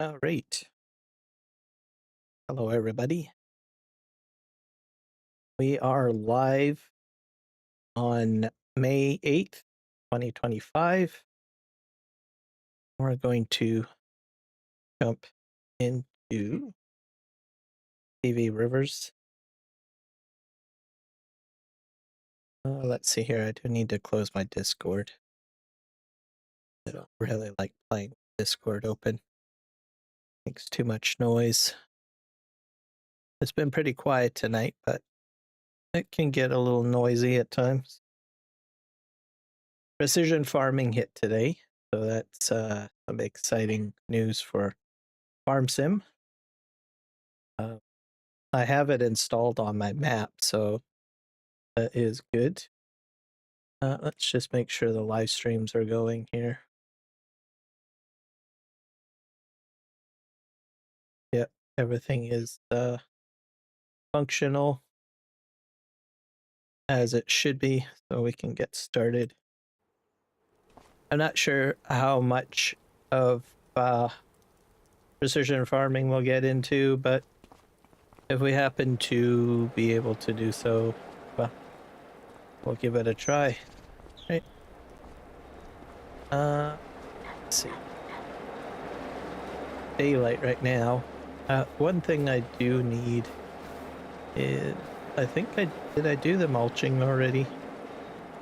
All right. Hello, everybody. We are live on May 8th, 2025. We're going to jump into PVRivers. Let's see here. I do need to close my Discord. I don't really like playing Discord open. Makes too much noise. It's been pretty quiet tonight, but it can get a little noisy at times. Precision farming hit today, so that's some exciting news for Farm Sim. I have it installed on my map, so that is good. Let's just make sure the live streams are going here. Yep, everything is functional as it should be, so we can get started. I'm not sure how much of precision farming we'll get into, but if we happen to be able to do so, well, we'll give it a try. Right. Let's see. Daylight right now. One thing I do need is, I think did I do the mulching already?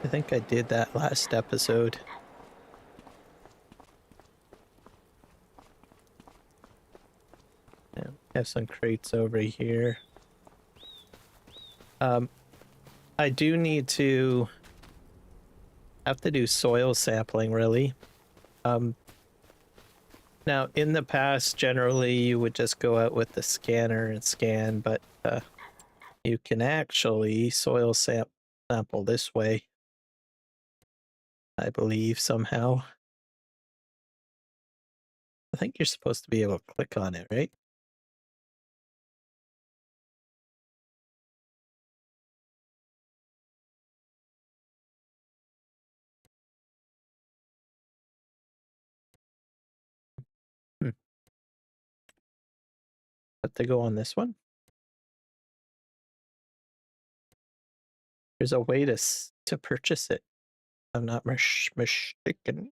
I think I did that last episode. Yeah, have some crates over here. I do need to have to do soil sampling, really. Now, in the past, generally, you would just go out with the scanner and scan, but you can actually soil sample this way, I believe, somehow. I think you're supposed to be able to click on it, right? Have to go on this one. There's a way to purchase it. I'm not mistaken.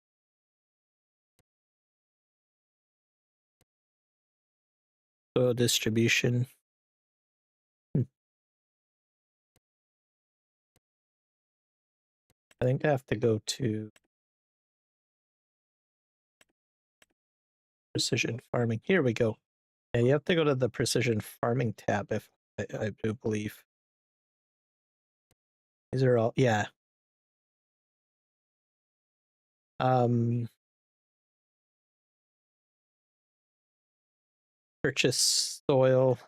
So distribution. I think I have to go to precision farming. Here we go. Yeah, you have to go to the precision farming tab, if I do believe. These are all, yeah. Purchase soil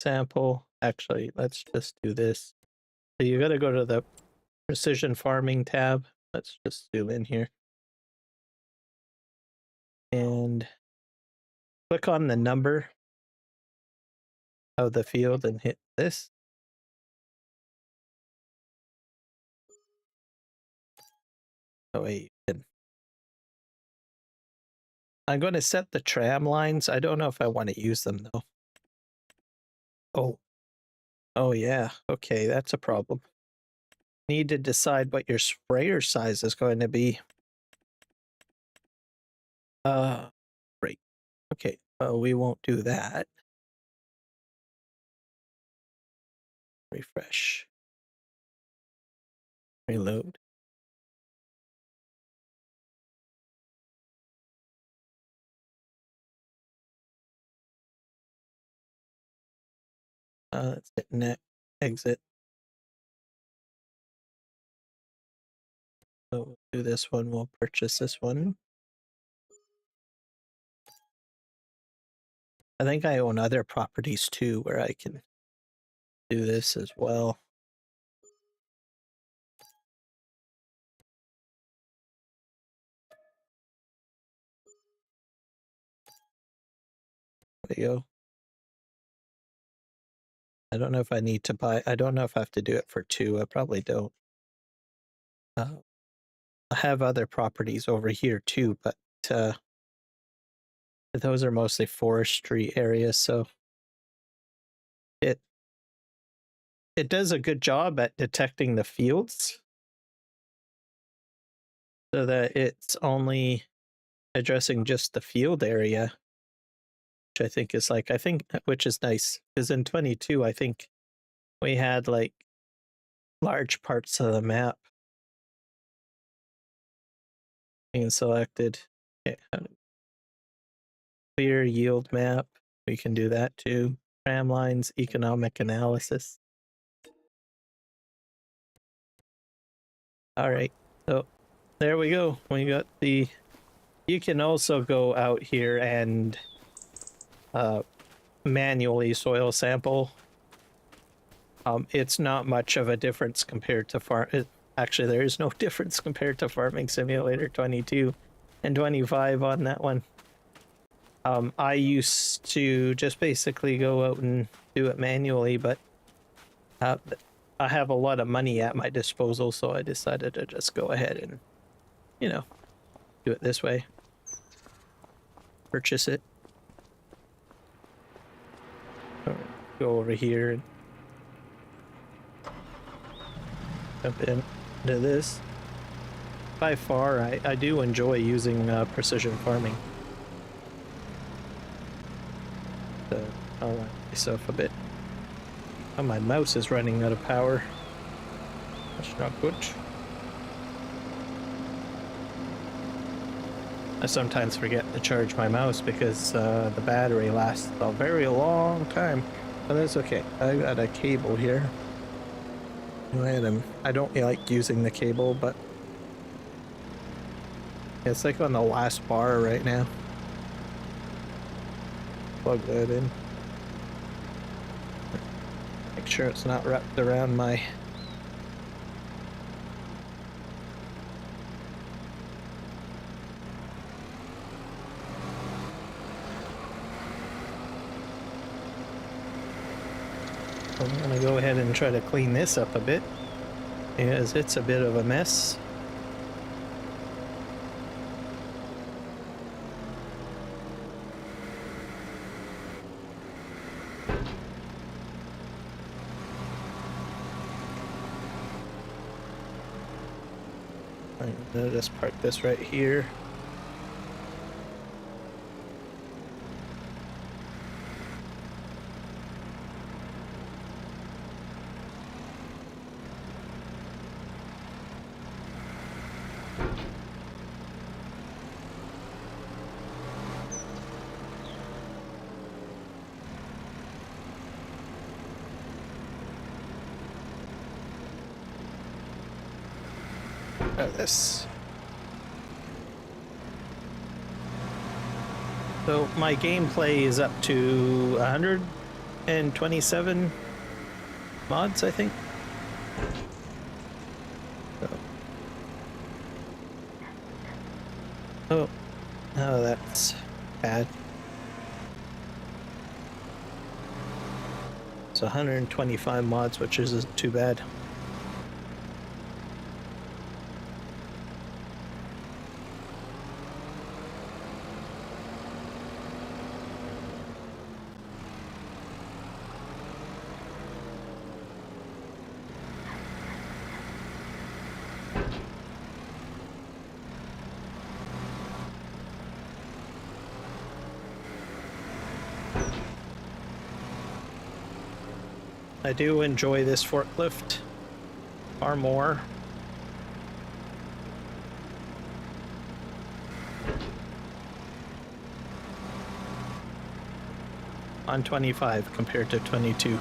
sample. Actually, let's just do this. So you got to go to the precision farming tab. Let's just zoom in here. And click on the number of the field and hit this. Oh, wait. I'm going to set the tram lines. I don't know if I want to use them, though. Oh. Oh, yeah. Okay, that's a problem. Need to decide what your sprayer size is going to be. Right. Okay, we won't do that. Refresh. Reload. Let's hit next. Exit. So we'll do this one. We'll purchase this one. I think I own other properties too where I can do this as well. There we go. I don't know if I need to buy. I don't know if I have to do it for two. I probably don't. I have other properties over here too, but those are mostly forestry areas, so it does a good job at detecting the fields so that it's only addressing just the field area, which I think is like, which is nice, because in 22 I think we had like large parts of the map being selected. Okay, clear yield map, we can do that too. Tram lines, economic analysis. All right, so there we go. We got the, you can also go out here and manually soil sample. It's not much of a difference compared to actually, there is no difference compared to Farming Simulator 22 and 25 on that one. I used to just basically go out and do it manually, but I have a lot of money at my disposal, so I decided to just go ahead and, you know, do it this way. Purchase it. Go over here and jump into this. By far, I do enjoy using precision farming. So I'll line myself a bit. Oh, my mouse is running out of power. That's not good. I sometimes forget to charge my mouse because the battery lasts a very long time. But that's okay. I got a cable here. I don't like using the cable, but it's like on the last bar right now. Plug that in. Make sure it's not wrapped around my... I'm gonna go ahead and try to clean this up a bit, because it's a bit of a mess. I'm gonna just park this right here. This. So my gameplay is up to 127 mods, I think. So. Oh, that's bad. It's 125 mods, which isn't too bad. I do enjoy this forklift far more. On 25 compared to 22.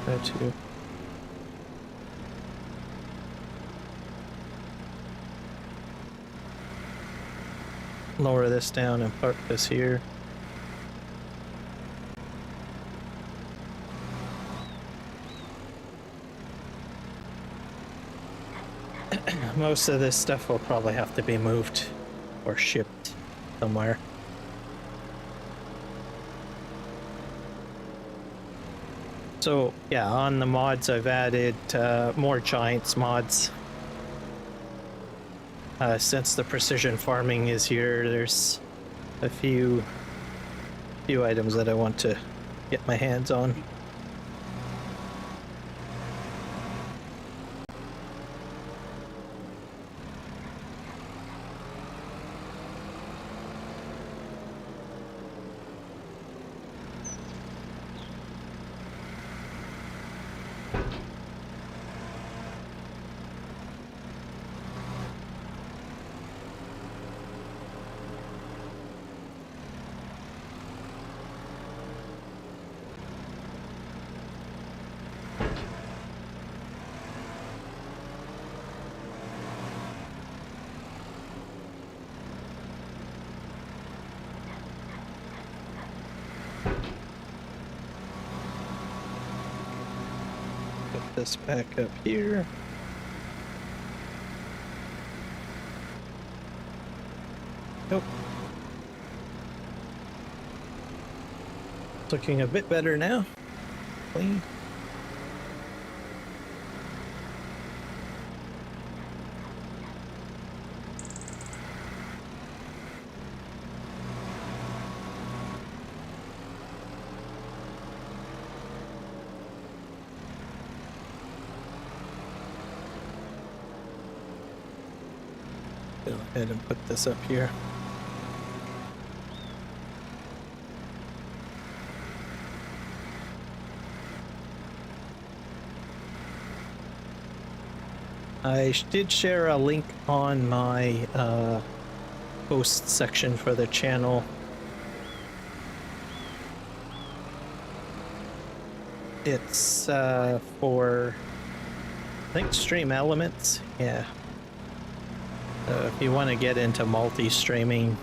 Try to lower this down and park this here. Most of this stuff will probably have to be moved or shipped somewhere. So yeah, on the mods I've added more Giants mods. Since the precision farming is here, there's a few items that I want to get my hands on. Put this back up here. Nope. It's looking a bit better now. Clean. Go ahead and put this up here. I did share a link on my post section for the channel. It's for, I think, Stream Elements. Yeah. If you want to get into multi-streaming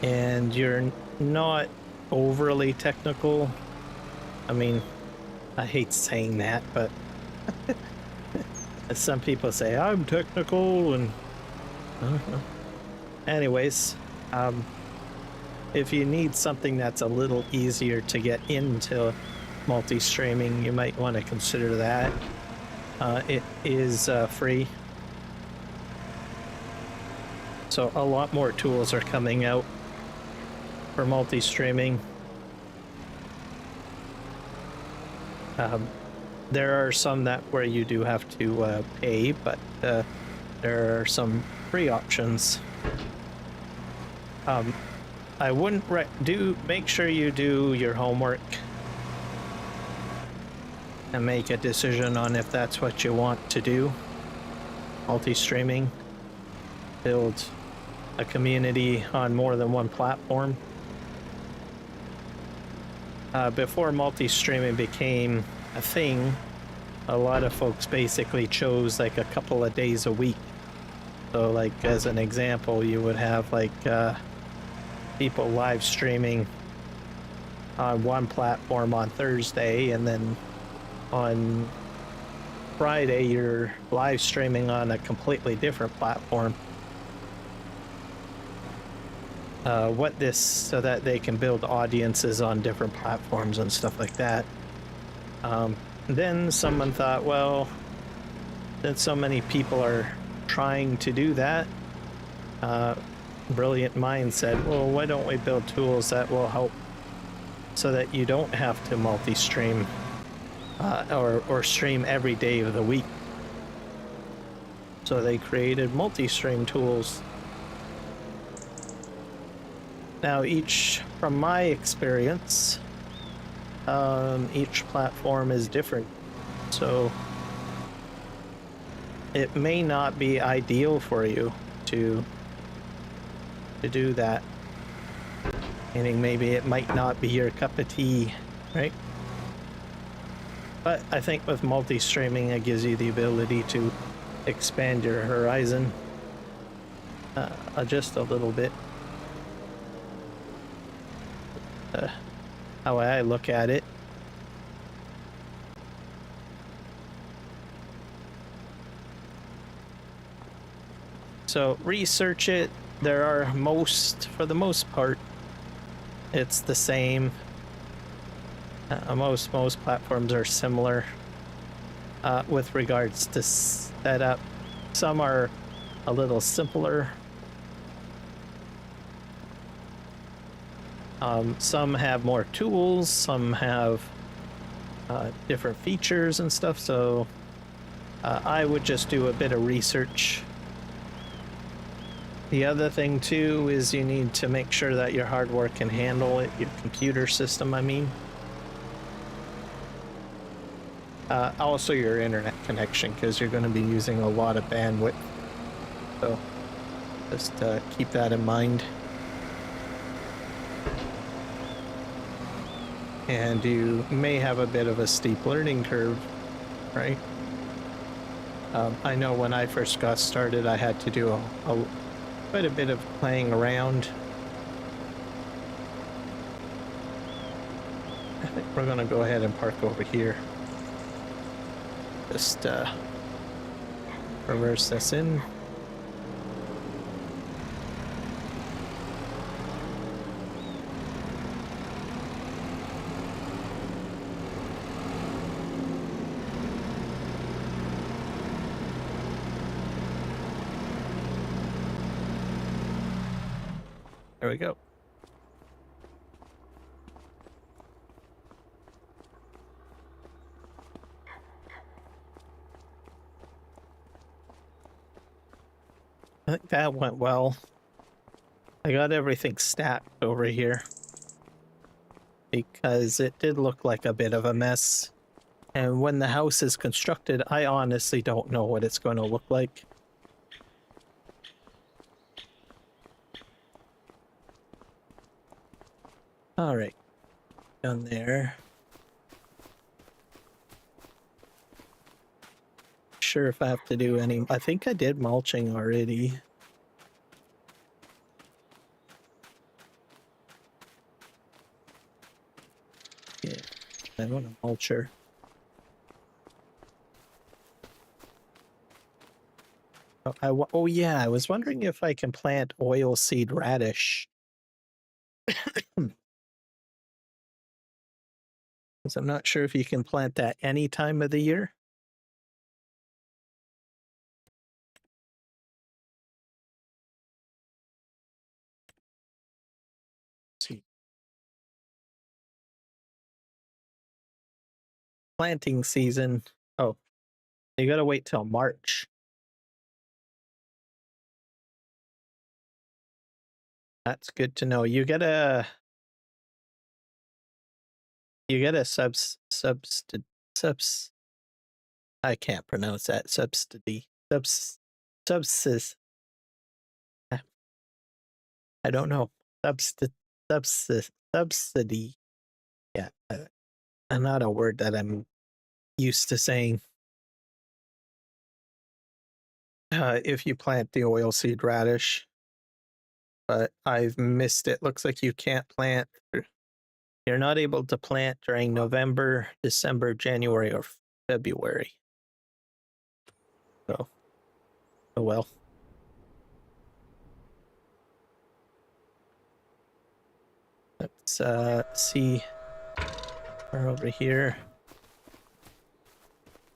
and you're not overly technical, I mean, I hate saying that, but some people say I'm technical and anyways, if you need something that's a little easier to get into multi-streaming, you might want to consider that. It is free. So a lot more tools are coming out for multi-streaming. There are some that where you do have to pay, but there are some free options. I wouldn't make sure you do your homework and make a decision on if that's what you want to do. Multi-streaming, build a community on more than one platform. Before multi-streaming became a thing, a lot of folks basically chose like a couple of days a week. So like as an example, you would have like people live streaming on one platform on Thursday, and then on Friday you're live streaming on a completely different platform. So that they can build audiences on different platforms and stuff like that. Then someone thought, well, since so many people are trying to do that, brilliant mind said, well, why don't we build tools that will help so that you don't have to multi-stream or stream every day of the week. So they created multi-stream tools. Now from my experience, each platform is different, so it may not be ideal for you to do that. Meaning maybe it might not be your cup of tea, right? But I think with multi-streaming, it gives you the ability to expand your horizon just a little bit. How I look at it. So research it. There are for the most part, it's the same. Most platforms are similar with regards to setup. Some are a little simpler. Some have more tools, some have different features and stuff, so I would just do a bit of research. The other thing too is you need to make sure that your hardware can handle it, your computer system, I mean. Also your internet connection, because you're going to be using a lot of bandwidth. So just keep that in mind. And you may have a bit of a steep learning curve, right? I know when I first got started, I had to do quite a bit of playing around. I think we're going to go ahead and park over here. Just reverse this in. There we go. I think that went well. I got everything stacked over here because it did look like a bit of a mess. And when the house is constructed, I honestly don't know what it's going to look like. All right, done there. Sure if I have to do any. I think I did mulching already. Yeah, I want a mulcher. Oh yeah, I was wondering if I can plant oilseed radish. Because I'm not sure if you can plant that any time of the year. Let's see. Planting season. Oh, you gotta wait till March. That's good to know. You get a I can't pronounce that. Subsidy. I don't know. Subsidy. Yeah. Not a word that I'm used to saying. If you plant the oilseed radish. But I've missed it. Looks like you can't plant. You're not able to plant during November, December, January, or February. So, oh well. Let's see. We're over here.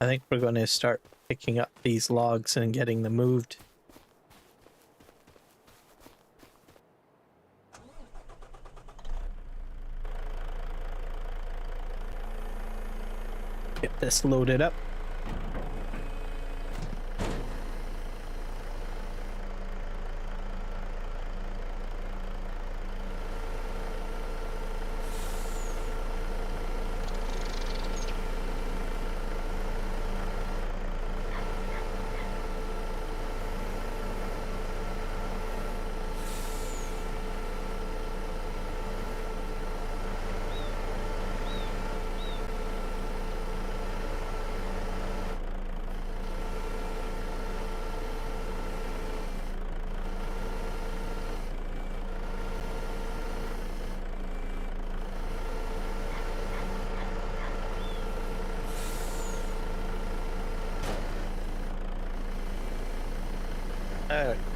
I think we're going to start picking up these logs and getting them moved. Get this loaded up.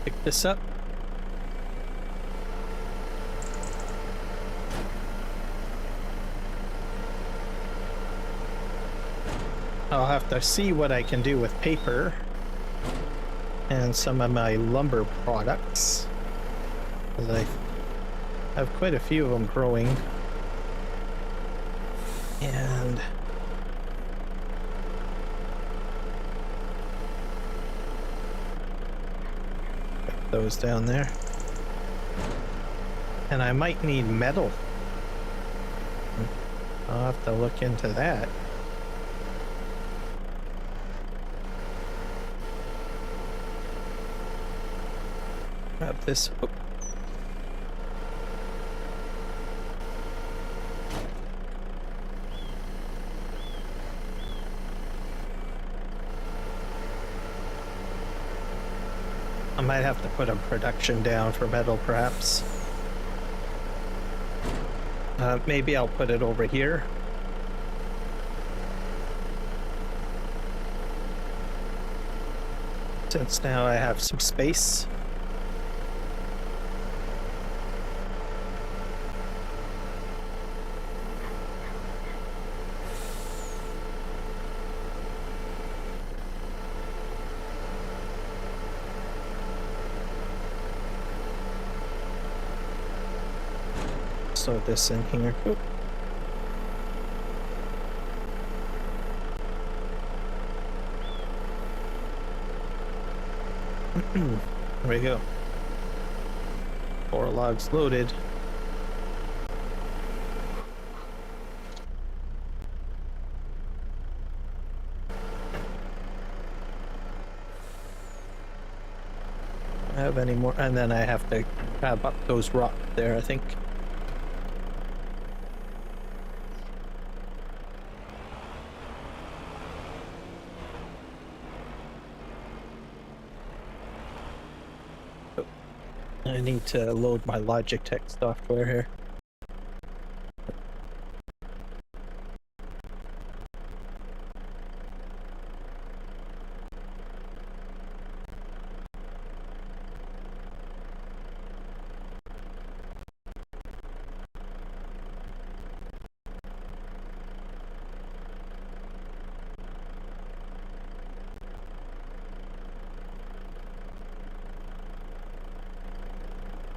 Pick this up. I'll have to see what I can do with paper and some of my lumber products, because I have quite a few of them growing. And put those down there. And I might need metal. I'll have to look into that. Grab this. Oh. I might have to put a production down for metal, perhaps. Maybe I'll put it over here. Since now I have some space. Throw this in here. Oop. There we go. 4 logs loaded. I have any more, and then I have to grab up those rocks there, I think. I need to load my Logitech software here.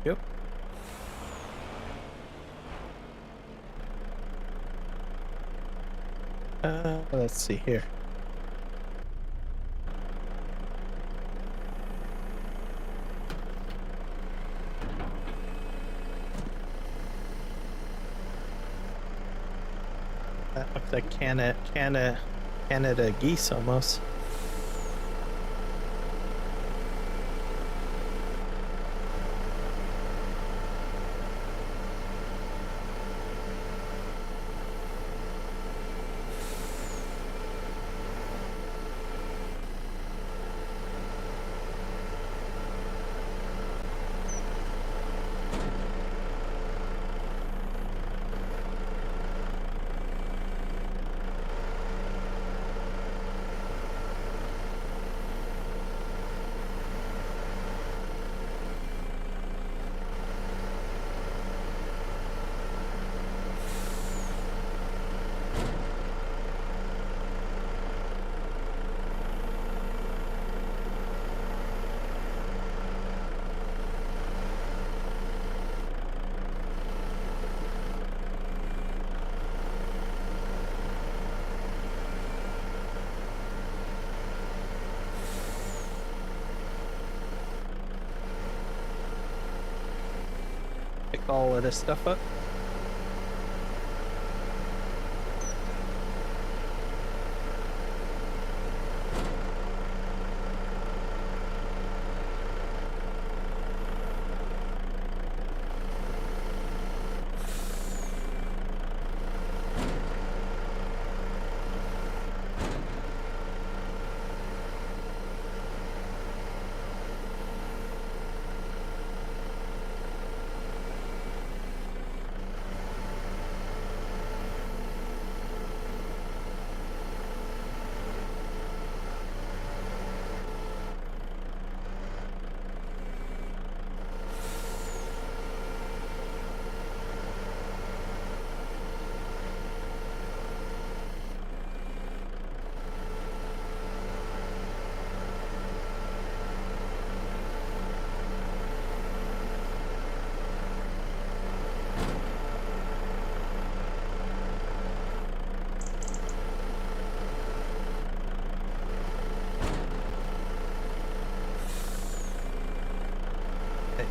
Yep. Let's see here. That looks like Canada geese almost. Pick all of this stuff up.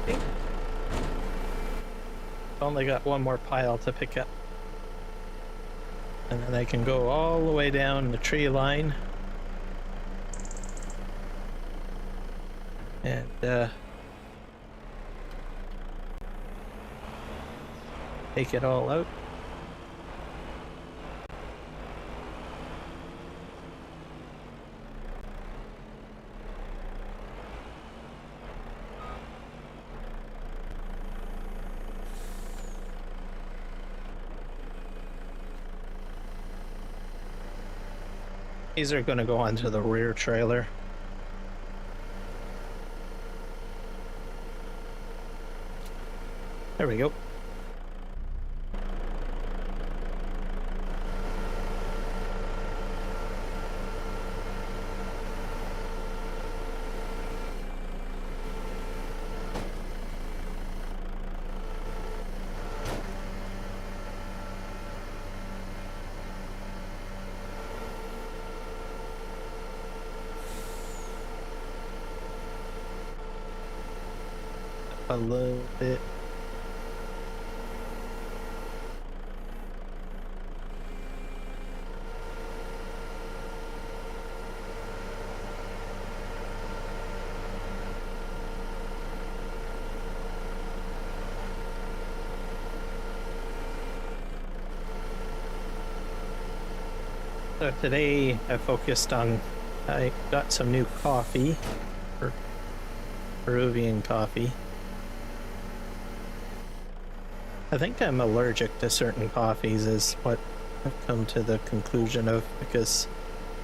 think. Only got one more pile to pick up. And then I can go all the way down the tree line. And take it all out. These are going to go onto the rear trailer. There we go. A little bit. So today I focused on, I got some new coffee, or Peruvian coffee. I think I'm allergic to certain coffees is what I've come to the conclusion of, because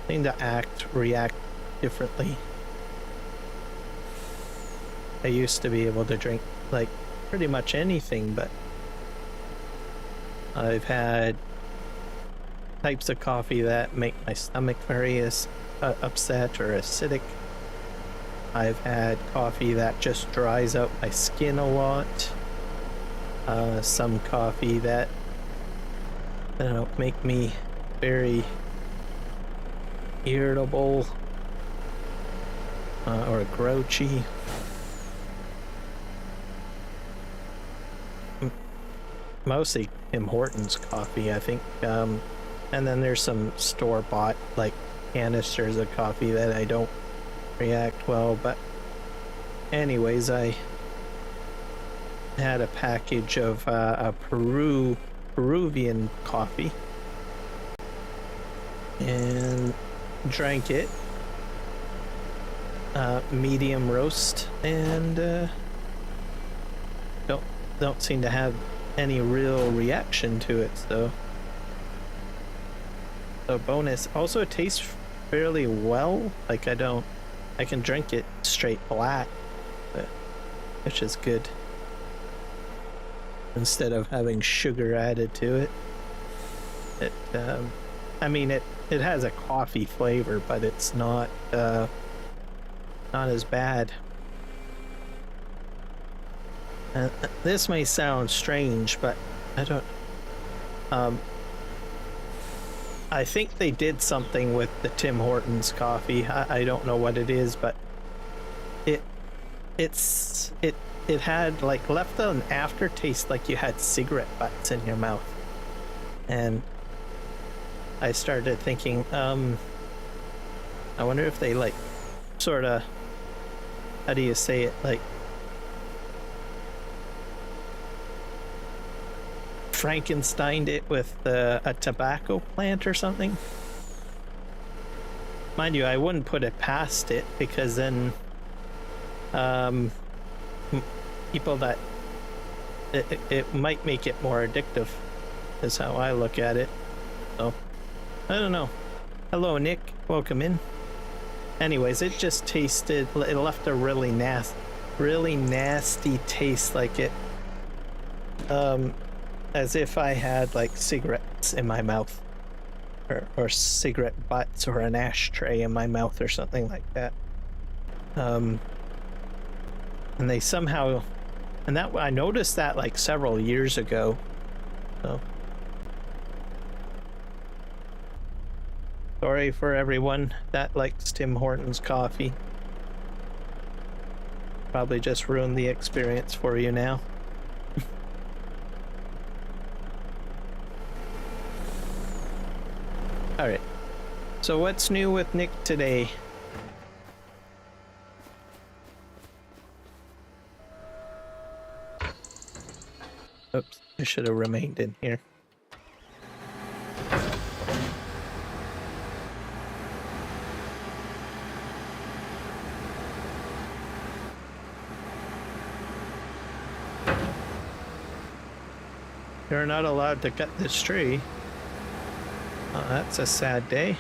they seem to react differently. I used to be able to drink like pretty much anything, but I've had types of coffee that make my stomach very upset or acidic. I've had coffee that just dries out my skin a lot. Some coffee that, I don't know, make me very irritable or grouchy. Mostly Tim Hortons coffee, I think. And then there's some store-bought, like, canisters of coffee that I don't react well. But anyways, I had a package of a Peruvian coffee and drank it, medium roast, and don't seem to have any real reaction to it. So bonus. Also, it tastes fairly well. Like I can drink it straight black, which is good, instead of having sugar added to it. I mean, it has a coffee flavor, but it's not as bad. This may sound strange, but I don't. I think they did something with the Tim Hortons coffee. I don't know what it is, but it had like left an aftertaste like you had cigarette butts in your mouth. And I started thinking, I wonder if they like sort of, how do you say it, like Frankensteined it with a tobacco plant or something. Mind you, I wouldn't put it past it, because then people that it might make it more addictive, is how I look at it. So I don't know. Hello Nick, welcome in. Anyways, it just tasted, it left a really nasty taste, like it as if I had like cigarettes in my mouth, or cigarette butts, or an ashtray in my mouth, or something like that. And they somehow, and that I noticed that like several years ago. So sorry for everyone that likes Tim Hortons coffee. Probably just ruined the experience for you now. All right. So what's new with Nick today? Oops, I should have remained in here. You're not allowed to cut this tree. Oh, that's a sad day.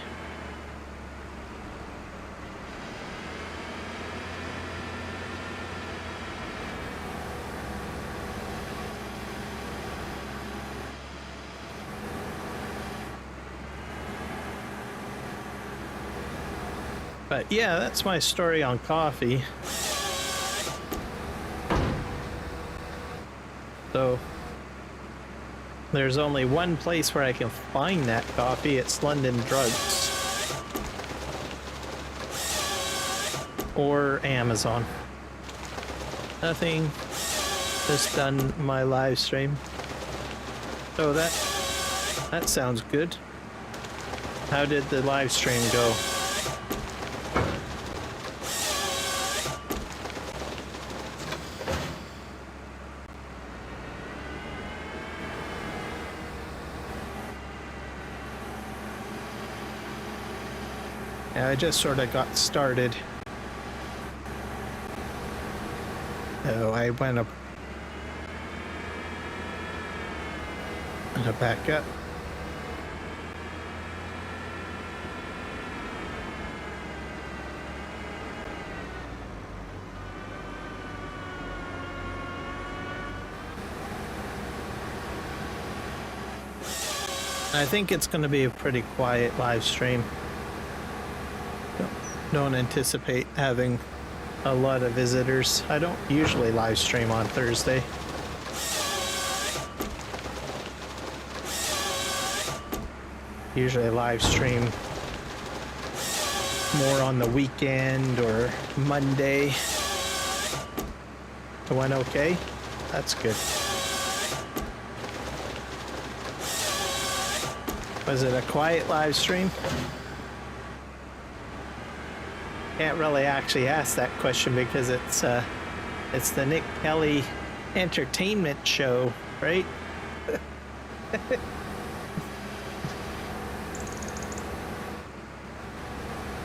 But yeah, that's my story on coffee. So there's only one place where I can find that coffee. It's London Drugs. Or Amazon. Nothing. Just done my live stream. So that sounds good. How did the live stream go? Yeah, I just sort of got started. So I went up. I'm gonna back up. I think it's going to be a pretty quiet live stream. Don't anticipate having a lot of visitors. I don't usually live stream on Thursday. Usually live stream more on the weekend or Monday. It went okay? That's good. Was it a quiet live stream? Can't really actually ask that question because it's the Nick Kelly entertainment show, right?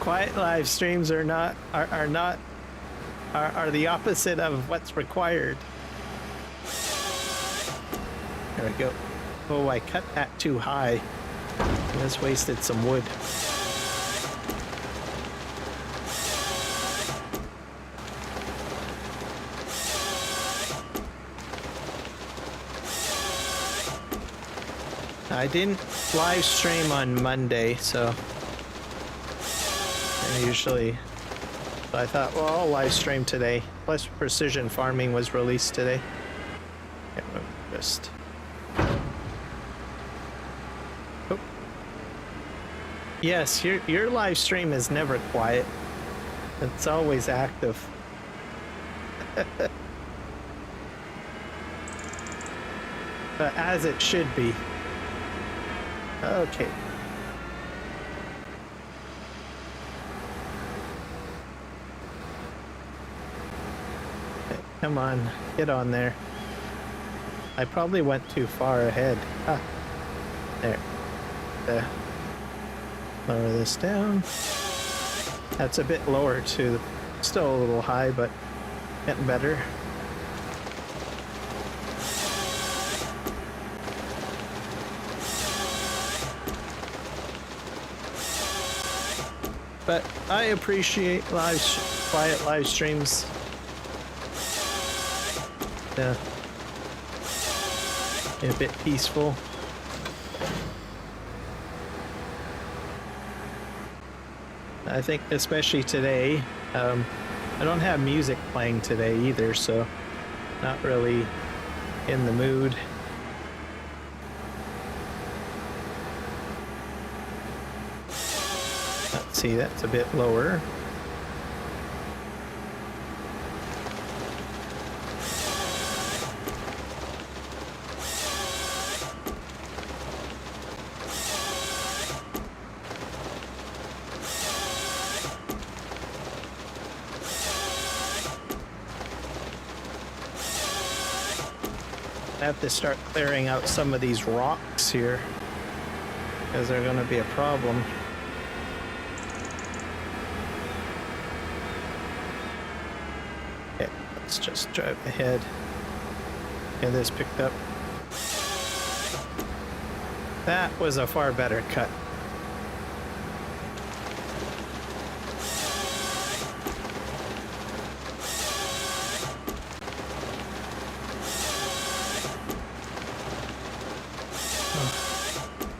Quiet live streams are the opposite of what's required. There we go. Oh, I cut that too high. I just wasted some wood. I didn't live stream on Monday, so I thought, well, I'll live stream today. Plus, Precision Farming was released today. Yeah, just. Oh. Yes, your live stream is never quiet. It's always active. But as it should be. Okay. Come on, get on there. I probably went too far ahead. Ah, there. Lower this down. That's a bit lower too. Still a little high, but getting better. But I appreciate quiet live streams. Yeah. A bit peaceful. I think especially today, I don't have music playing today either, so not really in the mood. Let's see, that's a bit lower. I have to start clearing out some of these rocks here, because they're going to be a problem. Okay, let's just drive ahead. Get this picked up. That was a far better cut.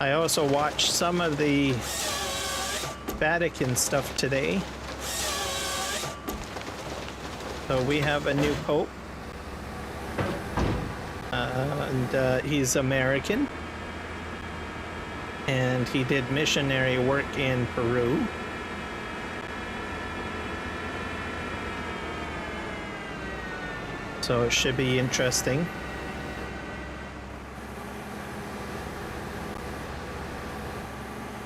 I also watched some of the Vatican stuff today. So we have a new pope, and he's American, and he did missionary work in Peru. So it should be interesting.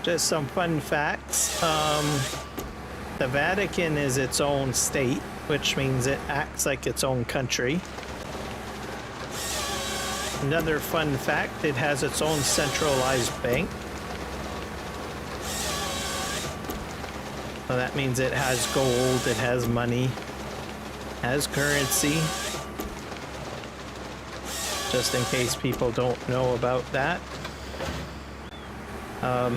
Just some fun facts. The Vatican is its own state, which means it acts like its own country. Another fun fact, it has its own centralized bank. So that means it has gold, it has money, has currency. Just in case people don't know about that.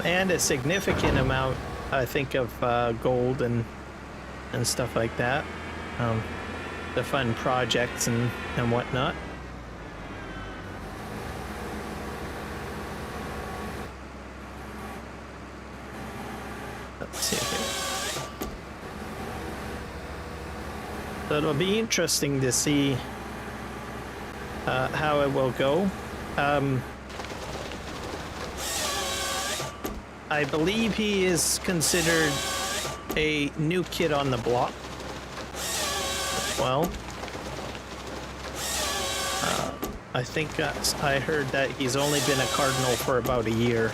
And a significant amount, I think, of gold and stuff like that. To fund projects and whatnot. Let's see here. So it'll be interesting to see how it will go. I believe he is considered a new kid on the block as well. I think I heard that he's only been a cardinal for about a year.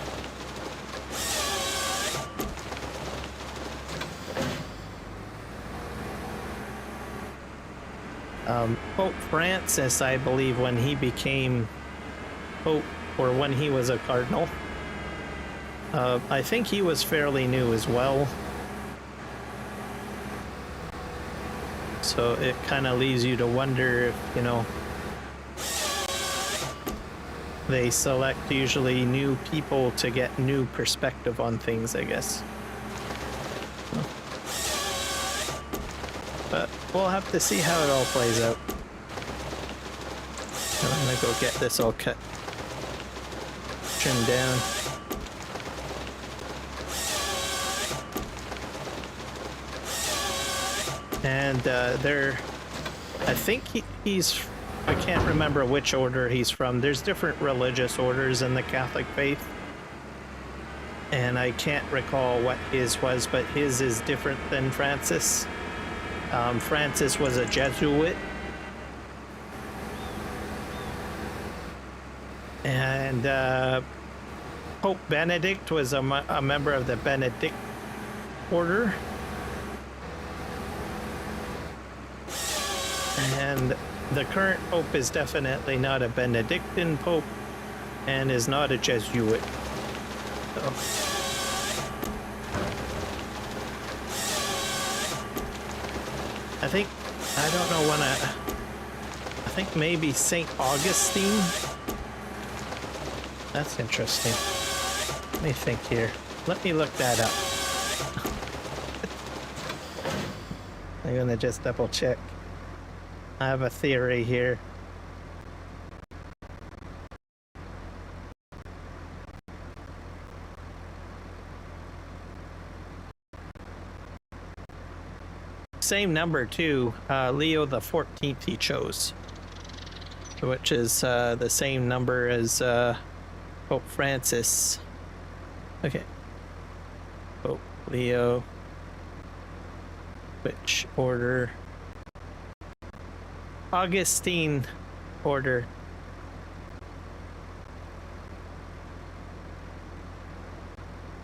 Pope Francis, I believe, when he became Pope, or when he was a cardinal, I think he was fairly new as well. So it kind of leaves you to wonder if, you know, they select usually new people to get new perspective on things, I guess. But we'll have to see how it all plays out. And I'm gonna go get this all cut, trimmed down. And I think I can't remember which order he's from. There's different religious orders in the Catholic faith. And I can't recall what his was, but his is different than Francis. Francis was a Jesuit. And Pope Benedict was a member of the Benedict order. And the current pope is definitely not a Benedictine pope and is not a Jesuit. So. I don't know when I think maybe St. Augustine. That's interesting. Let me think here. Let me look that up. I'm gonna just double check. I have a theory here. Same number too. Leo the 14th he chose, which is the same number as Pope Francis. Okay. Pope Leo. Which order? Augustine order.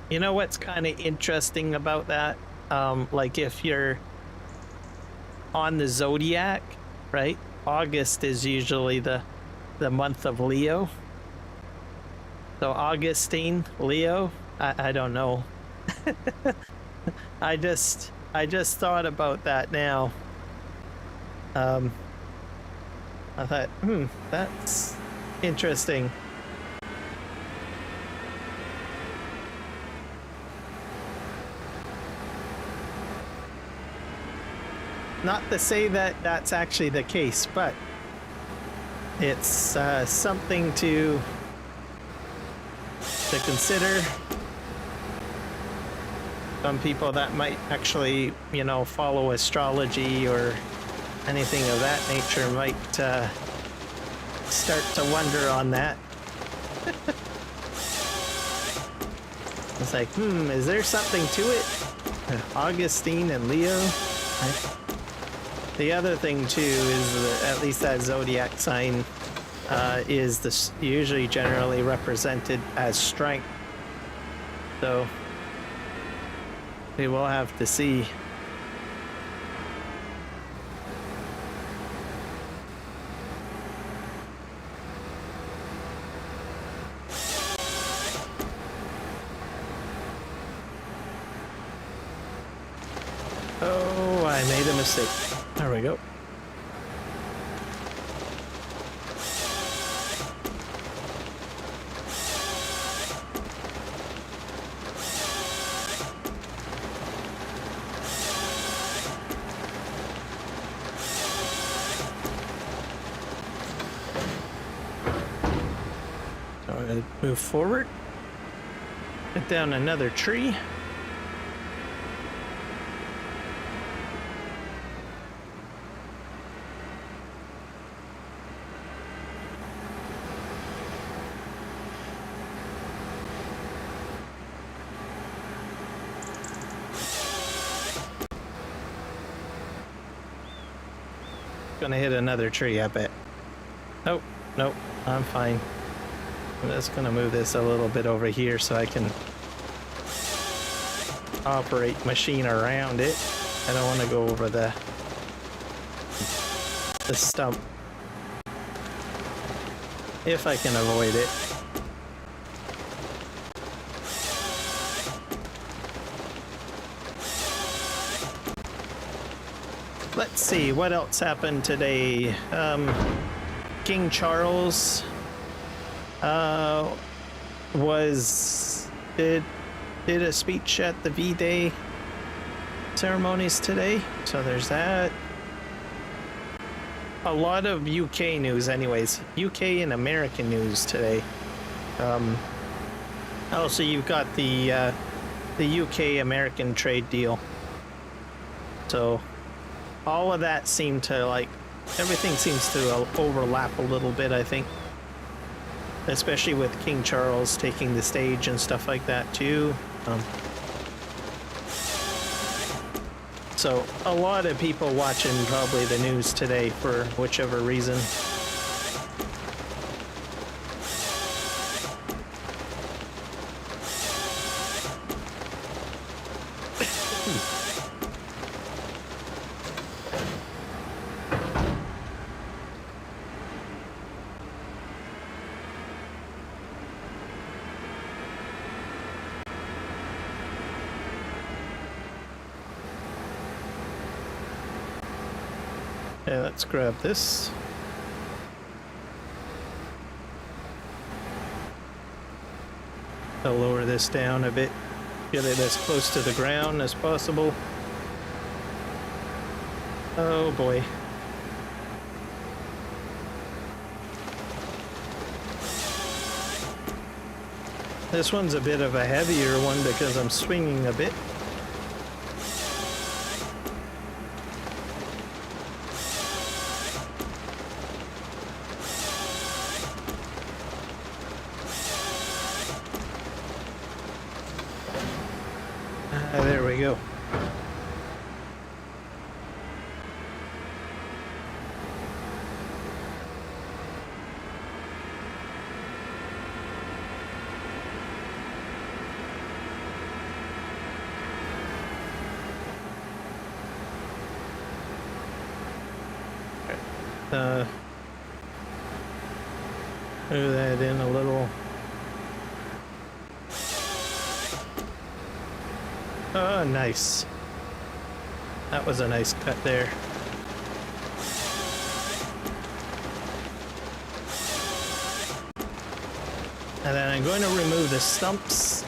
You know what's kind of interesting about that? Like if you're on the zodiac, right? August is usually the the month of Leo. So Augustine, Leo, I don't know. I just thought about that now. I thought, that's interesting. Not to say that that's actually the case, but it's something to consider. Some people that might actually, you know, follow astrology or anything of that nature might start to wonder on that. It's like, is there something to it? Augustine and Leo? The other thing too is that at least that zodiac sign is usually generally represented as strength. So we will have to see. Oh, I made a mistake. There we go. So I'm going to move forward. Put down another tree. Gonna hit another tree, I bet. Nope, nope, I'm fine. I'm just gonna move this a little bit over here so I can operate machine around it. I don't want to go over the stump if I can avoid it. Let's see, what else happened today? King Charles did a speech at the V-Day ceremonies today, so there's that. A lot of UK news anyways, UK and American news today. Also you've got the UK-American trade deal. So all of that seemed to, like, everything seems to overlap a little bit, I think. Especially with King Charles taking the stage and stuff like that too. So a lot of people watching probably the news today for whichever reason. Okay, let's grab this. I'll lower this down a bit, get it as close to the ground as possible. Oh boy. This one's a bit of a heavier one because I'm swinging a bit. There we go. Move that in a little. Oh, nice. That was a nice cut there. And then I'm going to remove the stumps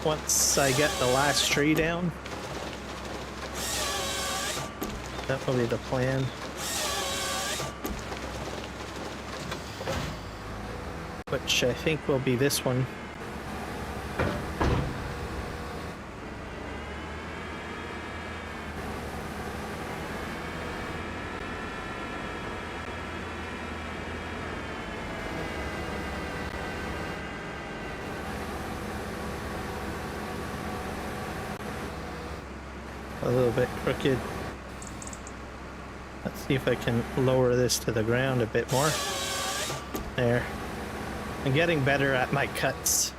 once I get the last tree down. That will be the plan. Which I think will be this one. A little bit crooked. Let's see if I can lower this to the ground a bit more. There. I'm getting better at my cuts.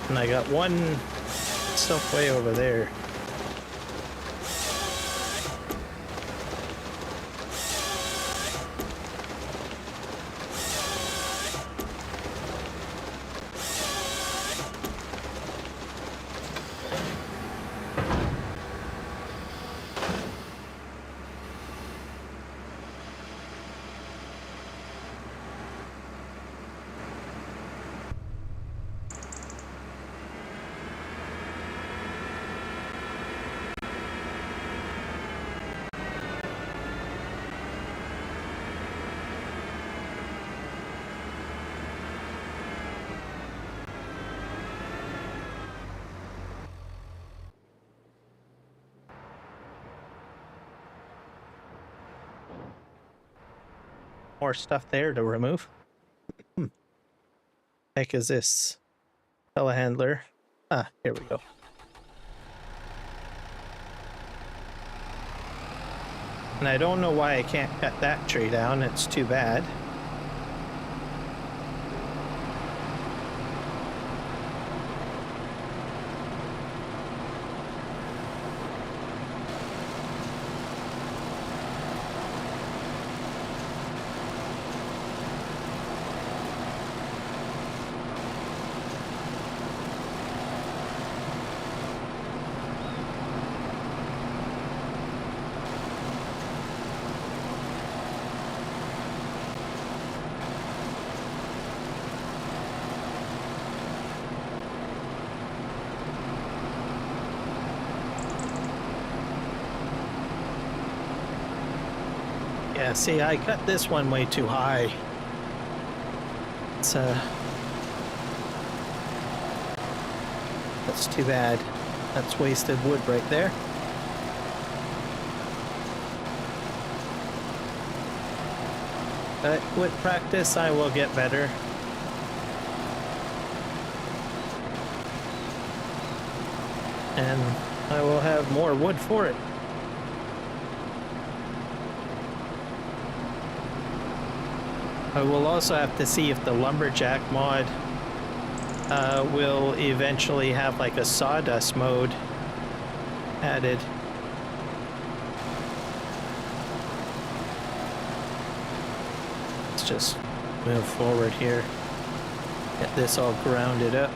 And I got one stump way over there. More stuff there to remove. Heck is this? Telehandler. Ah, here we go. And I don't know why I can't cut that tree down. It's too bad. Yeah, see, I cut this one way too high. It's that's too bad. That's wasted wood right there. But with practice, I will get better. And I will have more wood for it. I will also have to see if the lumberjack mod will eventually have like a sawdust mode added. Let's just move forward here. Get this all grounded up.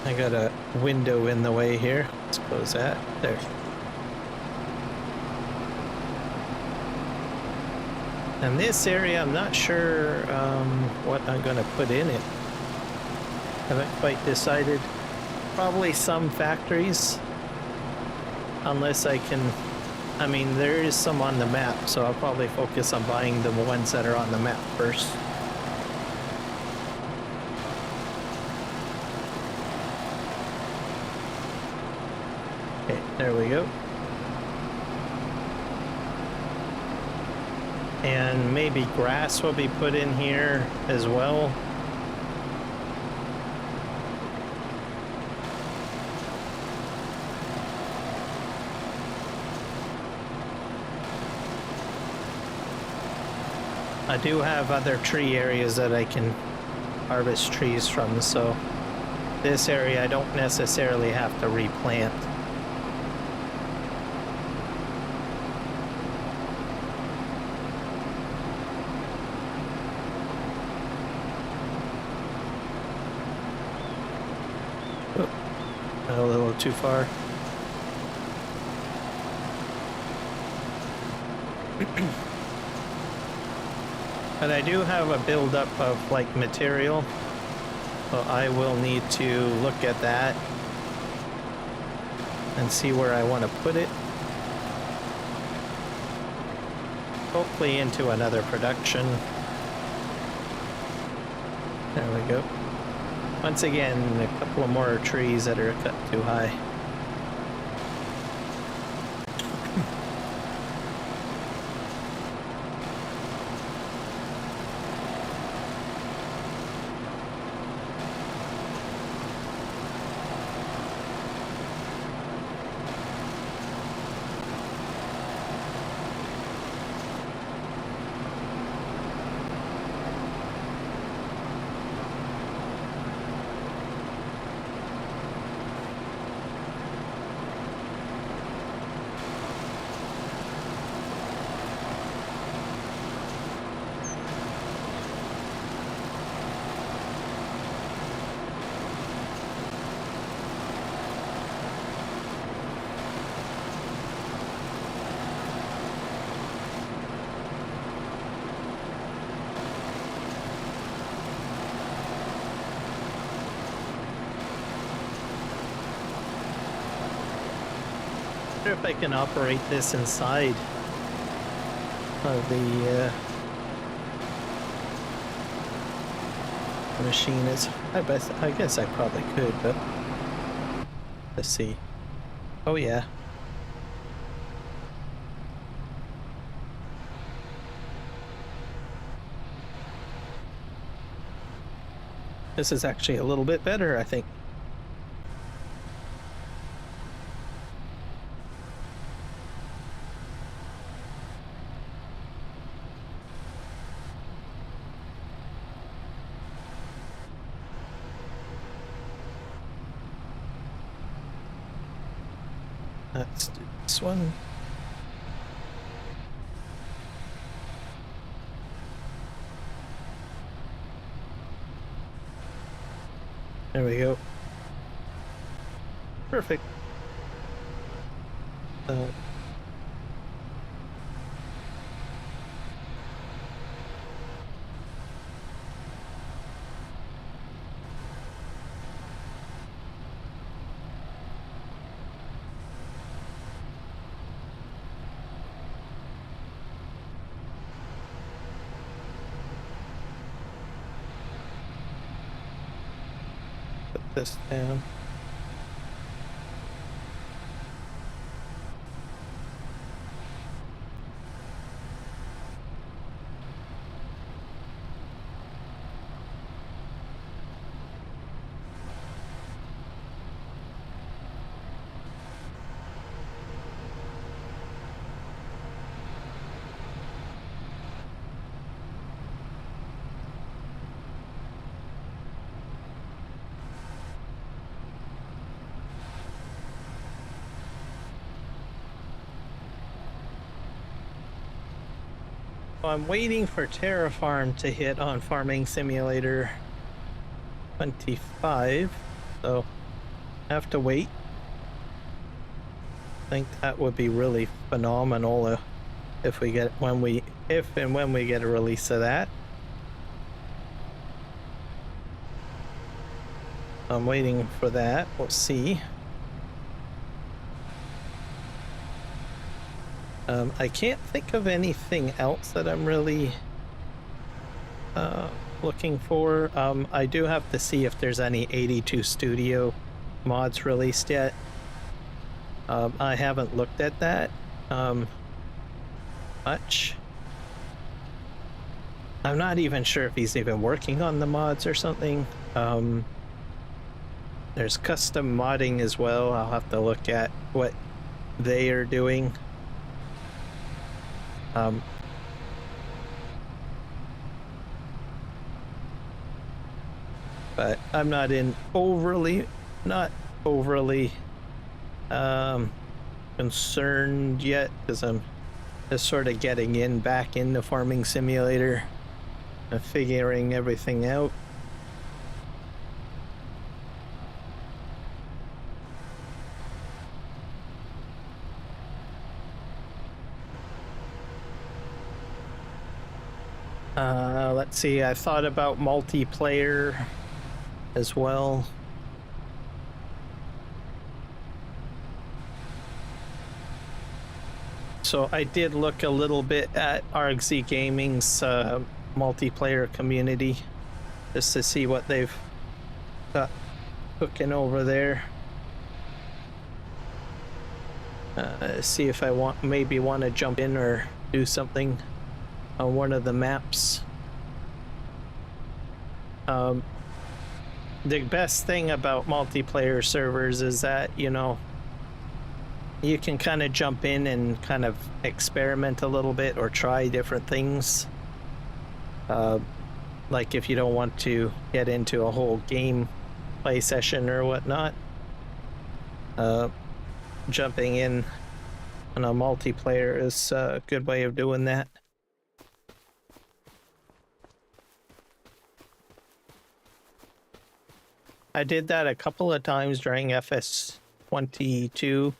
I got a window in the way here. Let's close that. There. And this area, I'm not sure what I'm going to put in it. Haven't quite decided. Probably some factories. Unless I can... I mean, there is some on the map, so I'll probably focus on buying the ones that are on the map first. Okay, there we go. And maybe grass will be put in here as well. I do have other tree areas that I can harvest trees from, so this area I don't necessarily have to replant. A little too far. But I do have a buildup of like material, so I will need to look at that and see where I want to put it. Hopefully into another production. There we go. Once again, a couple of more trees that are cut too high. I wonder if I can operate this inside of the machine. I guess I probably could, but let's see. Oh yeah. This is actually a little bit better, I think. Let's do this one. There we go. Perfect. This down. I'm waiting for Terrafarm to hit on Farming Simulator 25, so I have to wait. I think that would be really phenomenal if we get when we get a release of that. I'm waiting for that. We'll see. I can't think of anything else that I'm really looking for. I do have to see if there's any 82 Studio mods released yet. I haven't looked at that much. I'm not even sure if he's even working on the mods or something. There's custom modding as well. I'll have to look at what they are doing. but I'm not overly concerned yet, because I'm just sort of getting back into Farming Simulator and figuring everything out. Let's see, I thought about multiplayer as well. So I did look a little bit at ArgZ Gaming's multiplayer community just to see what they've got cooking over there. See if I maybe want to jump in or do something on one of the maps. The best thing about multiplayer servers is that, you know, you can kind of jump in and kind of experiment a little bit or try different things. Like if you don't want to get into a whole game play session or whatnot, jumping in on a multiplayer is a good way of doing that. I did that a couple of times during FS22.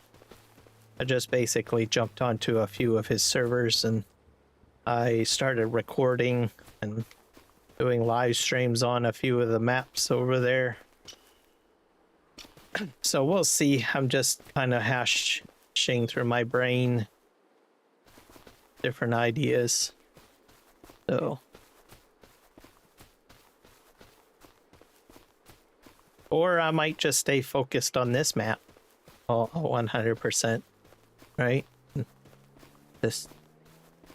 I just basically jumped onto a few of his servers and I started recording and doing live streams on a few of the maps over there. So we'll see. I'm just kind of hashing through my brain different ideas. So, or I might just stay focused on this map 100%, right? Just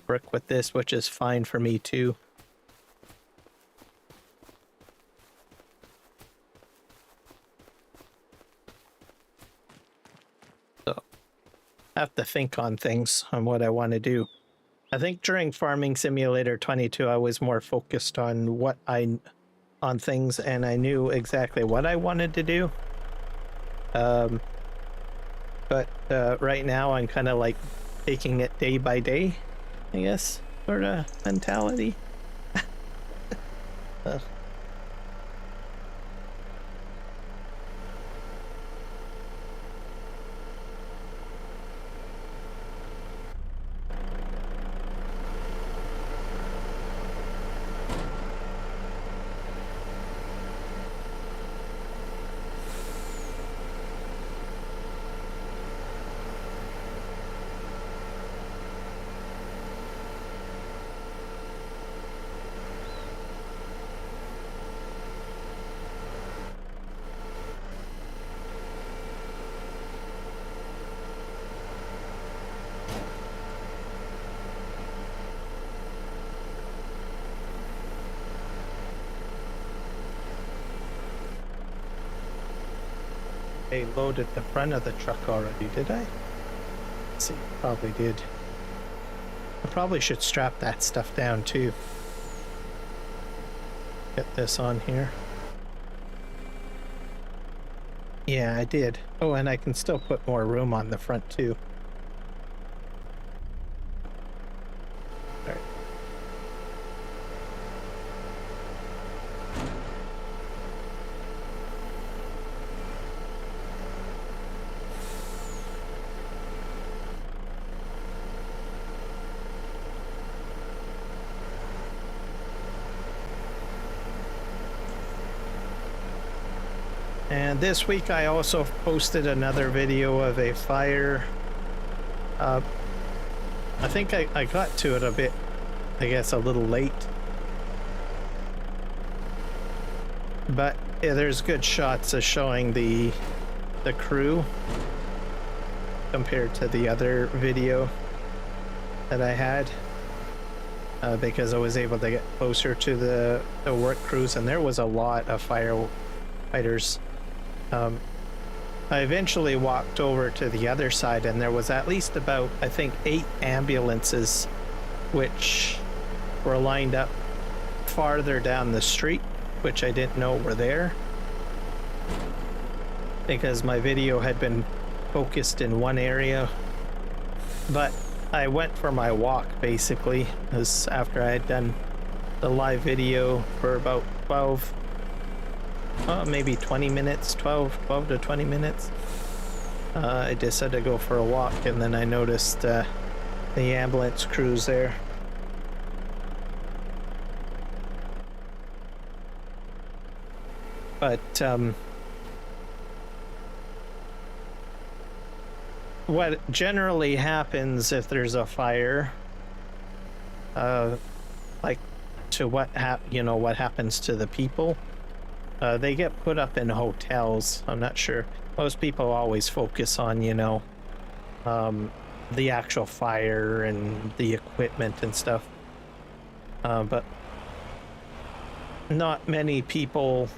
work with this, which is fine for me too. So, I have to think on things, on what I want to do. I think during Farming Simulator 22, I was more focused on on things, and I knew exactly what I wanted to do. But right now I'm kind of like taking it day by day, I guess, sort of mentality. I loaded the front of the truck already, did I? Let's see, probably did. I probably should strap that stuff down too. Get this on here. Yeah, I did. Oh, and I can still put more room on the front too. All right. And this week I also posted another video of a fire. I think I got to it a bit, I guess a little late. But yeah, there's good shots of showing the crew compared to the other video that I had. Because I was able to get closer to the work crews, and there was a lot of firefighters. I eventually walked over to the other side, and there was at least about, I think, 8 ambulances which were lined up farther down the street which I didn't know were there, because my video had been focused in one area. But I went for my walk basically, because after I had done the live video for about 12, maybe 20 minutes, 12 to 20 minutes, I decided to go for a walk, and then I noticed the ambulance crews there. But what generally happens if there's a fire, like to what happens to the people, they get put up in hotels. I'm not sure. Most people always focus on, the actual fire and the equipment and stuff. But not many people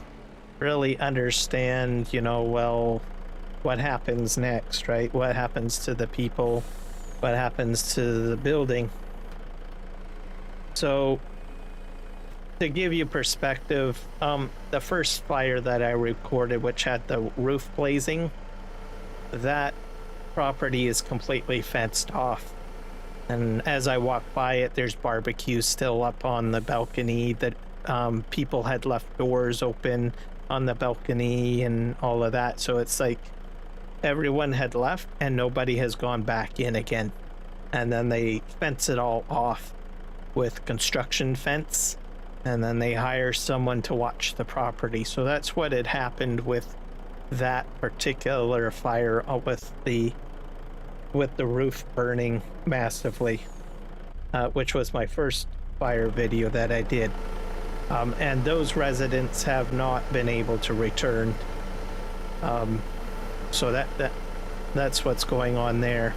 really understand, well, what happens next, right? What happens to the people? What happens to the building? So, to give you perspective, the first fire that I recorded, which had the roof blazing, that property is completely fenced off. And as I walk by it, there's barbecue still up on the balcony that people had left doors open on the balcony and all of that. So it's like everyone had left and nobody has gone back in again. And then they fence it all off with construction fence, and then they hire someone to watch the property. So that's what had happened with that particular fire, with the roof burning massively, which was my first fire video that I did. And those residents have not been able to return. So that's what's going on there.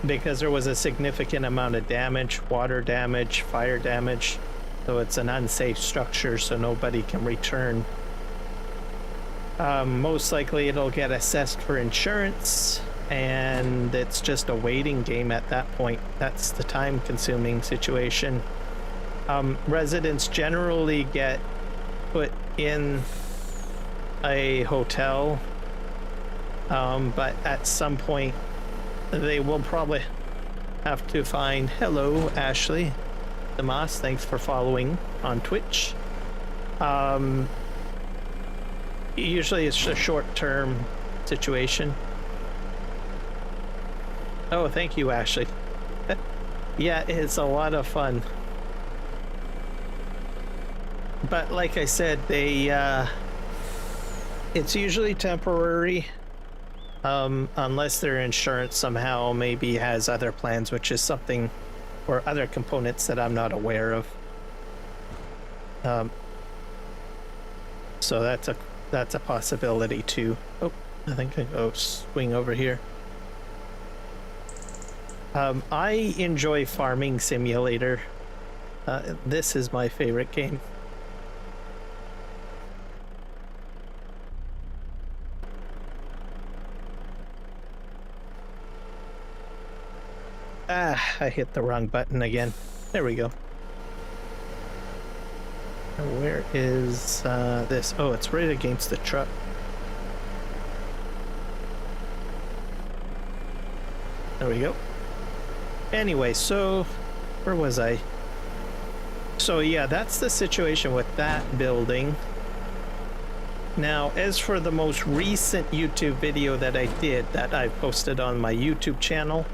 Because there was a significant amount of damage, water damage, fire damage. So it's an unsafe structure, so nobody can return. Most likely it'll get assessed for insurance, and it's just a waiting game at that point. That's the time-consuming situation. Residents generally get put in a hotel, but at some point they will probably have to find... Hello, Ashley Damas, thanks for following on Twitch. Usually it's a short-term situation. Oh, thank you, Ashley. Yeah, it's a lot of fun. But like I said, it's usually temporary, unless their insurance somehow maybe has other plans, which is something, or other components that I'm not aware of. So that's a possibility too. Oh, I think I go swing over here. I enjoy Farming Simulator. This is my favorite game. Ah, I hit the wrong button again. There we go. Where is this? Oh, it's right against the truck. There we go. Anyway, so where was I? So yeah, that's the situation with that building. Now, as for the most recent YouTube video that I did, that I posted on my YouTube channel,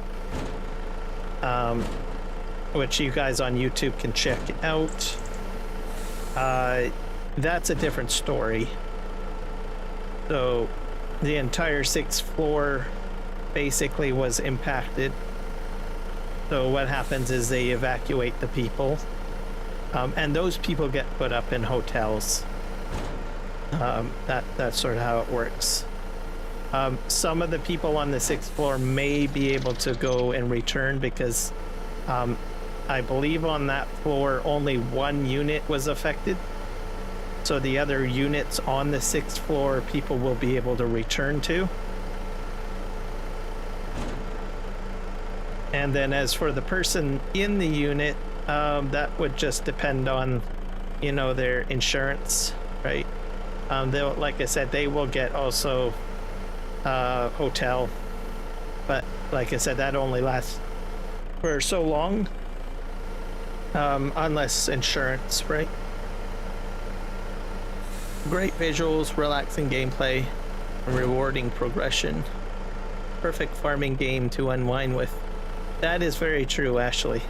which you guys on YouTube can check out, that's a different story. So the entire 6th floor basically was impacted. So what happens is they evacuate the people, and those people get put up in hotels. That's sort of how it works. Some of the people on the 6th floor may be able to go and return, because I believe on that floor only one unit was affected. So the other units on the 6th floor, people will be able to return to. And then as for the person in the unit, that would just depend on you know, their insurance, right? They'll, like I said, they will get also hotel, but like I said, that only lasts for so long, unless insurance, right? Great visuals, relaxing gameplay, and rewarding progression. Perfect farming game to unwind with. That is very true, Ashley.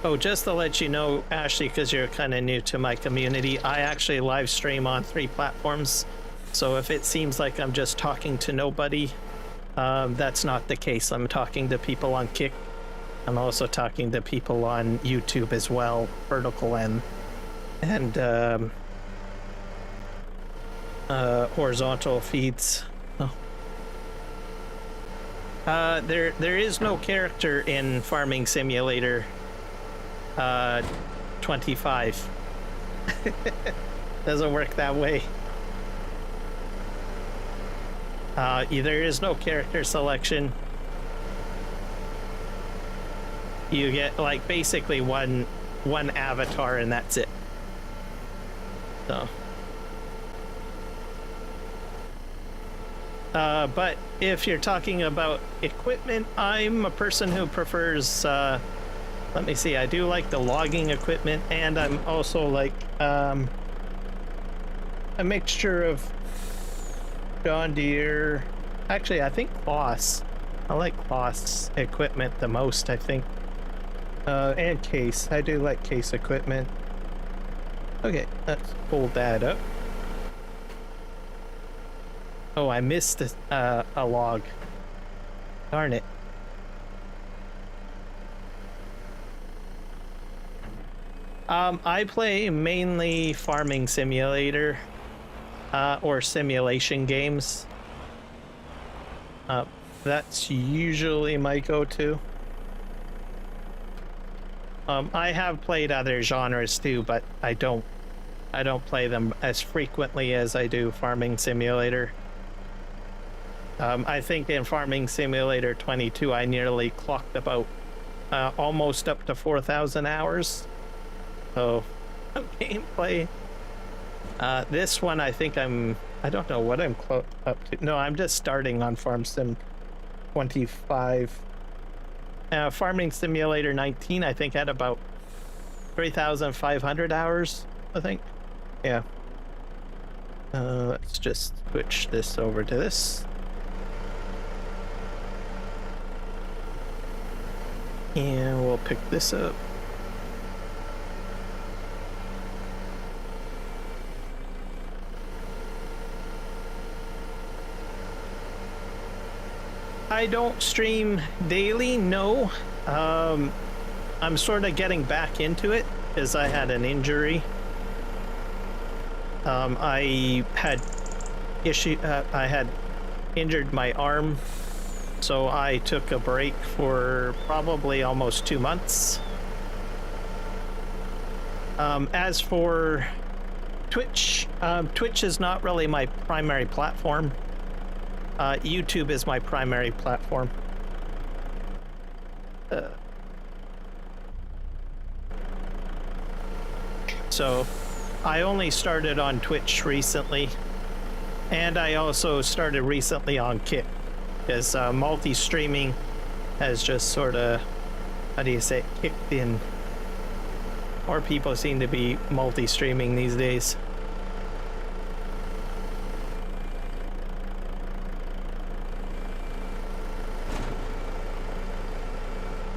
Oh, just to let you know, Ashley, because you're kind of new to my community, I actually live stream on 3 platforms. So if it seems like I'm just talking to nobody, that's not the case. I'm talking to people on Kick. I'm also talking to people on YouTube as well, vertical and horizontal feeds. Oh. There is no character in Farming Simulator 25. Doesn't work that way. There is no character selection. You get like basically one avatar and that's it. So but if you're talking about equipment, I'm a person who prefers let me see, I do like the logging equipment, and I'm also like a mixture of John Deere. Actually, I think Kloss. I like Kloss equipment the most, I think. And Case. I do like Case equipment. Okay, let's pull that up. Oh, I missed a log. Darn it. I play mainly Farming Simulator or simulation games. That's usually my go-to. I have played other genres too, but I don't play them as frequently as I do Farming Simulator. I think in Farming Simulator 22, I nearly clocked about almost up to 4,000 hours. So, gameplay. This one, I think I don't know what I'm up to. No, I'm just starting on Farm Sim 25. Farming Simulator 19, I think, had about 3,500 hours, I think. Yeah. Let's just switch this over to this. And we'll pick this up. I don't stream daily, no. I'm sort of getting back into it because I had an injury. I had injured my arm, so I took a break for probably almost 2 months. As for Twitch, Twitch is not really my primary platform. YouTube is my primary platform. So I only started on Twitch recently, and I also started recently on Kick, because multi-streaming has just sort of, how do you say, kicked in. More people seem to be multi-streaming these days.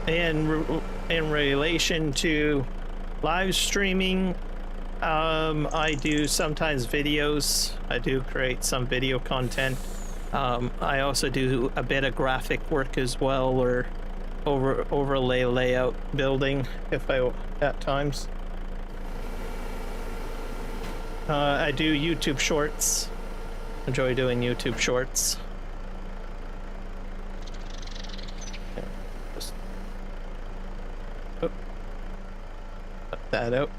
And in relation to live streaming, I do sometimes videos. I do create some video content. I also do a bit of graphic work as well, or overlay layout building if I at times. I do YouTube shorts. Enjoy doing YouTube shorts. That out.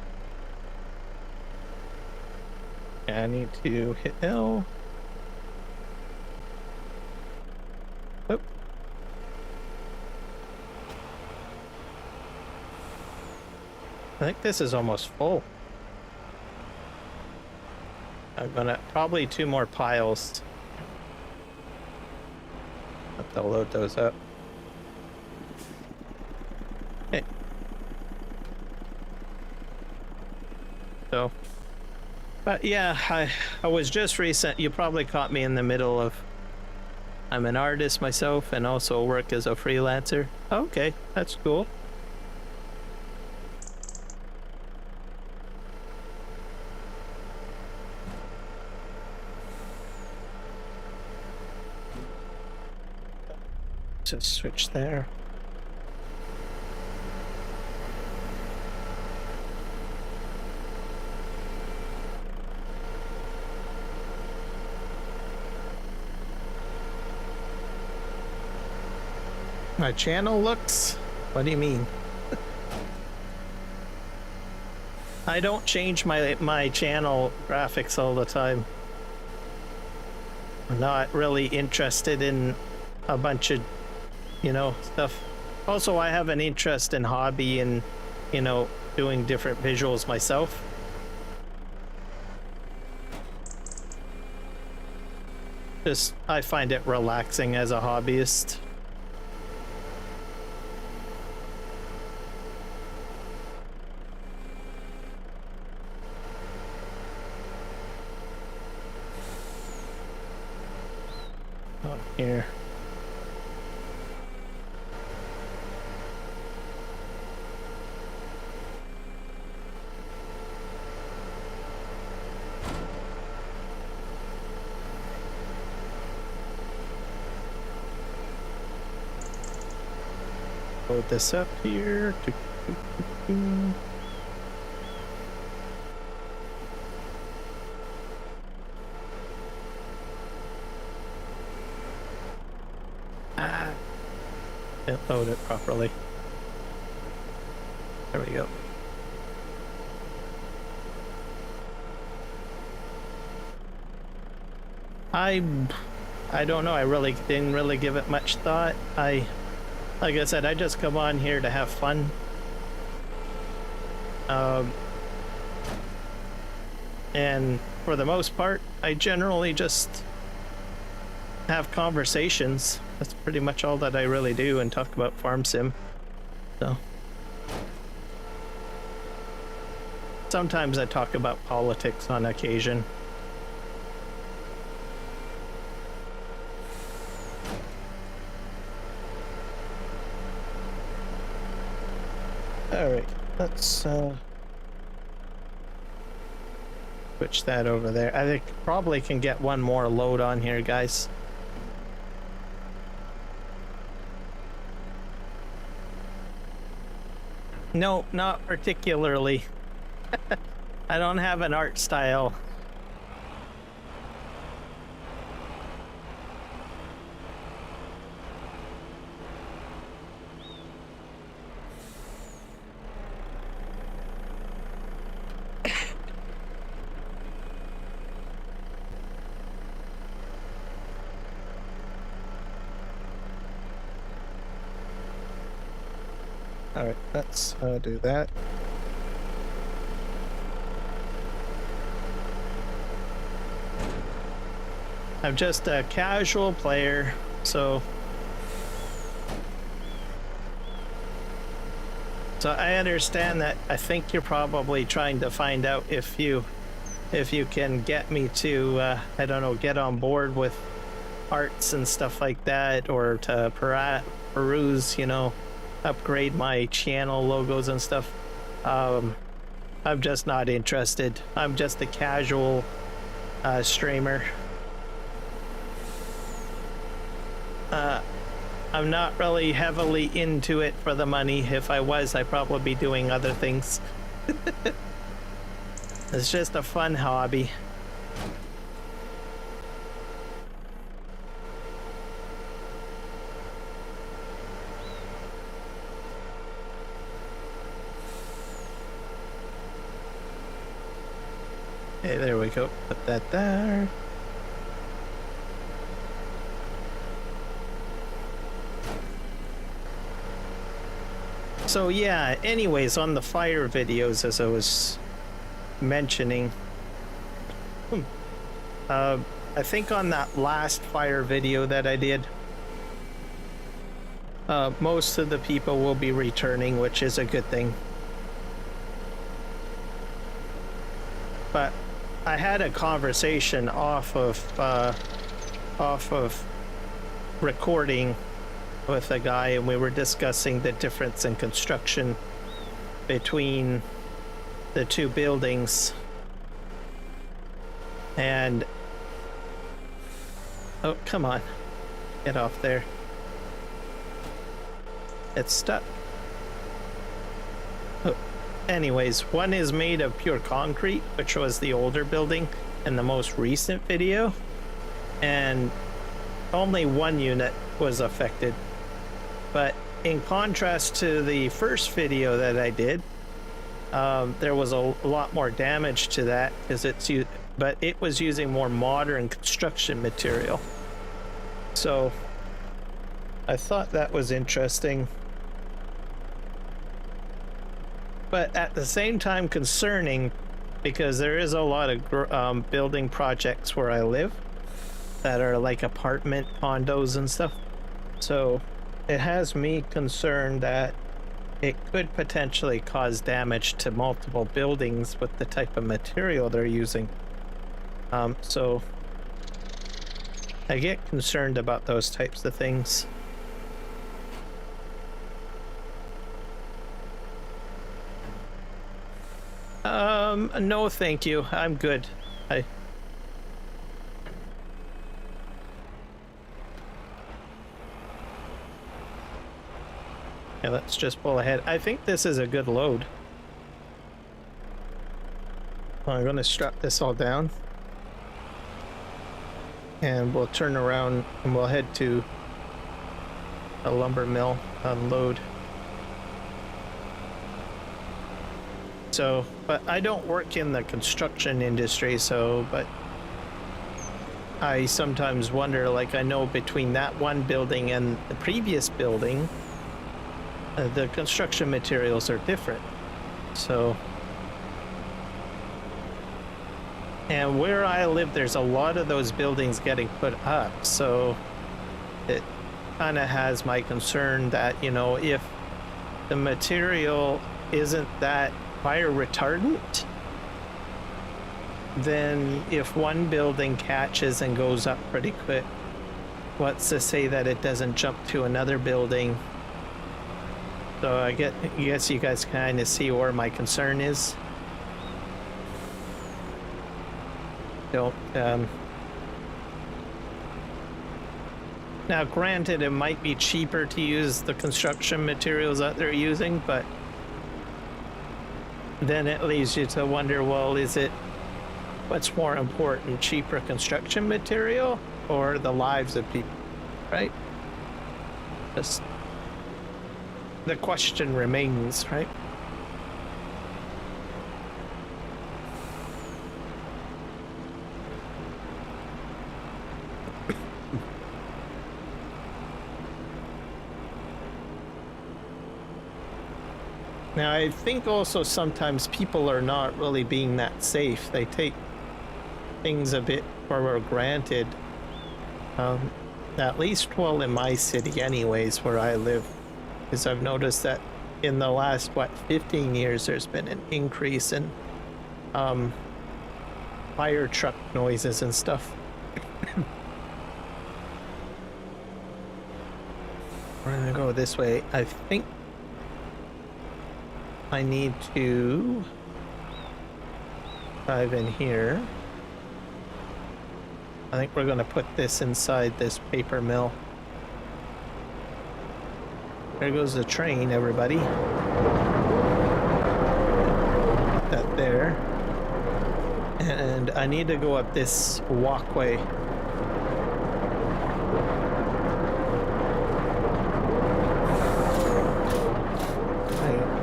I need to hit L. Oh. I think this is almost full. I'm gonna probably 2 more piles. Have to load those up. Okay. So, but yeah, I was just recent. You probably caught me in the middle of. I'm an artist myself and also work as a freelancer. Okay, that's cool. Just switch there. My channel looks? What do you mean? I don't change my channel graphics all the time. I'm not really interested in a bunch of, you know, stuff. Also, I have an interest in hobby and, you know, doing different visuals myself. Just, I find it relaxing as a hobbyist. Oh, here. Load this up here. Didn't load it properly. There we go. I don't know. I really didn't really give it much thought. Like I said, I just come on here to have fun. And for the most part, I generally just have conversations. That's pretty much all that I really do, and talk about farm sim. So sometimes I talk about politics on occasion. All right, let's switch that over there. I think probably can get one more load on here, guys. No, not particularly. I don't have an art style. All right, let's do that. I'm just a casual player, so I understand that. I think you're probably trying to find out if you can get me to I don't know, get on board with arts and stuff like that, or to peruse, you know, upgrade my channel logos and stuff. I'm just not interested. I'm just a casual streamer. I'm not really heavily into it for the money. If I was, I'd probably be doing other things. It's just a fun hobby. Okay, there we go. Put that there. So yeah, anyways, on the fire videos, as I was mentioning, I think on that last fire video that I did, most of the people will be returning, which is a good thing. But I had a conversation off of recording with a guy, and we were discussing the difference in construction between the two buildings. And oh, come on, get off there. It's stuck. Oh. Anyways, one is made of pure concrete, which was the older building in the most recent video, and only one unit was affected. But in contrast to the first video that I did, there was a lot more damage to that because but it was using more modern construction material. So I thought that was interesting, but at the same time concerning, because there is a lot of building projects where I live that are like apartment condos and stuff. So it has me concerned that it could potentially cause damage to multiple buildings with the type of material they're using. So I get concerned about those types of things. No, thank you. I'm good. Yeah, let's just pull ahead. I think this is a good load. I'm going to strap this all down, and we'll turn around and we'll head to a lumber mill, unload. So, but I don't work in the construction industry, but I sometimes wonder, like, I know between that one building and the previous building, the construction materials are different. So, and where I live, there's a lot of those buildings getting put up. So it kind of has my concern that, you know, if the material isn't that fire retardant, then if one building catches and goes up pretty quick, what's to say that it doesn't jump to another building? So I guess you guys kind of see where my concern is. Don't now granted, it might be cheaper to use the construction materials that they're using, but then it leaves you to wonder, well, what's more important, cheaper construction material or the lives of people, right? Just the question remains, right? Now, I think also sometimes people are not really being that safe. They take things a bit for granted. At least, well, in my city anyways, where I live, because I've noticed that in the last, 15 years, there's been an increase in fire truck noises and stuff. We're gonna go this way. I think I need to dive in here. I think we're going to put this inside this paper mill. There goes the train, everybody. Put that there. And I need to go up this walkway.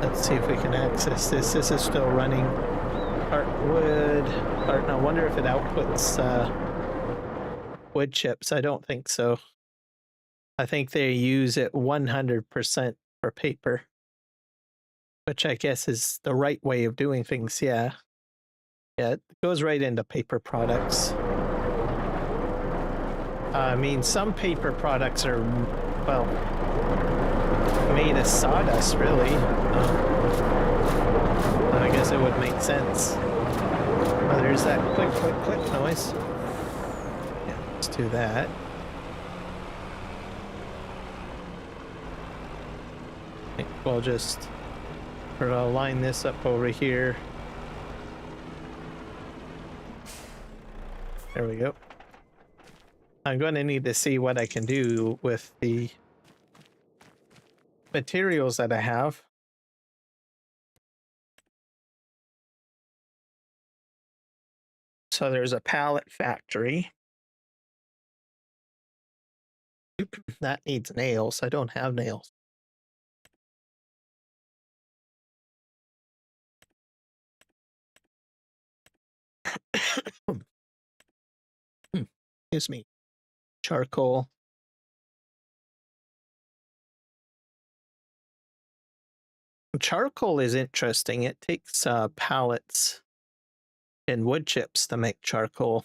Let's see if we can access this. This is still running. Heartwood. I wonder if it outputs wood chips. I don't think so. I think they use it 100% for paper. which I guess is the right way of doing things. Yeah. Yeah, it goes right into paper products. I mean, some paper products are, well, made of sawdust, really. I guess it would make sense. Oh, there's that click, click, click noise. Yeah, let's do that. I think we'll just sort of line this up over here. There we go. I'm going to need to see what I can do with the materials that I have. So there's a pallet factory. That needs nails. I don't have nails. Excuse me. Charcoal. Charcoal is interesting. It takes pallets and wood chips to make charcoal.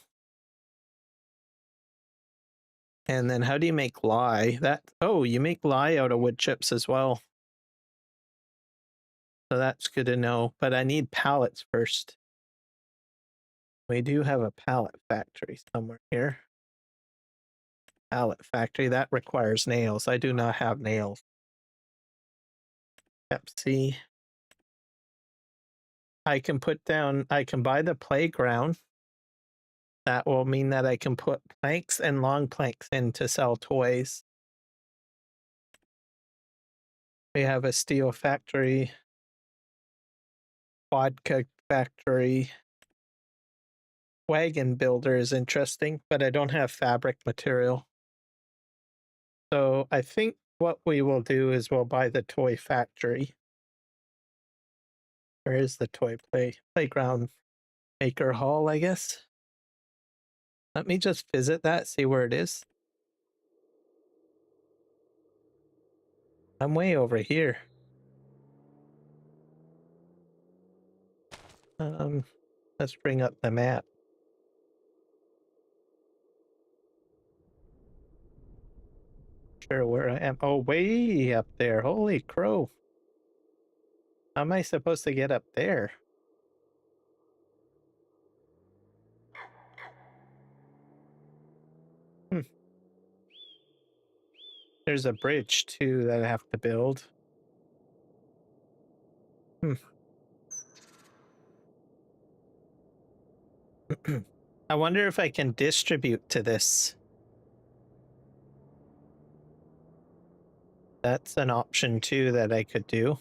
And then how do you make lye? Oh, you make lye out of wood chips as well. So that's good to know. But I need pallets first. We do have a pallet factory somewhere here. Pallet factory, that requires nails. I do not have nails. Pepsi. I can buy the playground. That will mean that I can put planks and long planks in to sell toys. We have a steel factory, vodka factory. Wagon builder is interesting, but I don't have fabric material. So I think what we will do is we'll buy the toy factory. Where is the toy playground maker hall, I guess? Let me just visit that, see where it is. I'm way over here. Let's bring up the map. Sure where I am. Oh, way up there. Holy crow. How am I supposed to get up there? There's a bridge too that I have to build. I wonder if I can distribute to this. That's an option too that I could do.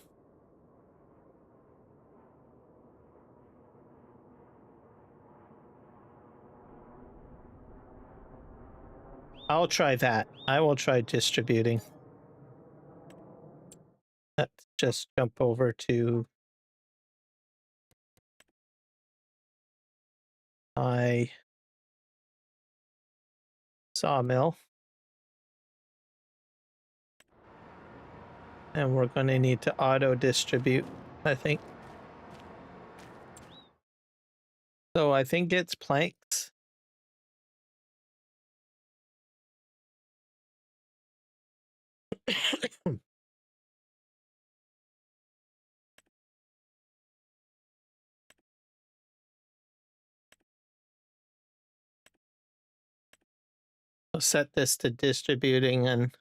I'll try that. I will try distributing. Let's just jump over to my sawmill. And we're going to need to auto distribute, I think. So I think it's planks. I'll set this to distributing and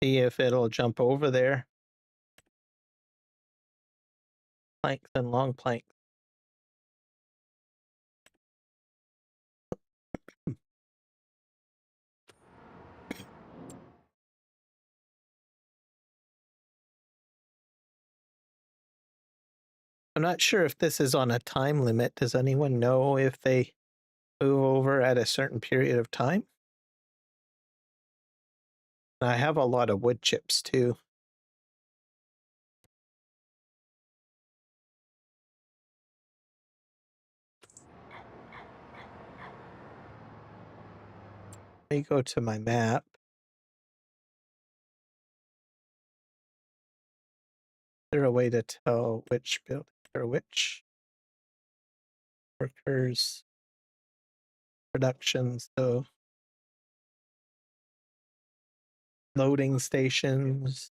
see if it'll jump over there. Planks and long planks. I'm not sure if this is on a time limit. Does anyone know if they move over at a certain period of time? I have a lot of wood chips too. Let me go to my map. 'Cause there a way to tell which building or which workers production? So loading stations.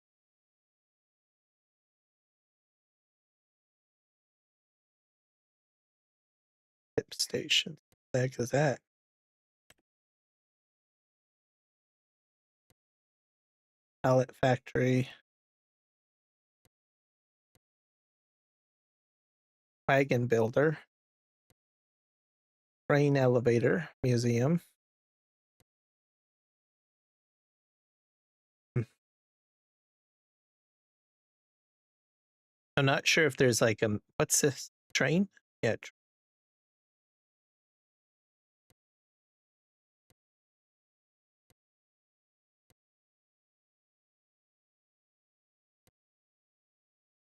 Tip stations. What the heck is that? Pallet factory. Wagon builder. Train elevator. Museum. I'm not sure if there's like a what's this train? Yeah.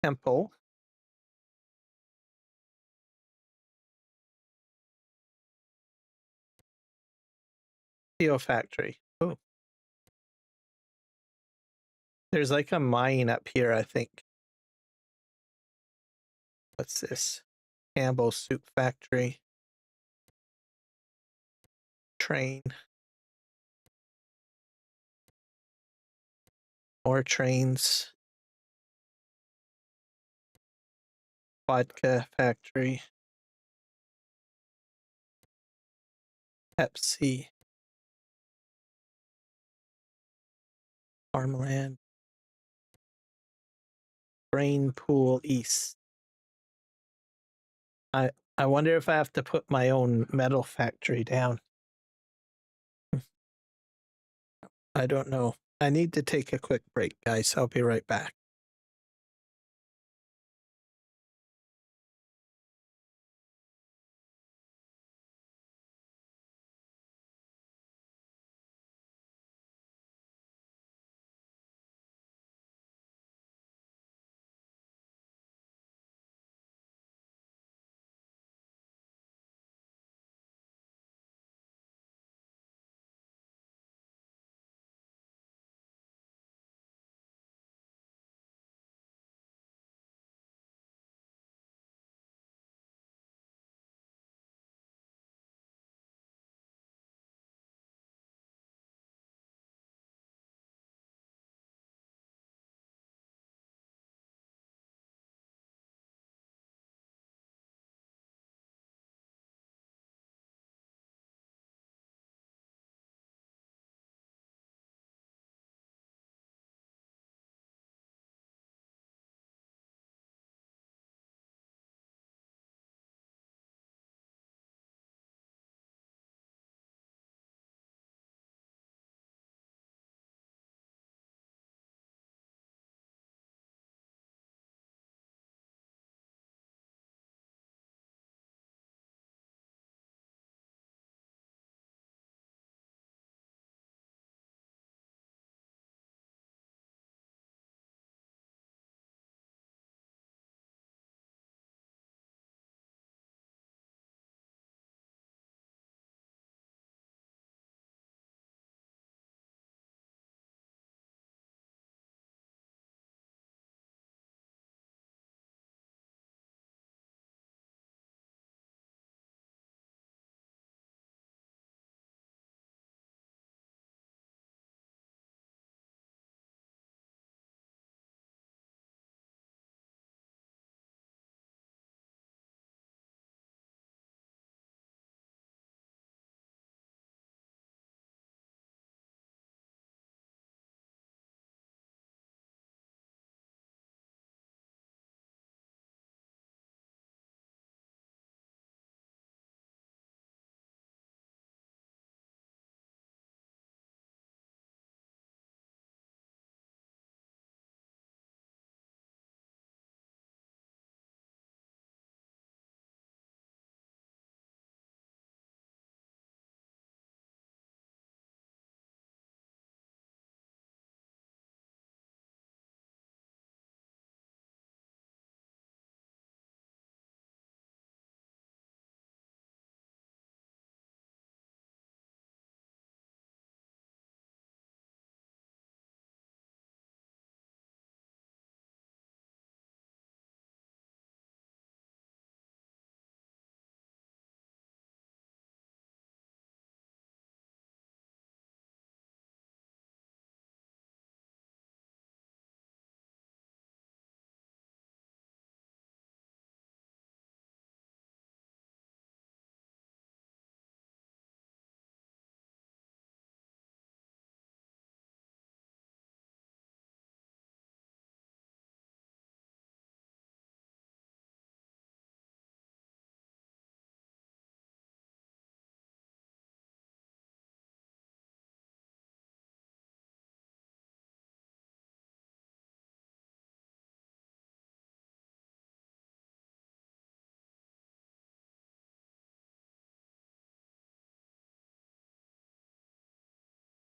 Temple. Steel factory. Oh. There's like a mine up here, I think. What's this? Campbell soup factory. Train. More trains. Vodka factory. Pepsi. Farmland. Brain pool east. I wonder if I have to put my own metal factory down. I don't know. I need to take a quick break, guys. I'll be right back.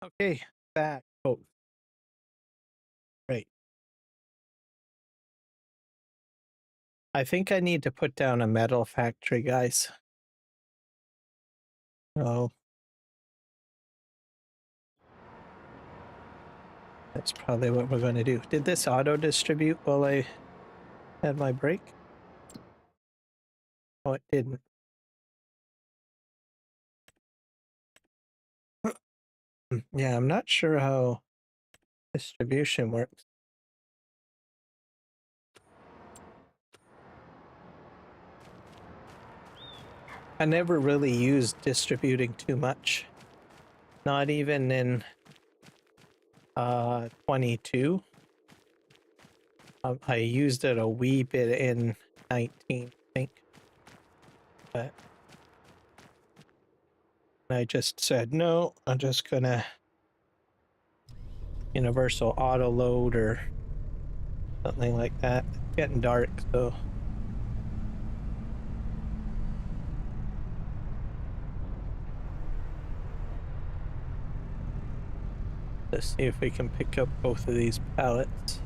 Okay, back. Oh, right. I think I need to put down a metal factory, guys. Oh. That's probably what we're going to do. Did this auto distribute while I had my break? Oh, it didn't. Yeah, I'm not sure how distribution works. I never really used distributing too much. Not even in 22. I used it a wee bit in 19, I think. But I just said, no, I'm just gonna universal auto load or something like that. It's getting dark, so let's see if we can pick up both of these pallets.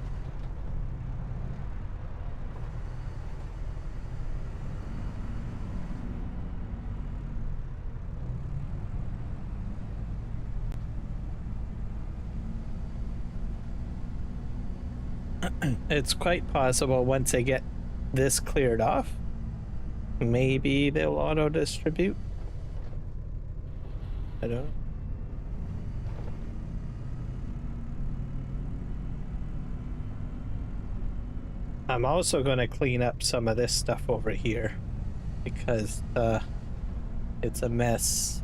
It's quite possible once I get this cleared off, maybe they'll auto distribute. I don't know. I'm also going to clean up some of this stuff over here because it's a mess.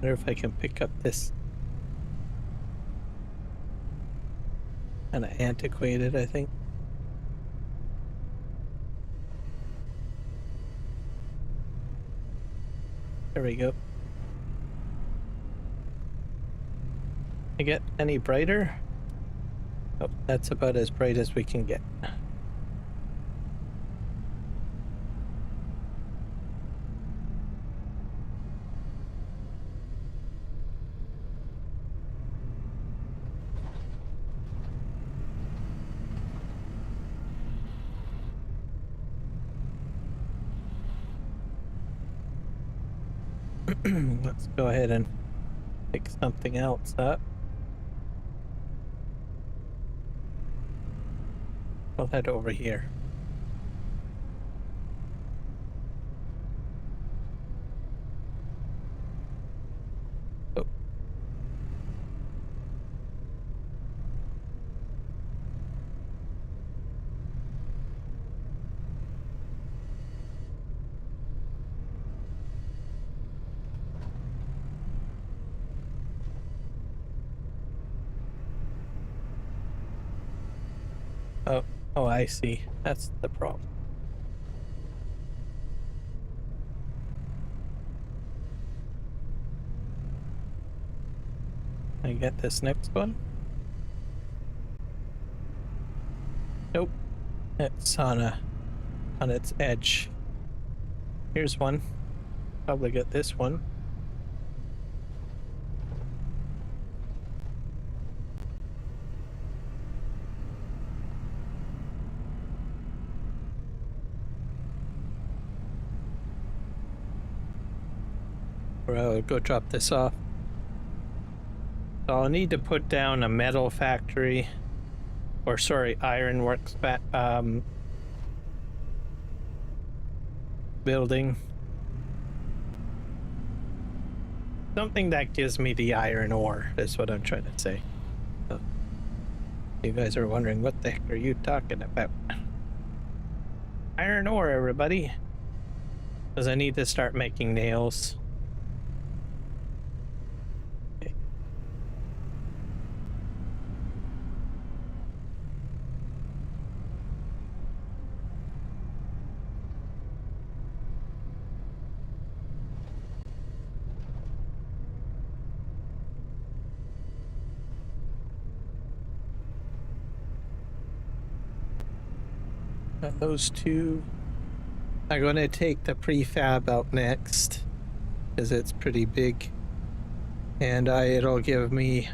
I wonder if I can pick up this. Kind of antiquated, I think. There we go. I get any brighter? Oh, that's about as bright as we can get. Let's go ahead and pick something else up. I'll head over here. Oh. Oh, I see. That's the problem. I get this next one? Nope. It's on its edge. Here's one. Probably get this one. Or I'll go drop this off. So I'll need to put down a metal factory, or sorry, ironworks building. Something that gives me the iron ore is what I'm trying to say. So, you guys are wondering, what the heck are you talking about? Iron ore, everybody. Because I need to start making nails. Okay. Got those two. I'm going to take the prefab out next because it's pretty big, and it'll give me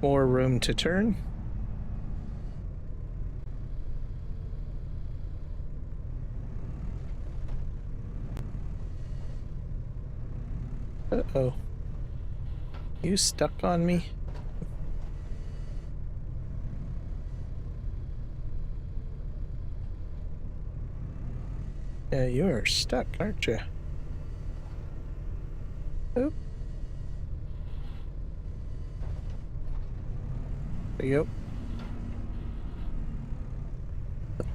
more room to turn. Uh-oh. You stuck on me? Yeah, you are stuck, aren't you? Oh. There you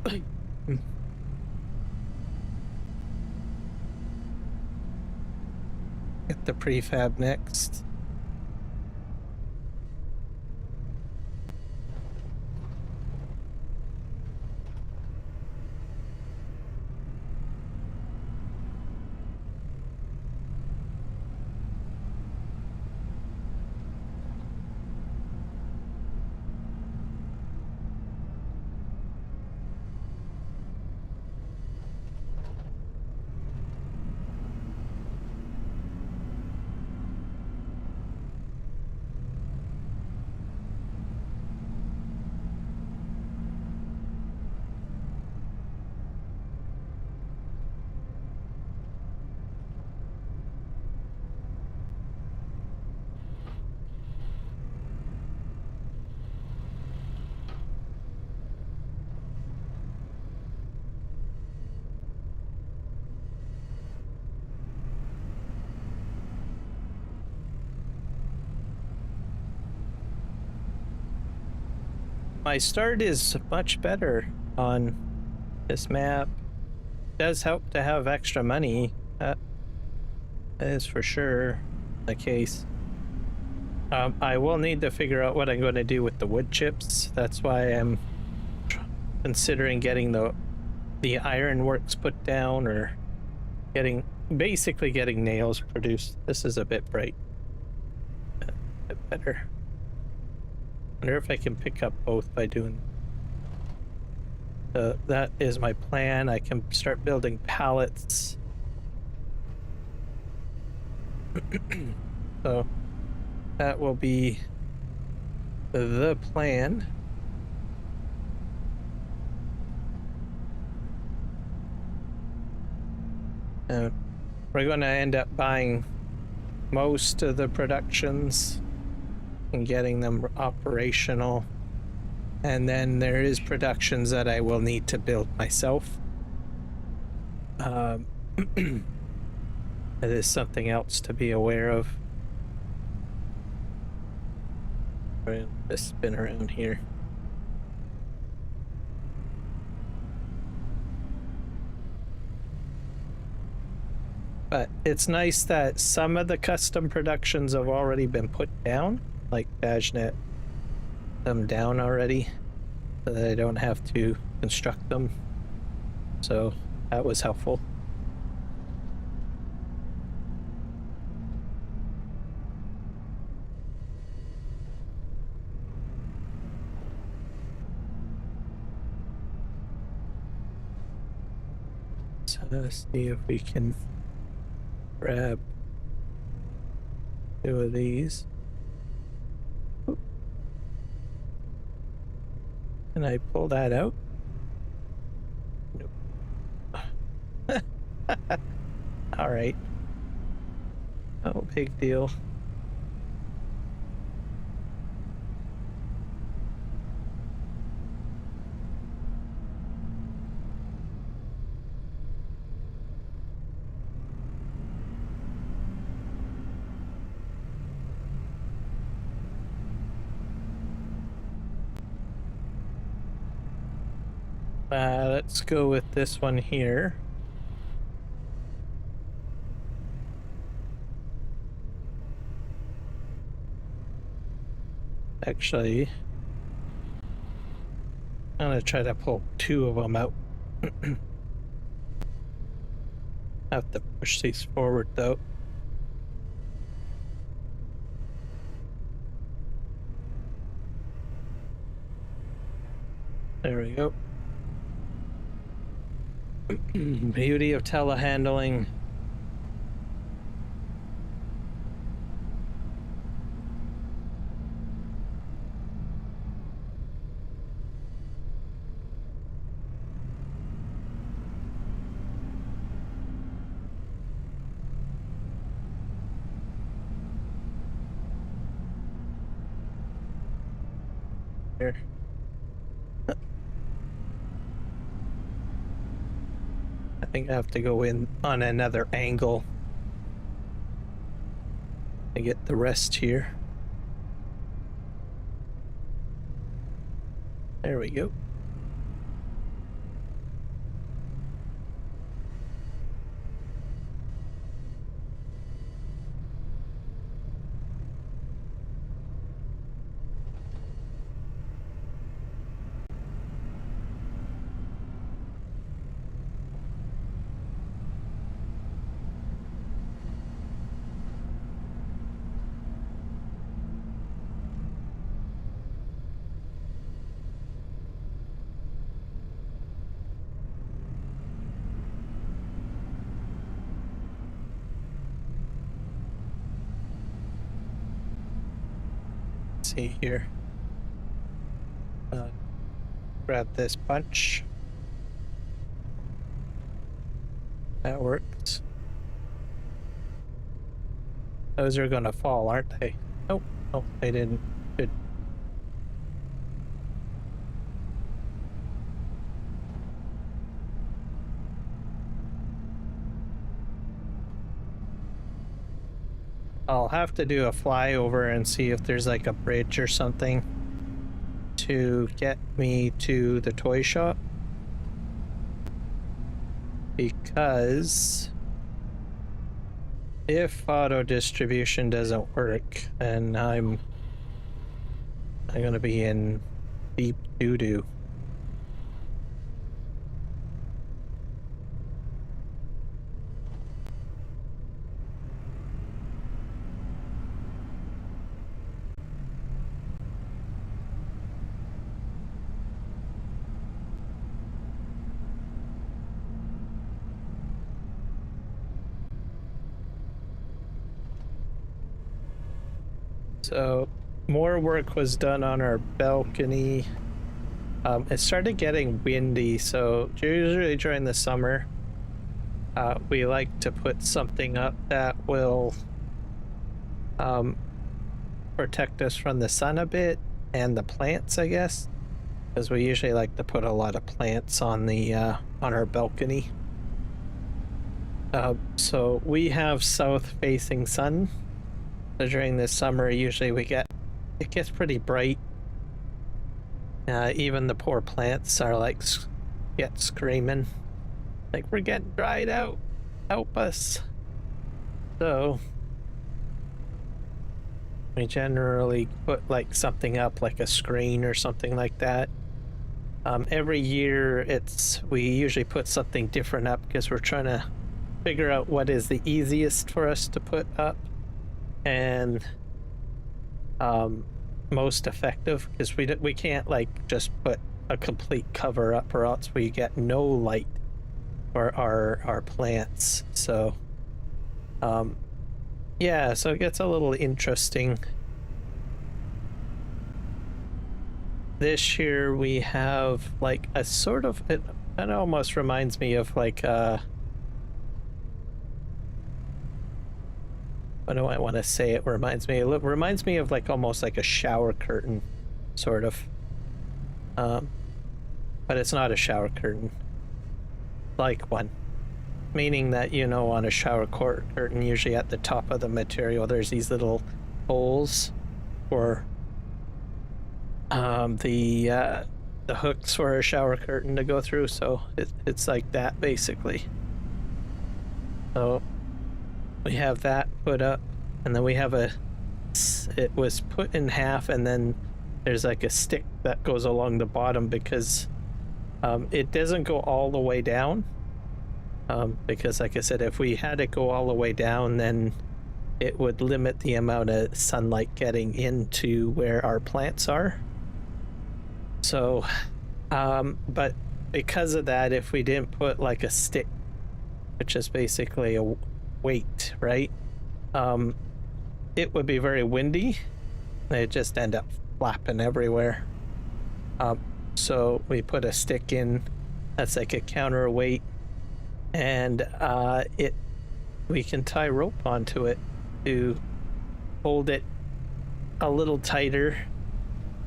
go. Get the prefab next. My start is much better on this map. It does help to have extra money. That is for sure the case. I will need to figure out what I'm going to do with the wood chips. That's why I'm considering getting the ironworks put down, or basically getting nails produced. This is a bit bright. A bit better. Wonder if I can pick up both by doing. That is my plan. I can start building pallets. So that will be the plan. We're going to end up buying most of the productions and getting them operational. And then there is productions that I will need to build myself. That is something else to be aware of. Just spin around here. But it's nice that some of the custom productions have already been put down, like Dajnet them down already, so that I don't have to construct them. So that was helpful. So let's see if we can grab 2 of these. Can I pull that out? Nope. All right. No big deal. Let's go with this one here. Actually, I'm gonna try to pull 2 of them out. Have to push these forward though. There we go. Beauty of telehandling. Here. I think I have to go in on another angle to get the rest here. There we go. See here. Grab this bunch. That works. Those are gonna fall, aren't they? Nope. Nope, they didn't. Good. I'll have to do a flyover and see if there's like a bridge or something to get me to the toy shop, because if auto distribution doesn't work, then I'm gonna be in deep doo-doo. So more work was done on our balcony. It started getting windy, so usually during the summer we like to put something up that will protect us from the sun a bit and the plants, I guess, because we usually like to put a lot of plants on the on our balcony. So we have south facing sun. So during this summer, usually it gets pretty bright. Even the poor plants are like get screaming, like, we're getting dried out, help us. So we generally put like something up, like a screen or something like that. Every year we usually put something different up because we're trying to figure out what is the easiest for us to put up and most effective, because we can't like just put a complete cover up or else we get no light for our plants. So yeah, so it gets a little interesting. This year we have like a sort of, it almost reminds me of like what do I want to say? It reminds me of like almost like a shower curtain, sort of. But it's not a shower curtain. Like one. Meaning that, you know, on a shower curtain, usually at the top of the material, there's these little holes for the hooks for a shower curtain to go through. So it's like that, basically. So we have that put up, and then we have it was put in half, and then there's like a stick that goes along the bottom because it doesn't go all the way down, because like I said, if we had it go all the way down, then it would limit the amount of sunlight getting into where our plants are. So but because of that, if we didn't put like a stick, which is basically a weight, right? It would be very windy. It just end up flapping everywhere. So we put a stick in that's like a counterweight, and we can tie rope onto it to hold it a little tighter,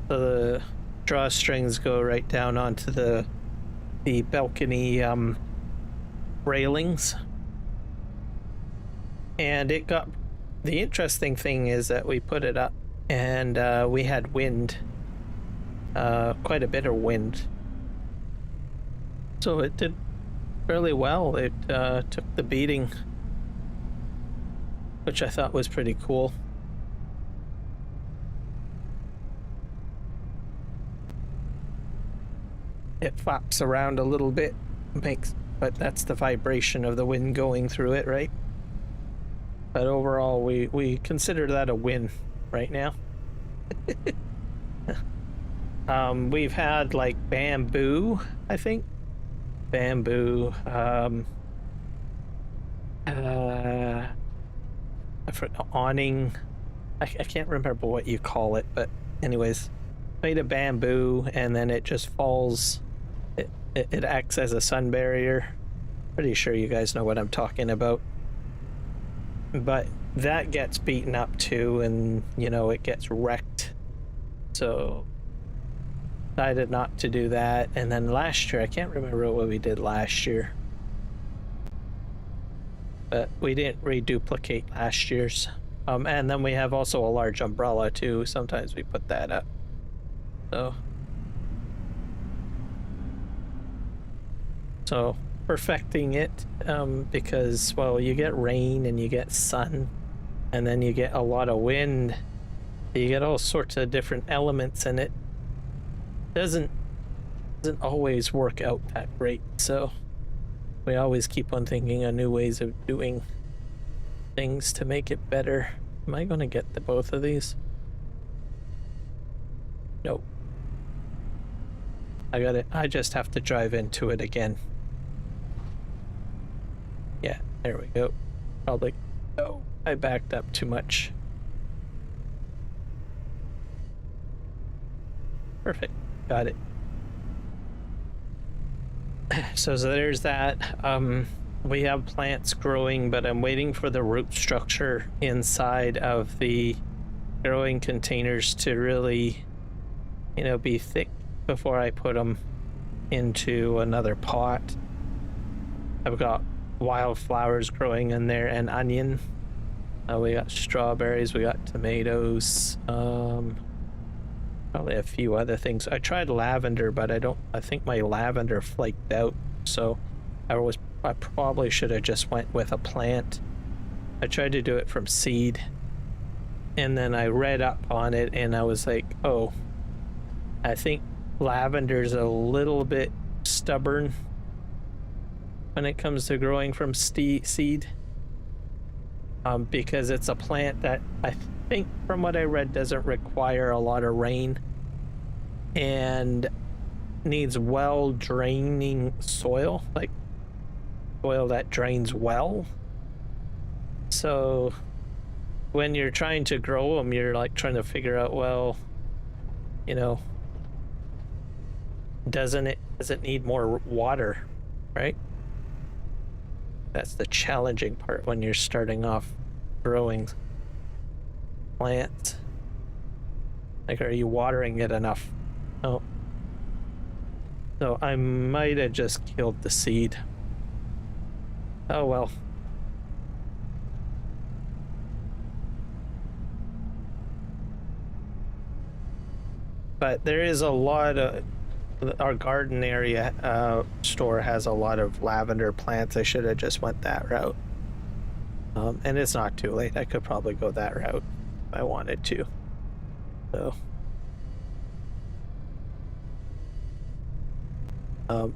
so the drawstrings go right down onto the balcony railings. And it got, the interesting thing is that we put it up and we had wind, quite a bit of wind, so it did fairly well. It took the beating, which I thought was pretty cool. It flaps around a little bit, but that's the vibration of the wind going through it, right? But overall, we consider that a win right now. We've had like bamboo, I think. Bamboo, awning. I can't remember what you call it, but anyways, made of bamboo, and then it just falls. It acts as a sun barrier. Pretty sure you guys know what I'm talking about. But that gets beaten up too, and you know, it gets wrecked. So decided not to do that. And then last year, I can't remember what we did last year, but we didn't reduplicate last year's. And then we have also a large umbrella too. Sometimes we put that up. So perfecting it, because, well, you get rain and you get sun, and then you get a lot of wind. You get all sorts of different elements, and it doesn't always work out that great. So we always keep on thinking of new ways of doing things to make it better. Am I going to get the both of these? Nope. I got it. I just have to drive into it again. Yeah, there we go. Probably. Oh, I backed up too much. Perfect. Got it. So there's that. We have plants growing, but I'm waiting for the root structure inside of the growing containers to really, you know, be thick before I put them into another pot. I've got wildflowers growing in there and onion. We got strawberries, we got tomatoes, probably a few other things. I tried lavender, but I think my lavender flaked out, so I probably should have just went with a plant. I tried to do it from seed, and then I read up on it and I was like, oh, I think lavender's a little bit stubborn when it comes to growing from seed, because it's a plant that I think, from what I read, doesn't require a lot of rain and needs well draining soil, like soil that drains well. So when you're trying to grow them, you're like trying to figure out, well, you know, does it need more water, right? That's the challenging part when you're starting off growing plants. Like, are you watering it enough? Oh. So I might have just killed the seed. Oh well. But there is a lot of, our garden area store has a lot of lavender plants. I should have just went that route. And it's not too late. I could probably go that route if I wanted to. So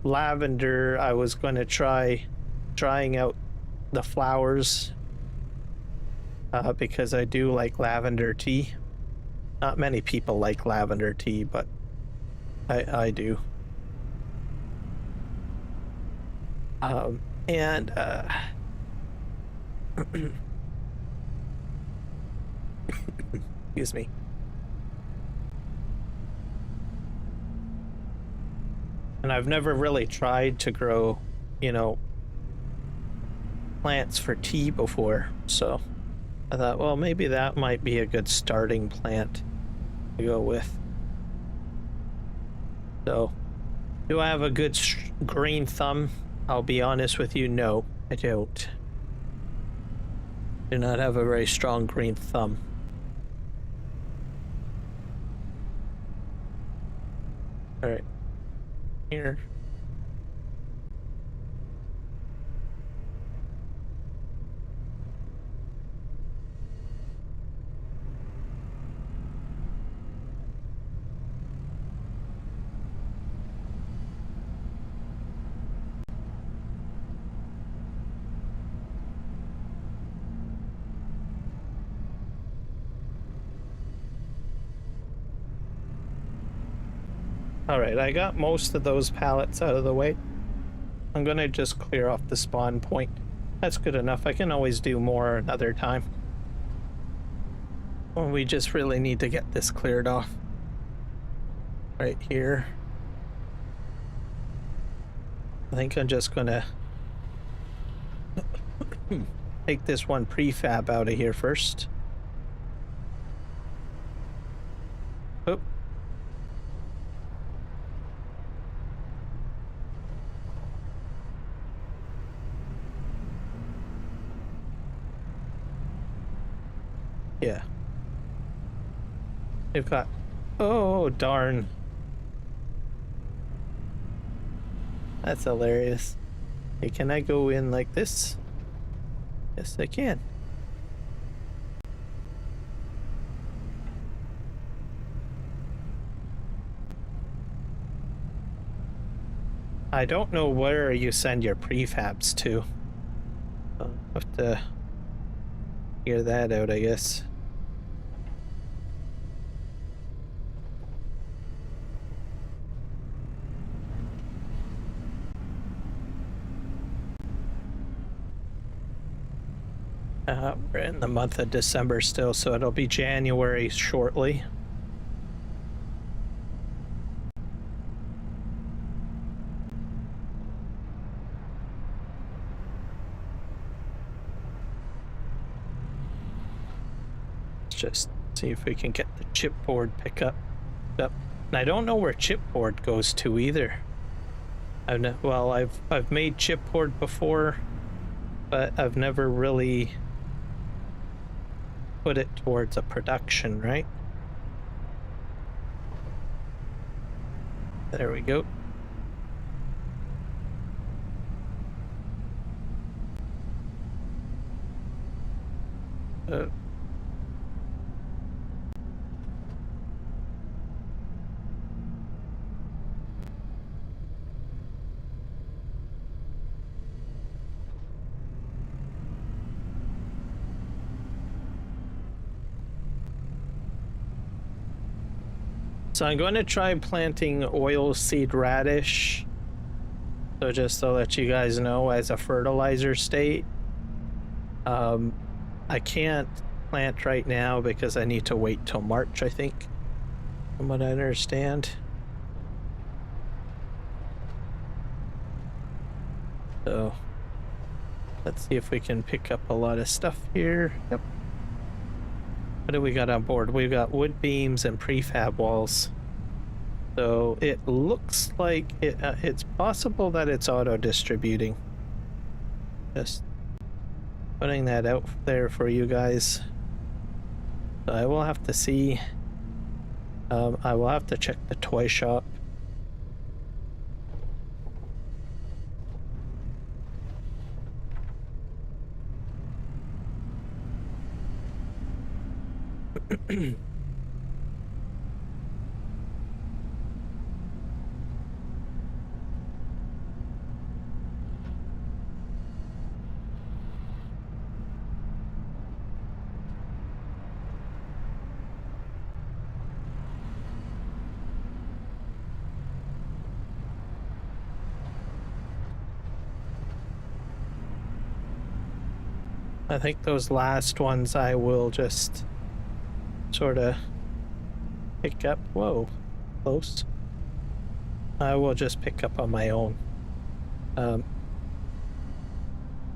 lavender, I was going to trying out the flowers, because I do like lavender tea. Not many people like lavender tea, but I do. And excuse me. And I've never really tried to grow, you know, plants for tea before, so I thought, well, maybe that might be a good starting plant to go with. So, do I have a good green thumb? I'll be honest with you, no, I don't. Do not have a very strong green thumb. All right, here. All right, I got most of those pallets out of the way. I'm gonna just clear off the spawn point. That's good enough. I can always do more another time. Well, we just really need to get this cleared off. Right here. I think I'm just gonna take this one prefab out of here first. Oh. Yeah. They've got... Oh, darn. That's hilarious. Hey, can I go in like this? Yes, I can. I don't know where you send your prefabs to. I'll have to figure that out, I guess. We're in the month of December still, so it'll be January shortly. Let's just see if we can get the chipboard pickup up. And I don't know where chipboard goes to either. I've made chipboard before, but I've never really put it towards a production, right? There we go. So I'm going to try planting oilseed radish. So just to let you guys know, as a fertilizer state, I can't plant right now because I need to wait till March, I think, from what I understand. So let's see if we can pick up a lot of stuff here. Yep. What do we got on board? We've got wood beams and prefab walls. So it looks like it's possible that it's auto distributing. Just putting that out there for you guys. So I will have to see. I will have to check the toy shop. I think those last ones I will just sort of pick up. Whoa, close. I will just pick up on my own.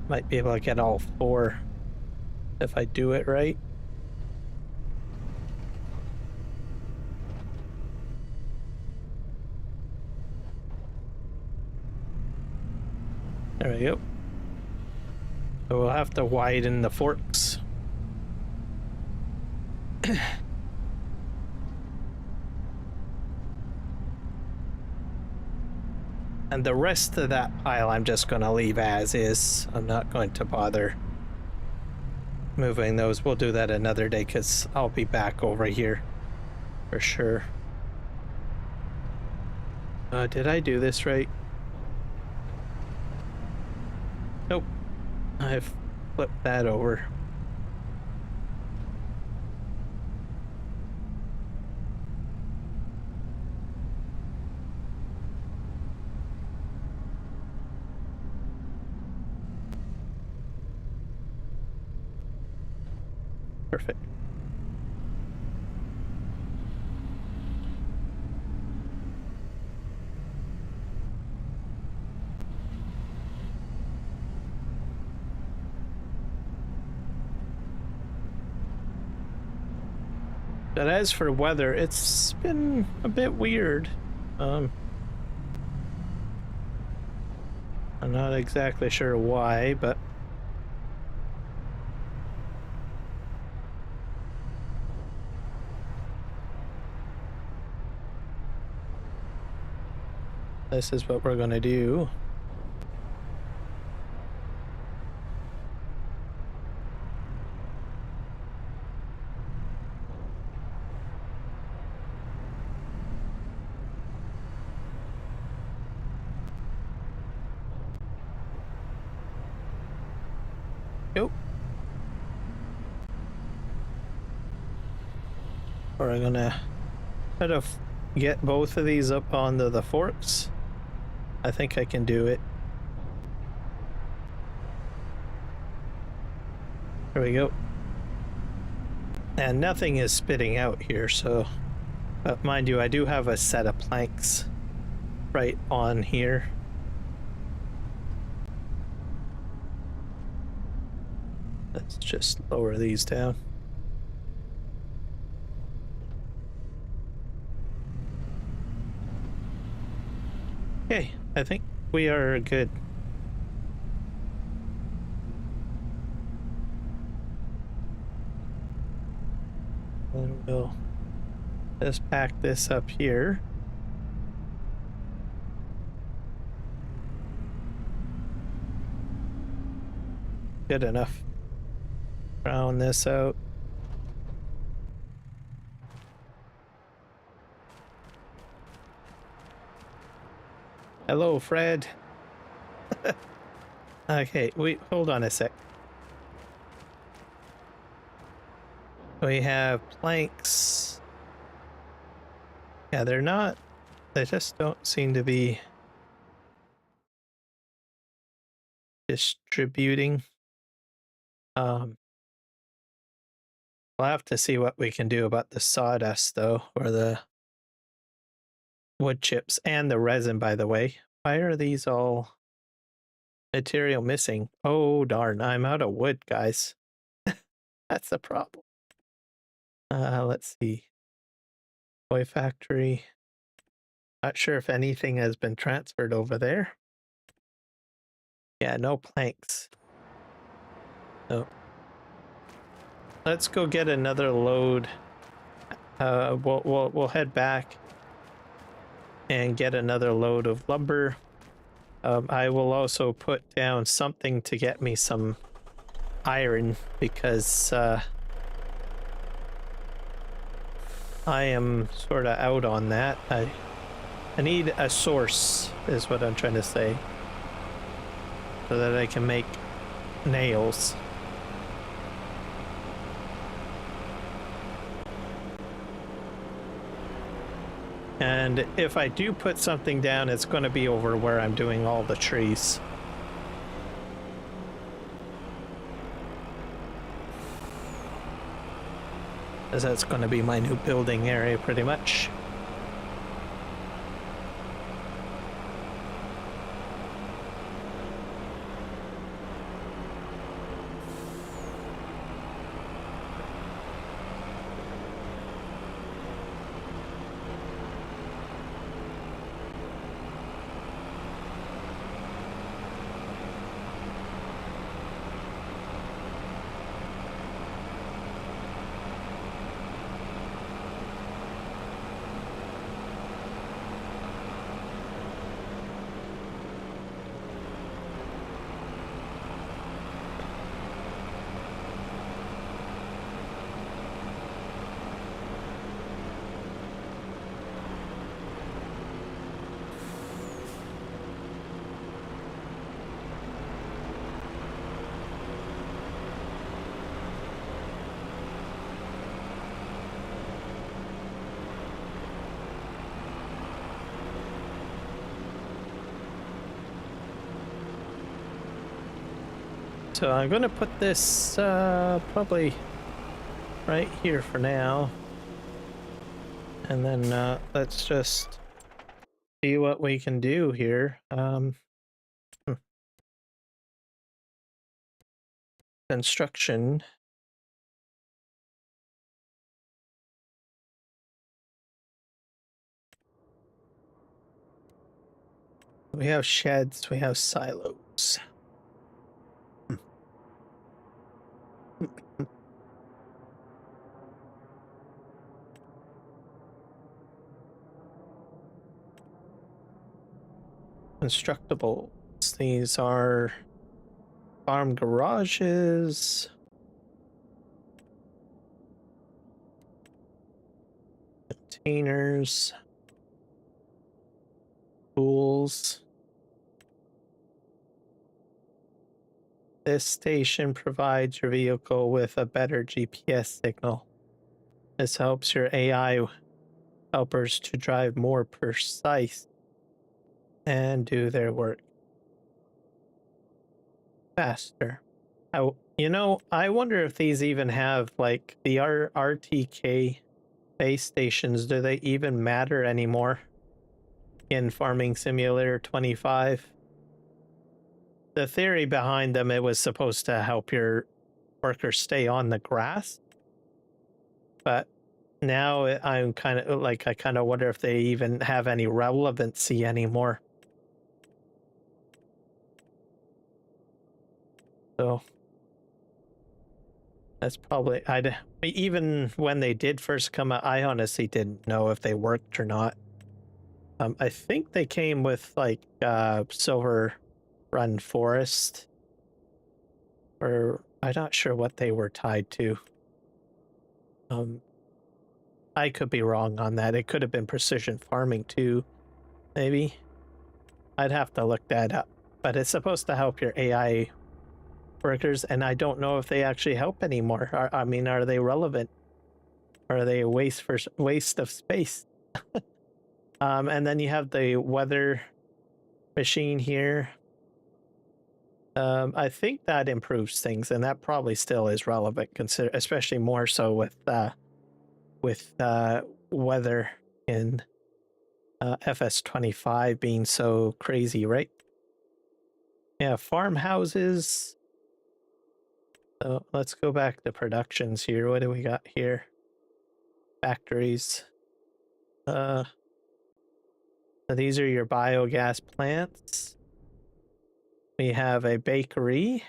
Might be able to get all 4 if I do it right. There we go. So we'll have to widen the forks. And the rest of that pile I'm just going to leave as is. I'm not going to bother moving those. We'll do that another day because I'll be back over here for sure. Did I do this right? Nope. I've flipped that over. Perfect. But as for weather, it's been a bit weird. I'm not exactly sure why, but this is what we're gonna do. Nope. We're gonna try to get both of these up onto the forks. I think I can do it. There we go. And nothing is spitting out here, so... But mind you, I do have a set of planks right on here. Let's just lower these down. Okay, I think we are good. Then we'll just pack this up here. Good enough. Round this out. Hello, Fred. Okay, wait, hold on a sec. We have planks. Yeah, they're not, they just don't seem to be distributing. We'll have to see what we can do about the sawdust though, or the wood chips and the resin, by the way. Why are these all material missing? Oh darn, I'm out of wood, guys. That's the problem. Let's see. Toy factory. Not sure if anything has been transferred over there. Yeah, no planks. So let's go get another load. We'll head back and get another load of lumber. I will also put down something to get me some iron because I am sort of out on that. I need a source is what I'm trying to say, so that I can make nails. And if I do put something down, it's going to be over where I'm doing all the trees. as that's going to be my new building area pretty much. So I'm going to put this probably right here for now. And then let's just see what we can do here. Construction. We have sheds, we have silos. Constructibles. These are farm garages. Containers. Pools. This station provides your vehicle with a better GPS signal. This helps your AI helpers to drive more precise and do their work faster. I wonder if these even have, like, the RTK base stations. Do they even matter anymore in Farming Simulator 25? The theory behind them, it was supposed to help your workers stay on the grass. But now I'm kind of like, I kind of wonder if they even have any relevancy anymore. So that's probably, even when they did first come out, I honestly didn't know if they worked or not. I think they came with like Silver Run Forest, or I'm not sure what they were tied to. I could be wrong on that. It could have been precision farming too, maybe. I'd have to look that up. But it's supposed to help your AI workers, and I don't know if they actually help anymore. Are they relevant? Are they a waste of space? And then you have the weather machine here. I think that improves things, and that probably still is relevant, especially more so with weather in FS25 being so crazy, right? Yeah, farmhouses. So let's go back to productions here. What do we got here? Factories. So these are your biogas plants. We have a bakery.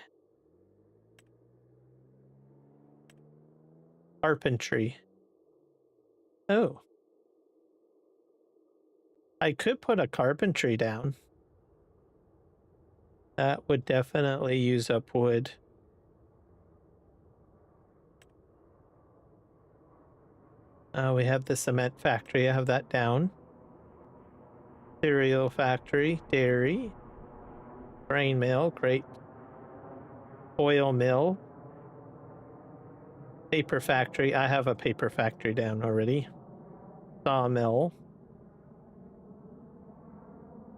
Carpentry. Oh. I could put a carpentry down. That would definitely use up wood. We have the cement factory. I have that down. Cereal factory, dairy, grain mill, great. Oil mill, paper factory. I have a paper factory down already. Sawmill.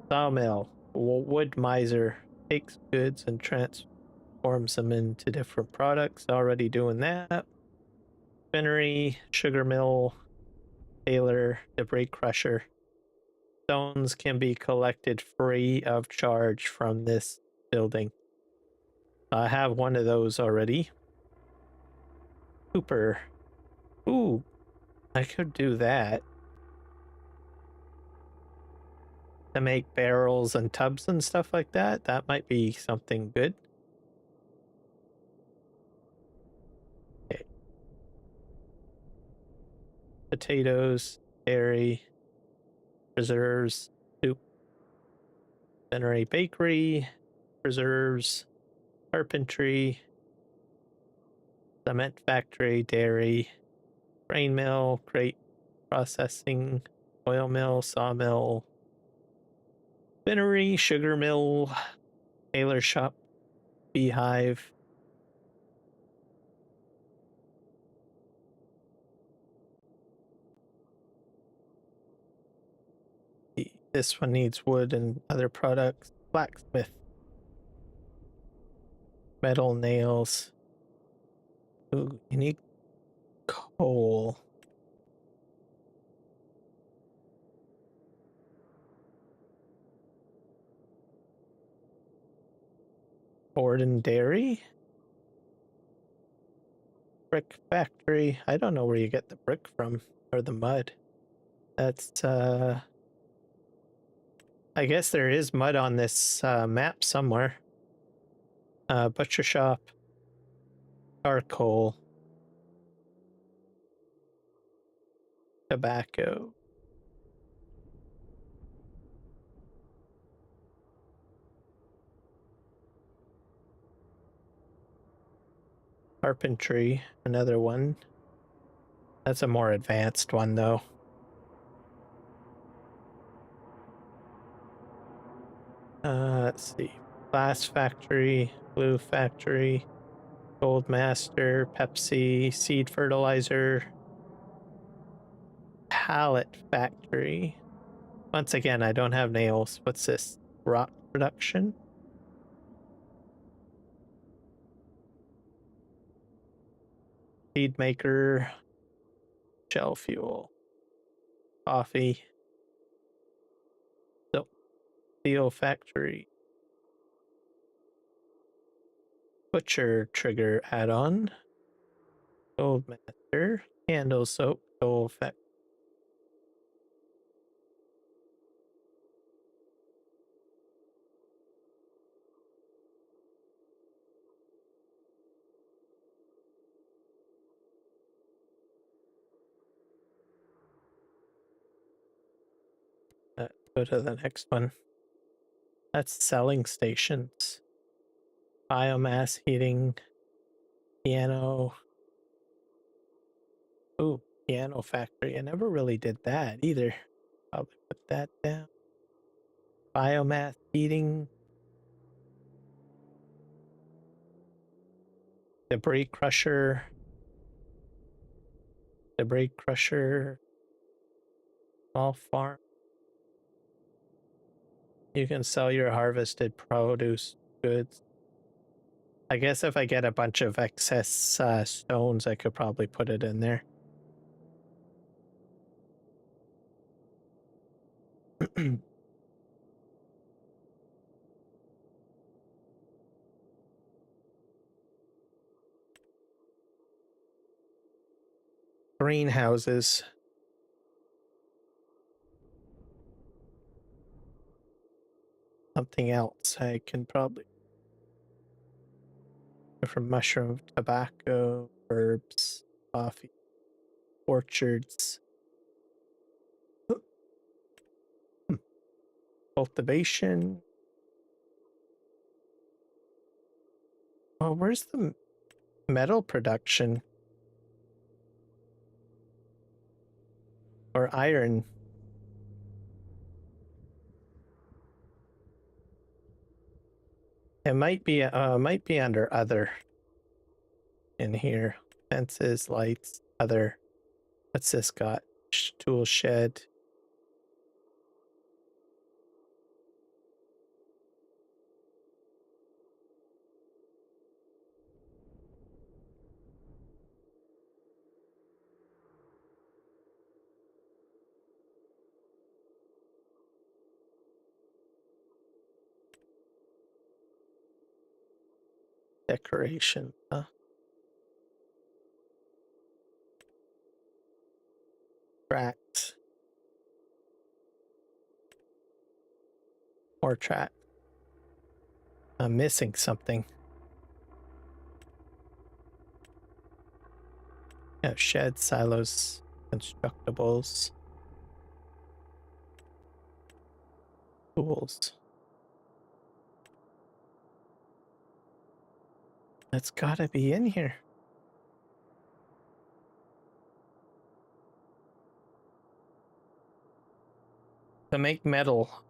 Sawmill. Wood miser takes goods and transforms them into different products. Already doing that. spinnery, sugar mill, baler, debris crusher. Stones can be collected free of charge from this building. I have one of those already. Cooper. Ooh, I could do that. To make barrels and tubs and stuff like that. That might be something good. Okay. Potatoes, dairy, preserves, soup, spinnery, bakery, preserves, carpentry, cement factory, dairy, grain mill, crate processing, oil mill, sawmill, spinnery, sugar mill, tailor shop, beehive. This one needs wood and other products. Blacksmith, metal nails. Ooh, you need coal. Board and dairy. Brick factory. I don't know where you get the brick from or the mud. That's I guess there is mud on this map somewhere. Butcher shop. Charcoal. Tobacco. Carpentry, another one. That's a more advanced one though. Let's see. Glass factory, glue factory, gold master, Pepsi, seed fertilizer, pallet factory. Once again, I don't have nails. What's this? Rock production? Seed maker, shell fuel, coffee, steel factory, butcher trigger add-on, gold master, candle soap, gold factory. Go to the next one. That's selling stations. Biomass heating, piano. Ooh, piano factory. I never really did that either. Probably put that down. Biomass heating. Debris crusher. Debris crusher. Small farm. You can sell your harvested produce goods. I guess if I get a bunch of excess stones, I could probably put it in there. Greenhouses. Something else I can probably from mushroom, tobacco, herbs, coffee, orchards, cultivation. Oh, where's the metal production? Or iron? It might be under other in here. Fences, lights, other. What's this got? Tool shed. decoration. Tracks. More track. I'm missing something. Yeah, shed, silos, constructibles, tools. That's gotta be in here. To make metal.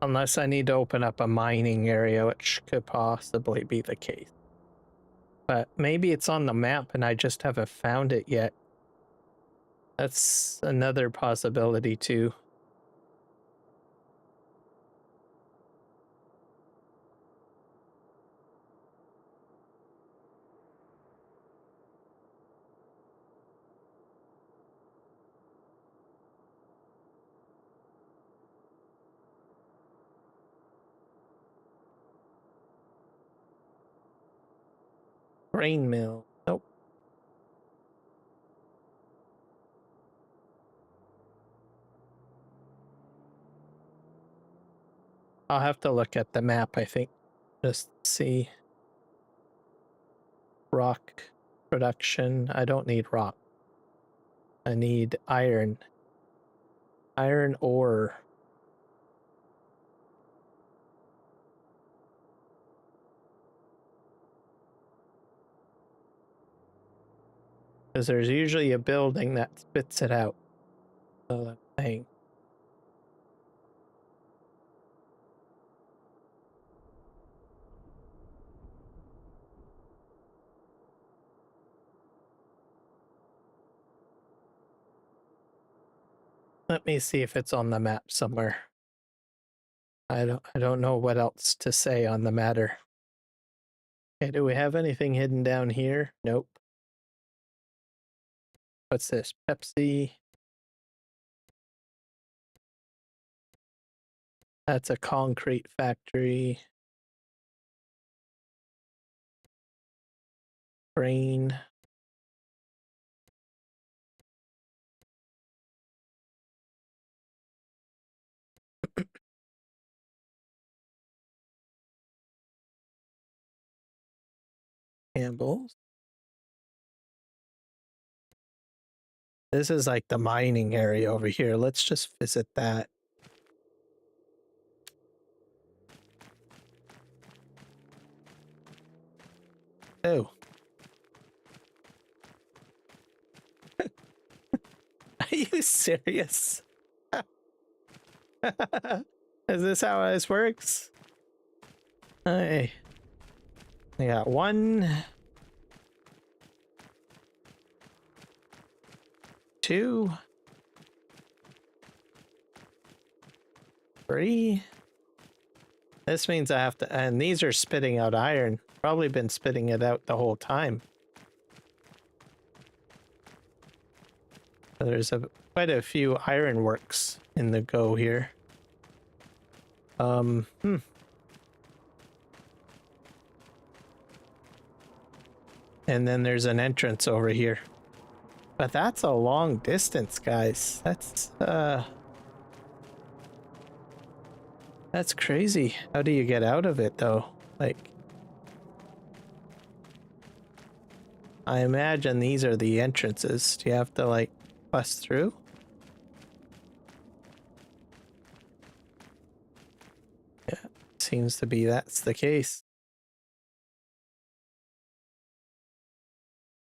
Unless I need to open up a mining area, which could possibly be the case. But maybe it's on the map and I just haven't found it yet. That's another possibility too. Grain mill. Nope. I'll have to look at the map, I think. Just see. Rock production. I don't need rock. I need iron. Iron ore. Because there's usually a building that spits it out. So thing. Let me see if it's on the map somewhere. I don't know what else to say on the matter. Okay, do we have anything hidden down here? Nope. What's this? Pepsi. That's a concrete factory. Grain. Campbell's. This is like the mining area over here. Let's just visit that. Oh. Are you serious? Is this how this works? Hey. I got 1, 2, 3. This means I have to, and these are spitting out iron. Probably been spitting it out the whole time. So there's quite a few iron works in the go here. And then there's an entrance over here. But that's a long distance, guys. That's crazy. How do you get out of it though? Like, I imagine these are the entrances. Do you have to like bust through? Yeah, seems to be that's the case.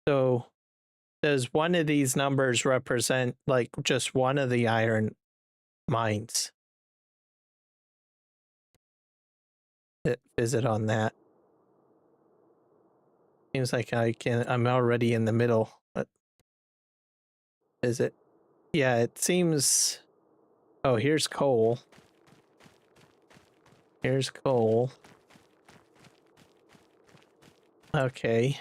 So does one of these numbers represent like just one of the iron mines? Visit on that. Seems like I'm already in the middle. But is it? Yeah, it seems. Oh, here's coal. Here's coal. Okay.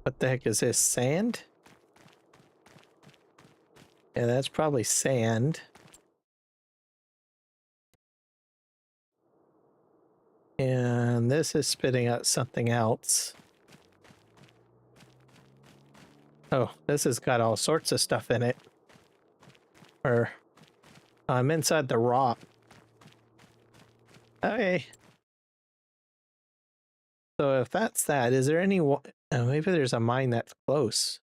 What the heck is this? Sand? Yeah, that's probably sand. And this is spitting out something else. Oh, this has got all sorts of stuff in it. Or I'm inside the rock. Okay. So if that's that, is there any... maybe there's a mine that's close.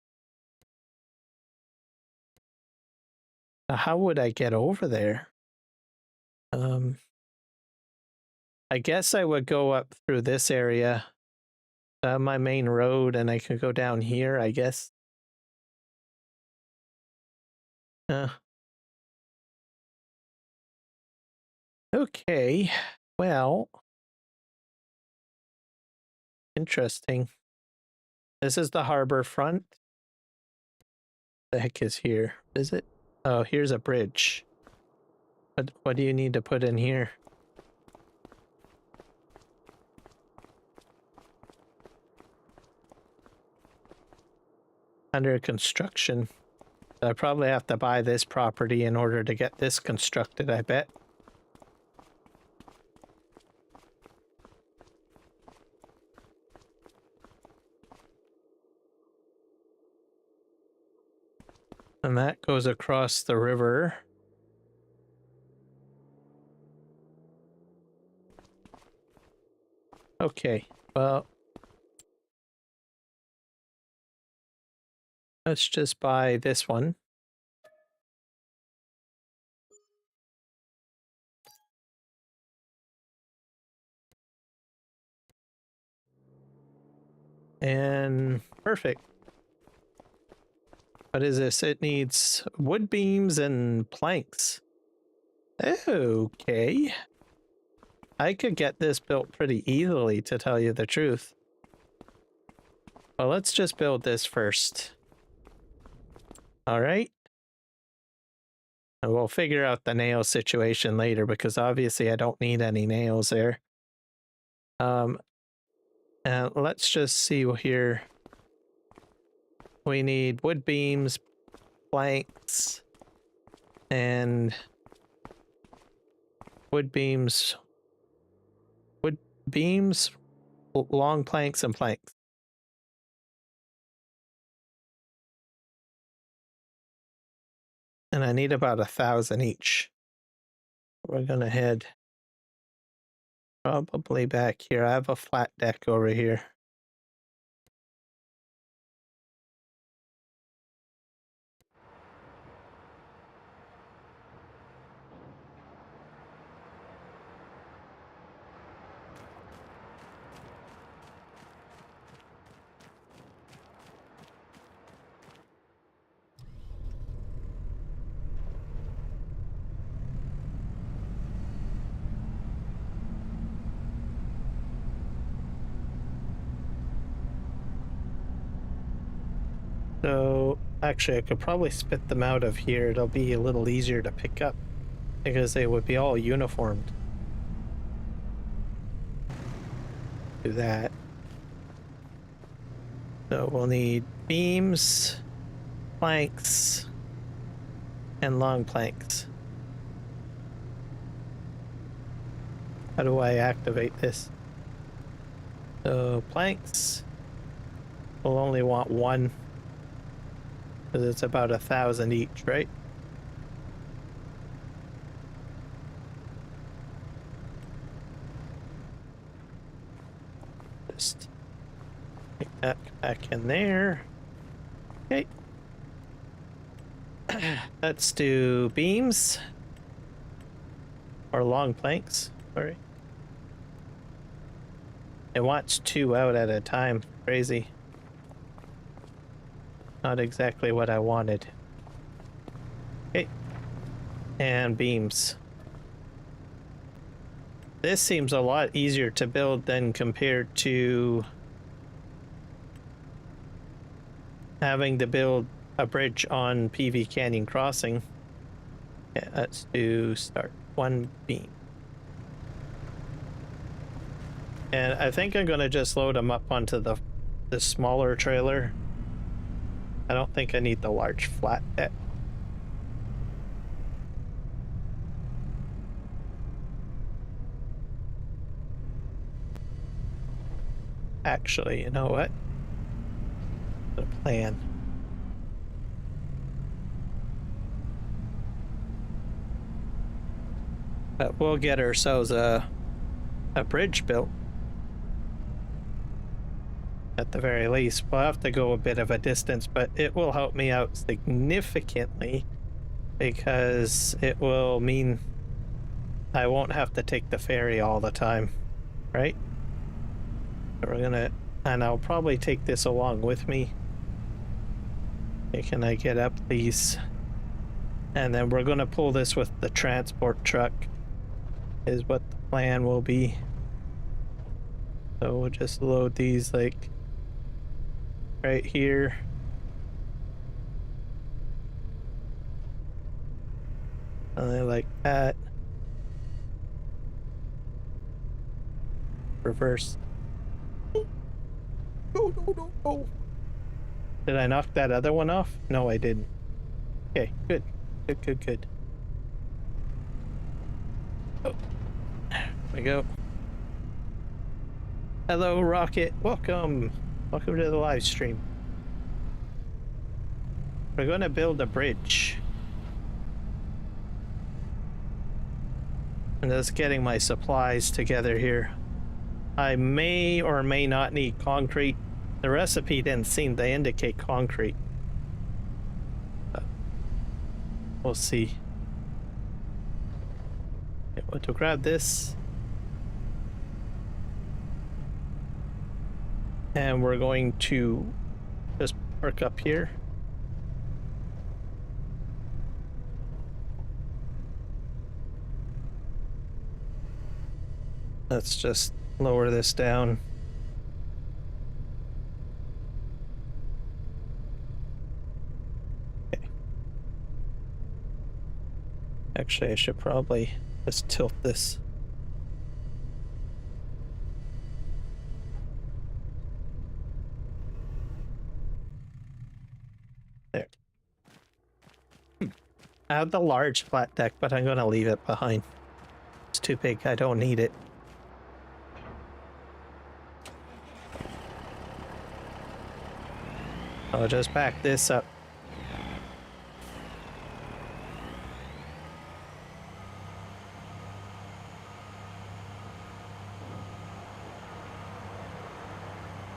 How would I get over there? I guess I would go up through this area, my main road, and I could go down here, I guess. Okay, well, interesting. This is the harbor front. The heck is here? Is it? Oh, here's a bridge. What do you need to put in here? Under construction. I probably have to buy this property in order to get this constructed, I bet. And that goes across the river. Okay, well, let's just buy this one. And perfect. What is this? It needs wood beams and planks. Okay. I could get this built pretty easily, to tell you the truth. Well, let's just build this first. Alright. And we'll figure out the nail situation later, because obviously I don't need any nails there. And let's just see here. We need wood beams, planks, and wood beams, long planks, and planks. And I need about 1,000 each. We're gonna head probably back here. I have a flat deck over here. So, actually, I could probably spit them out of here. It'll be a little easier to pick up because they would be all uniformed. Do that. So we'll need beams, planks, and long planks. How do I activate this? So planks, we'll only want one, because it's about 1,000 each, right? Just take that back in there. Okay. Let's do beams. Or long planks, sorry. It wants 2 out at a time. Crazy. Not exactly what I wanted. Okay. And beams. This seems a lot easier to build than compared to having to build a bridge on PV Canyon Crossing. Yeah, let's do start 1 beam. And I think I'm gonna just load them up onto the smaller trailer. I don't think I need the large flat deck. Actually, you know what? The plan. But we'll get ourselves a bridge built. At the very least, we'll have to go a bit of a distance, but it will help me out significantly because it will mean I won't have to take the ferry all the time, right? So we're gonna, and I'll probably take this along with me. Okay, can I get up, please? And then we're gonna pull this with the transport truck, is what the plan will be. So we'll just load these like right here. Something like that. Reverse. No. Did I knock that other one off? No, I didn't. Okay, good. Good. Oh, there we go. Hello, Rocket. Welcome. Welcome to the live stream. We're going to build a bridge. I'm just getting my supplies together here. I may or may not need concrete. The recipe didn't seem to indicate concrete. But we'll see. Okay, want to grab this. And we're going to just park up here. Let's just lower this down. Okay. Actually, I should probably just tilt this. There. I have the large flat deck, but I'm going to leave it behind. It's too big. I don't need it. I'll just back this up.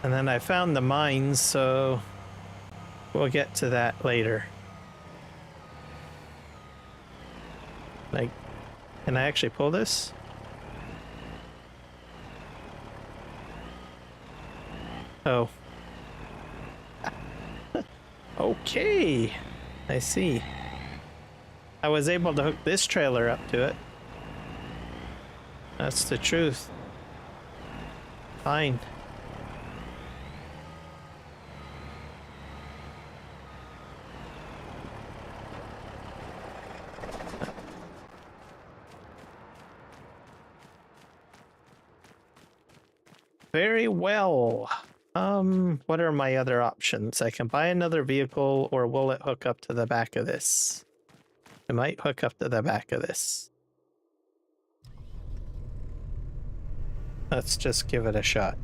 And then I found the mines, so we'll get to that later. Like, can I actually pull this? Oh. Okay, I see. I was able to hook this trailer up to it. That's the truth. Fine. Very well. What are my other options? I can buy another vehicle, or will it hook up to the back of this? It might hook up to the back of this. Let's just give it a shot.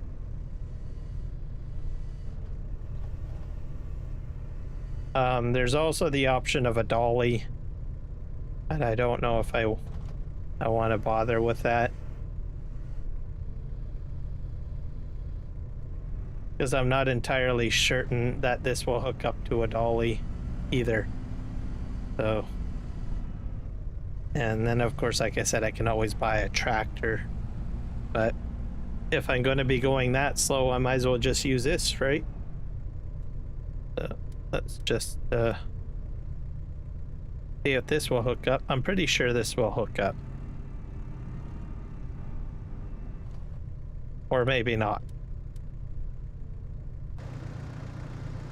There's also the option of a dolly, and I don't know if I want to bother with that. Because I'm not entirely certain that this will hook up to a dolly either. So, and then of course, like I said, I can always buy a tractor. But if I'm going to be going that slow, I might as well just use this, right? So let's just see if this will hook up. I'm pretty sure this will hook up. Or maybe not.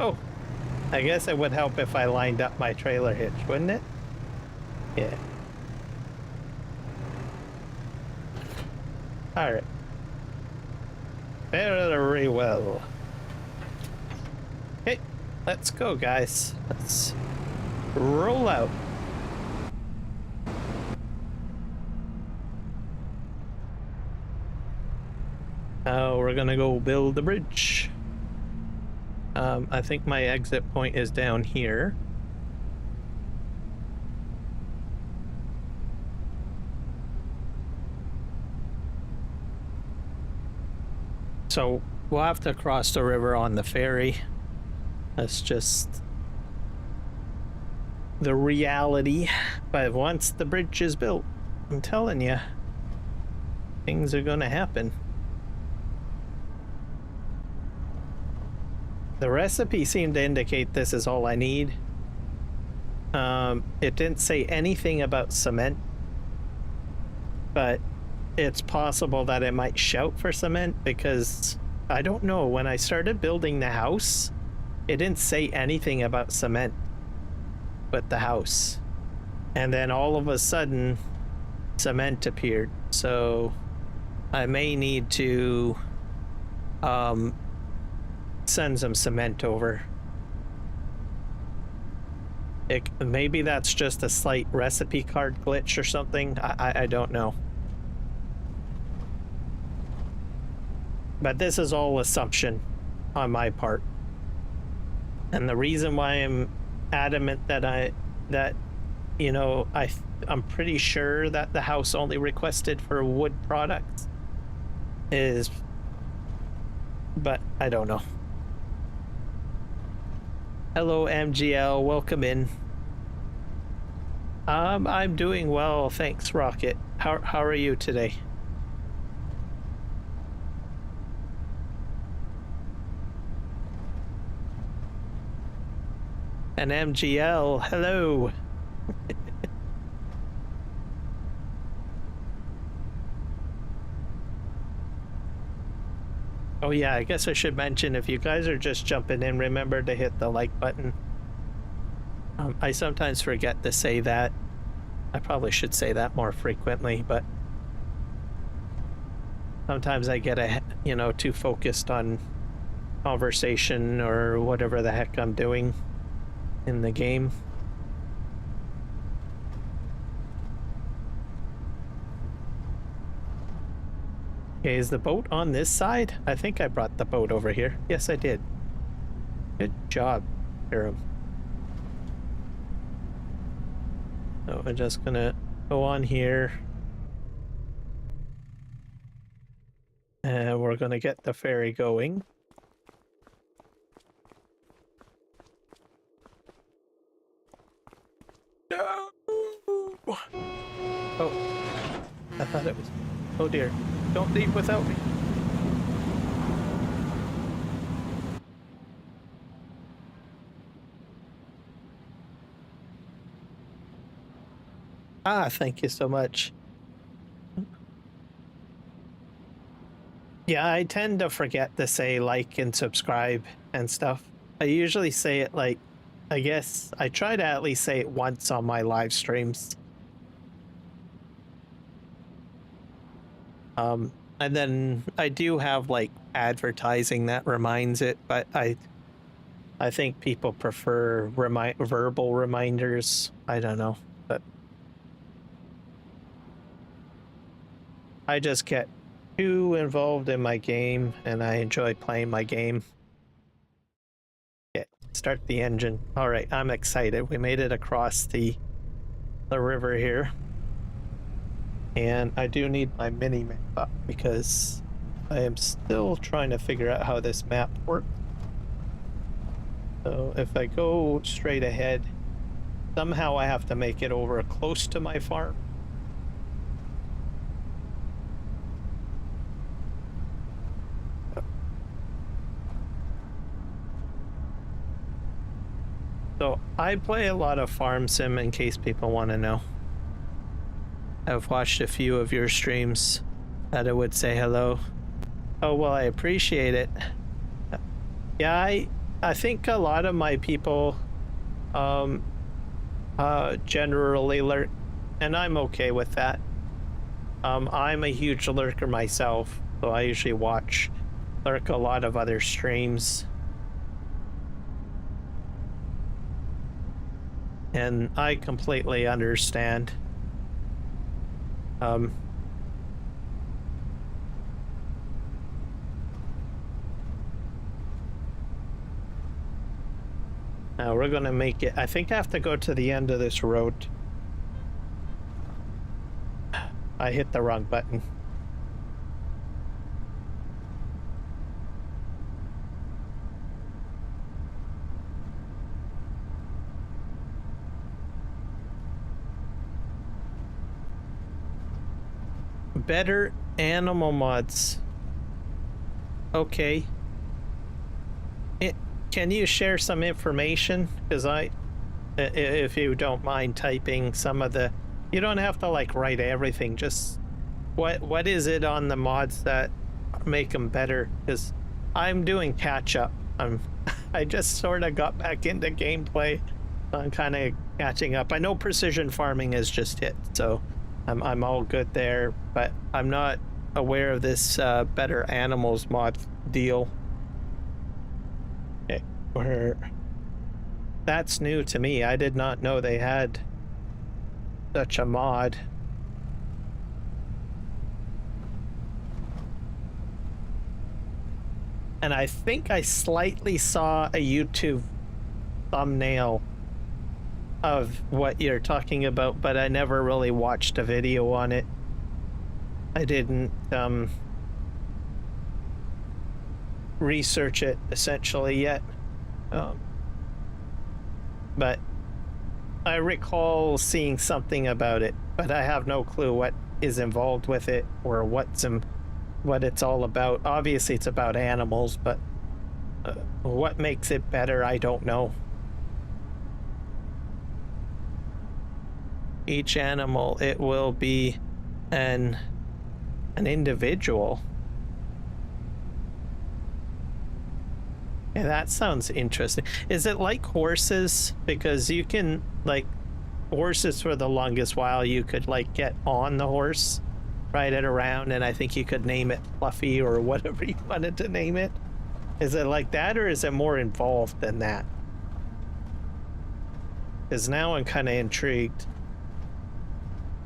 Oh, I guess it would help if I lined up my trailer hitch, wouldn't it? Yeah. All right. Very well. Okay, let's go, guys. Let's roll out. We're gonna go build the bridge. I think my exit point is down here. So we'll have to cross the river on the ferry. That's just the reality. But once the bridge is built, I'm telling you, things are gonna happen. The recipe seemed to indicate this is all I need. It didn't say anything about cement, but it's possible that it might shout for cement because I don't know. When I started building the house, it didn't say anything about cement but the house. And then all of a sudden, cement appeared. So I may need to send some cement over. Maybe that's just a slight recipe card glitch or something. I don't know. But this is all assumption on my part. And the reason why I'm adamant that I'm pretty sure that the house only requested for wood products is, but I don't know. Hello MGL, welcome in. I'm doing well, thanks Rocket. How are you today? And MGL, hello. Oh yeah, I guess I should mention, if you guys are just jumping in, remember to hit the like button. I sometimes forget to say that. I probably should say that more frequently, but sometimes I get too focused on conversation or whatever the heck I'm doing in the game. Okay, is the boat on this side? I think I brought the boat over here. Yes, I did. Good job, Kiram. So we're just gonna go on here. And we're gonna get the ferry going. No! Oh, I thought it was... Oh dear, don't leave without me. Ah, thank you so much. Yeah, I tend to forget to say like and subscribe and stuff. I usually say it like, I guess I try to at least say it once on my live streams. And then I do have like advertising that reminds it, but I think people prefer verbal reminders. I don't know, but I just get too involved in my game and I enjoy playing my game. Yeah, start the engine. All right, I'm excited. We made it across the river here. And I do need my mini map up because I am still trying to figure out how this map works. So if I go straight ahead, somehow I have to make it over close to my farm. So I play a lot of farm sim in case people want to know. I've watched a few of your streams that I would say hello. Oh, well, I appreciate it. Yeah, I think a lot of my people generally lurk, and I'm okay with that. I'm a huge lurker myself, so I usually lurk a lot of other streams. And I completely understand. Now we're gonna make it. I think I have to go to the end of this road. I hit the wrong button. Better animal mods. Okay. Can you share some information? Because if you don't mind typing some of the, you don't have to like write everything. Just what is it on the mods that make them better? Because I'm doing catch up. I just sort of got back into gameplay. I'm kind of catching up. I know precision farming is just hit, so I'm all good there. But I'm not aware of this better animals mod deal. Okay, that's new to me. I did not know they had such a mod. And I think I slightly saw a YouTube thumbnail of what you're talking about, but I never really watched a video on it. I didn't research it essentially yet. But I recall seeing something about it, but I have no clue what is involved with it or what it's all about. Obviously it's about animals, but what makes it better, I don't know. Each animal, it will be an individual. Yeah, that sounds interesting. Is it like horses? Because you can, like, horses for the longest while, you could like get on the horse, ride it around, and I think you could name it Fluffy or whatever you wanted to name it. Is it like that, or is it more involved than that? Because now I'm kind of intrigued.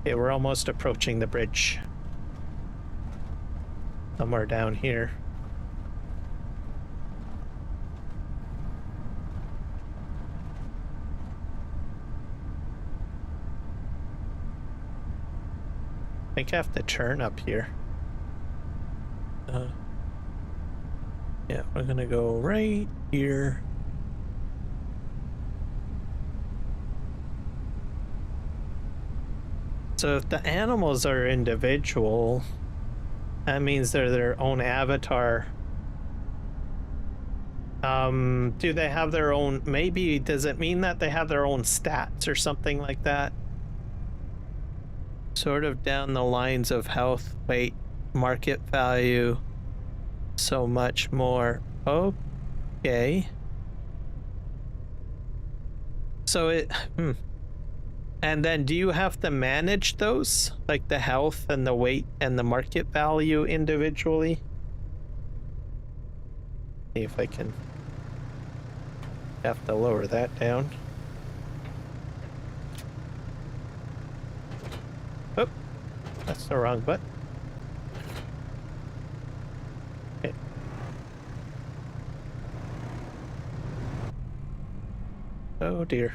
Okay, we're almost approaching the bridge. Somewhere down here. I think I have to turn up here. Yeah, we're gonna go right here. So if the animals are individual, that means they're their own avatar. Do they have their own, maybe, does it mean that they have their own stats or something like that? Sort of down the lines of health, weight, market value, so much more. Okay. So it, And then do you have to manage those? Like the health and the weight and the market value individually? See if I can. Have to lower that down. Oh, that's the wrong button. Okay. Oh dear.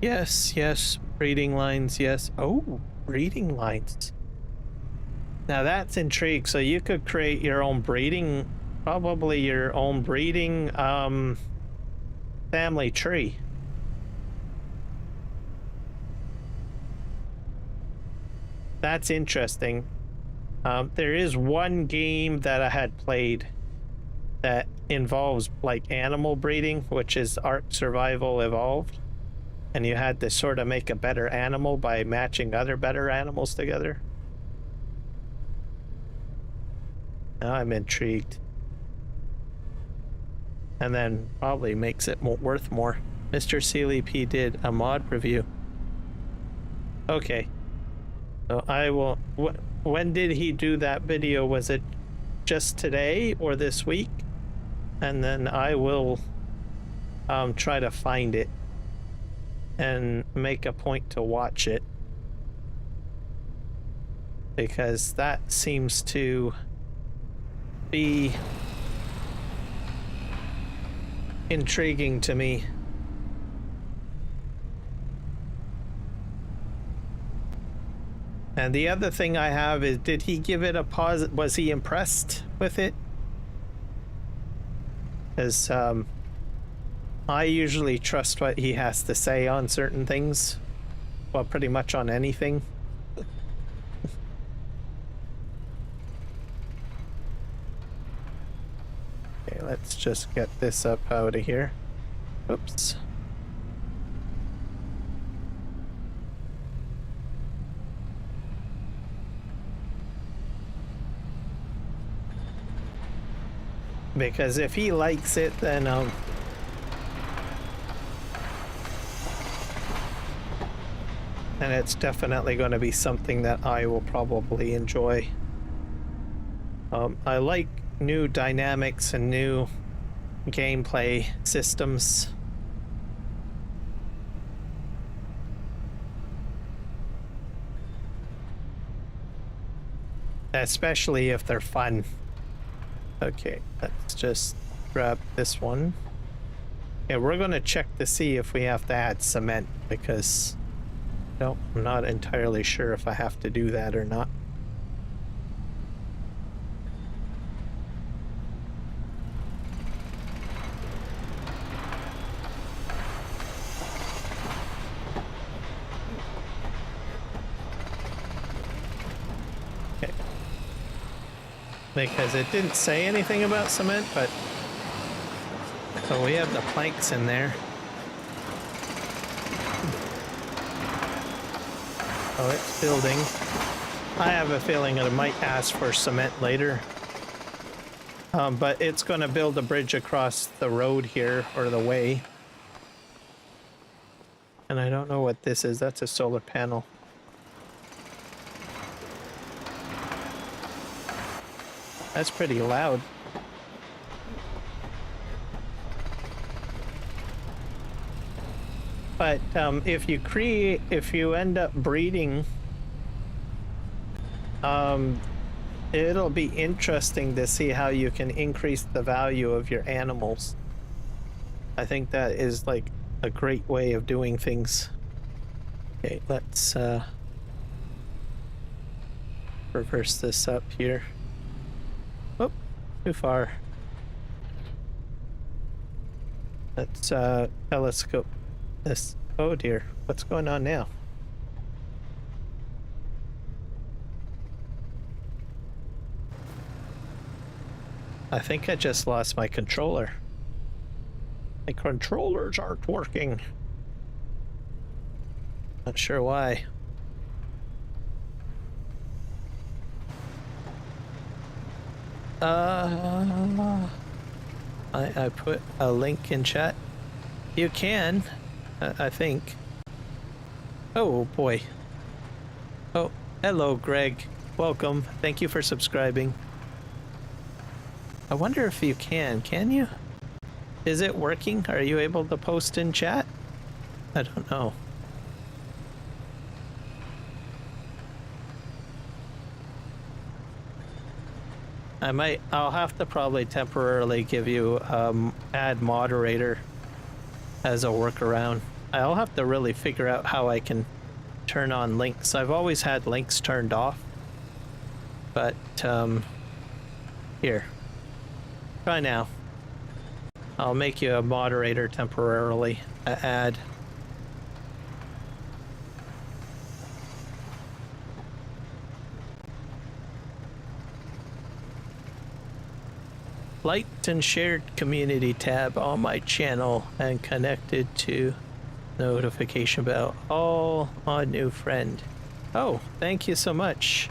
Yes, yes, breeding lines, yes. Oh, breeding lines. Now that's intrigue. So you could create your own breeding, probably your own breeding family tree. That's interesting. There is one game that I had played that involves like animal breeding, which is Ark Survival Evolved. And you had to sort of make a better animal by matching other better animals together. Now I'm intrigued. And then probably makes it worth more. Mr. Sealy P did a mod review. Okay. So I will... When did he do that video? Was it just today or this week? And then I will try to find it and make a point to watch it, because that seems to be intriguing to me. And the other thing I have is, did he give it a pause? Was he impressed with it? Because I usually trust what he has to say on certain things. Well, pretty much on anything. Okay, let's just get this up out of here. Oops. Because if he likes it, then and it's definitely going to be something that I will probably enjoy. I like new dynamics and new gameplay systems. Especially if they're fun. Okay, let's just grab this one. Yeah, we're gonna check to see if we have to add cement, because no, I'm not entirely sure if I have to do that or not. Because it didn't say anything about cement, but so we have the planks in there. Oh, it's building. I have a feeling it might ask for cement later. But it's going to build a bridge across the road here, or the way. And I don't know what this is. That's a solar panel. That's pretty loud. But if you end up breeding, it'll be interesting to see how you can increase the value of your animals. I think that is like a great way of doing things. Okay, let's reverse this up here. Oh, too far. Let's telescope this. Oh dear, what's going on now? I think I just lost my controller. My controllers aren't working. Not sure why. I put a link in chat. You can, I think. Oh boy. Oh, hello Greg. Welcome. Thank you for subscribing. I wonder if you can you? Is it working? Are you able to post in chat? I don't know. I'll have to probably temporarily give you add moderator as a workaround. I'll have to really figure out how I can turn on links. I've always had links turned off, but here, try now. I'll make you a moderator temporarily. Add. Liked and shared community tab on my channel and connected to notification bell. All on new friend. Oh, thank you so much.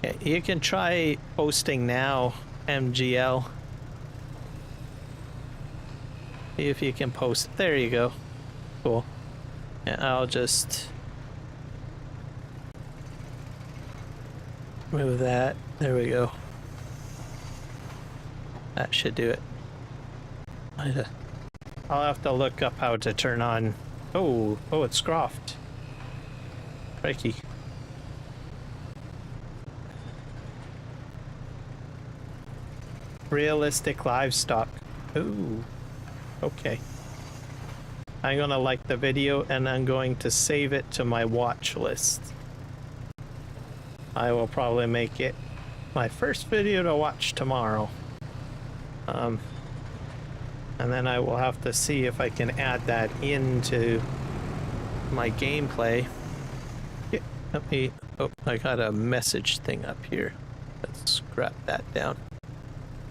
Yeah, you can try posting now, MGL. See if you can post. There you go. Cool. And I'll just move that. There we go. That should do it. I'll have to look up how to turn on. Oh, it's Scroft. Crikey. Realistic livestock. Ooh, okay. I'm gonna like the video and I'm going to save it to my watch list. I will probably make it my first video to watch tomorrow. And then I will have to see if I can add that into my gameplay. Yeah, let me, oh, I got a message thing up here. Let's scrap that down.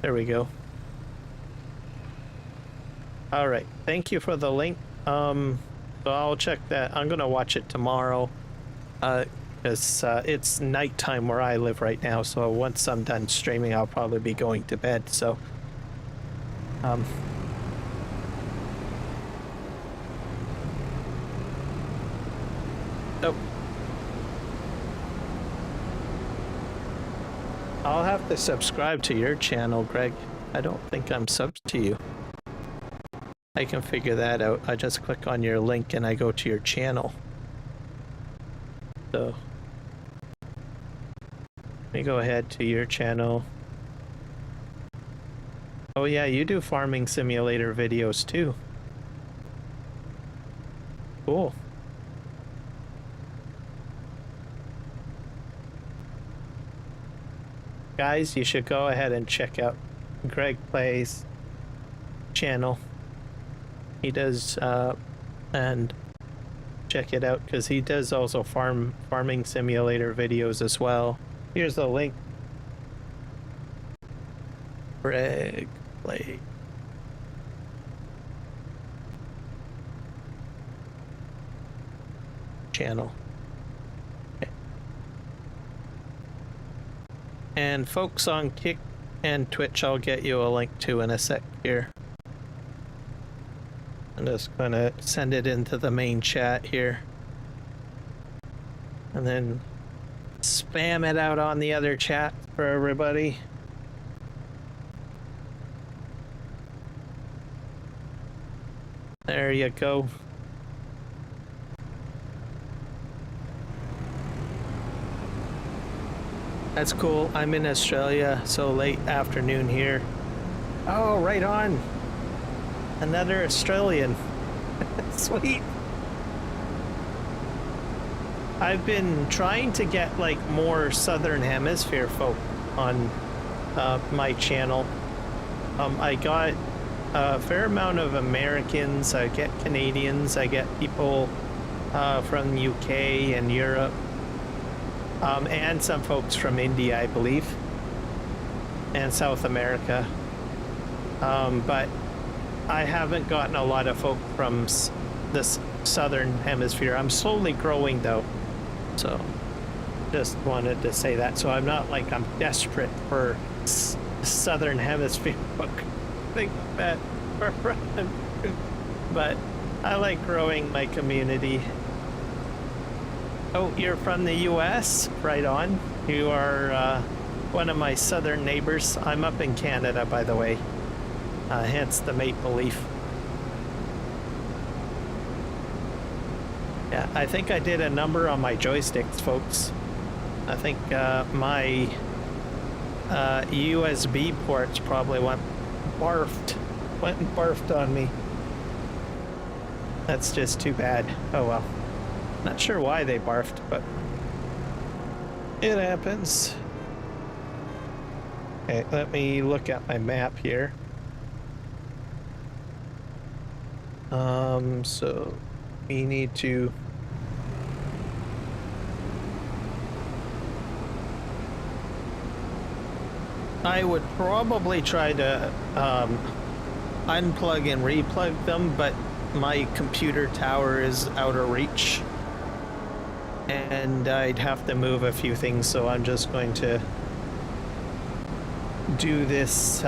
There we go. All right, thank you for the link. So I'll check that. I'm gonna watch it tomorrow. Because it's nighttime where I live right now, so once I'm done streaming, I'll probably be going to bed, so... Oh. I'll have to subscribe to your channel, Greg. I don't think I'm subbed to you. I can figure that out. I just click on your link and I go to your channel. So... let me go ahead to your channel. Oh yeah, you do farming simulator videos too. Cool. Guys, you should go ahead and check out Greg Play's channel. He does, and check it out because he does also farming simulator videos as well. Here's the link. Greg Play. Channel. Okay. And folks on Kick and Twitch, I'll get you a link to in a sec here. I'm just gonna send it into the main chat here. And then spam it out on the other chat for everybody. There you go. That's cool. I'm in Australia, so late afternoon here. Oh, right on. Another Australian. Sweet. I've been trying to get like more Southern Hemisphere folk on my channel. I got a fair amount of Americans, I get Canadians, I get people from the UK and Europe, and some folks from India, I believe, and South America. But I haven't gotten a lot of folk from the Southern Hemisphere. I'm slowly growing though, so just wanted to say that. So I'm not like I'm desperate for Southern Hemisphere folk. Think that, but I like growing my community. Oh, you're from the US? Right on. You are one of my southern neighbors. I'm up in Canada, by the way. Hence the maple leaf. Yeah, I think I did a number on my joysticks, folks. I think my USB ports probably went and barfed on me. That's just too bad. Oh well. Not sure why they barfed, but it happens. Okay, let me look at my map here. So we need to I would probably try to unplug and replug them, but my computer tower is out of reach and I'd have to move a few things, so I'm just going to do this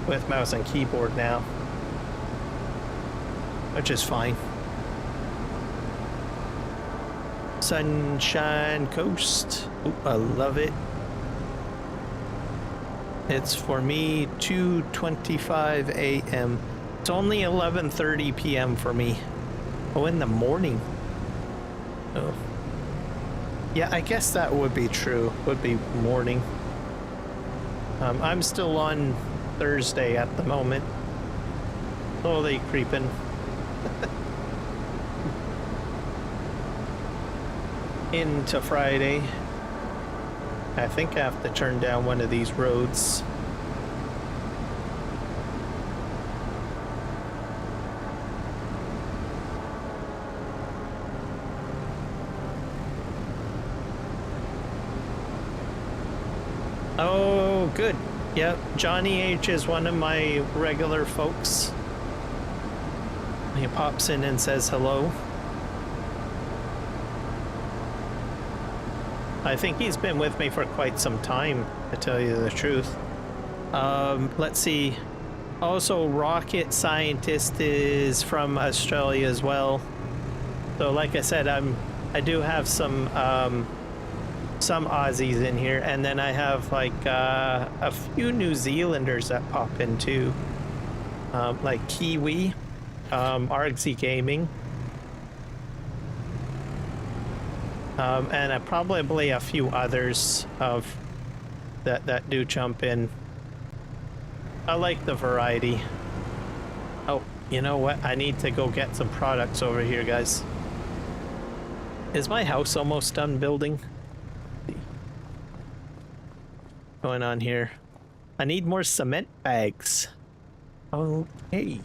with mouse and keyboard now, which is fine. Sunshine Coast. Ooh, I love it. It's for me 2:25 a.m. It's only 11:30 p.m. for me. Oh, in the morning. Oh. Yeah, I guess that would be true. Would be morning. I'm still on Thursday at the moment. Slowly creeping. Into Friday. I think I have to turn down one of these roads. Oh, good. Yep, Johnny H is one of my regular folks. He pops in and says hello. I think he's been with me for quite some time, to tell you the truth. Let's see. Also, Rocket Scientist is from Australia as well. So, like I said, I do have some Aussies in here, and then I have like a few New Zealanders that pop in too, like Kiwi, RXZ Gaming. And probably a few others of that do jump in. I like the variety. Oh, you know what? I need to go get some products over here, guys. Is my house almost done building? Going on here? I need more cement bags. Okay.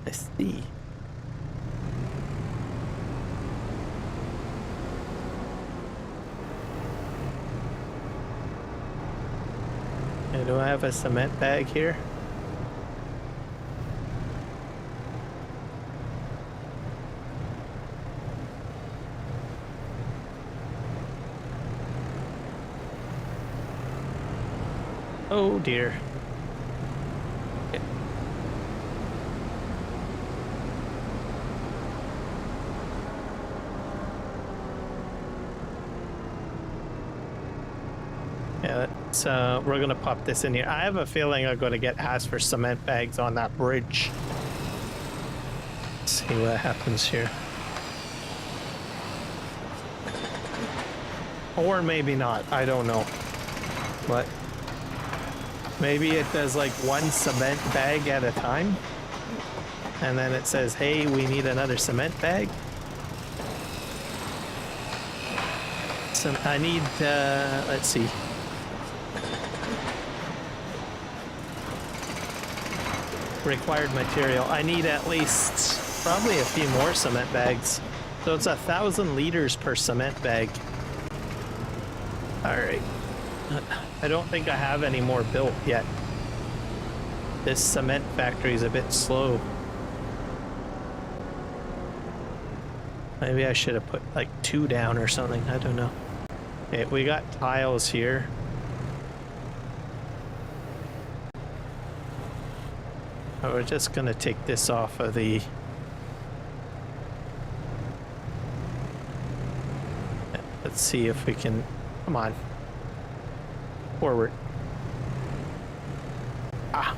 I see. Do I have a cement bag here? Oh dear. Okay. Yeah, that's, we're gonna pop this in here. I have a feeling I'm gonna get asked for cement bags on that bridge. Let's see what happens here. Or maybe not, I don't know. But maybe it does like one cement bag at a time. And then it says, hey, we need another cement bag. So I need, let's see. Required material. I need at least probably a few more cement bags. So it's 1,000 liters per cement bag. All right. I don't think I have any more built yet. This cement factory is a bit slow. Maybe I should have put like 2 down or something. I don't know. Okay, we got tiles here. We're just gonna take this off of the... Let's see if we can... Come on. Forward. Ah.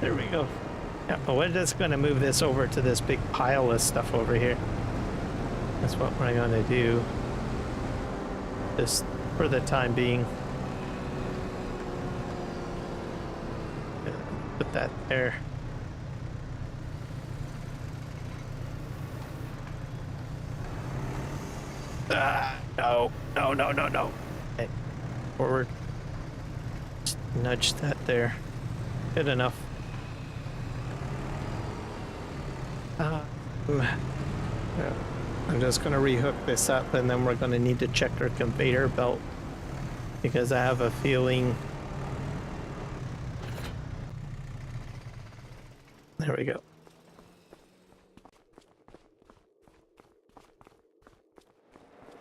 There we go. Yeah, but we're just gonna move this over to this big pile of stuff over here. That's what we're gonna do. Just for the time being. Put that there. No. Okay. Forward. Just nudge that there. Good enough. I'm just going to rehook this up, and then we're going to need to check our conveyor belt, because I have a feeling... There we go.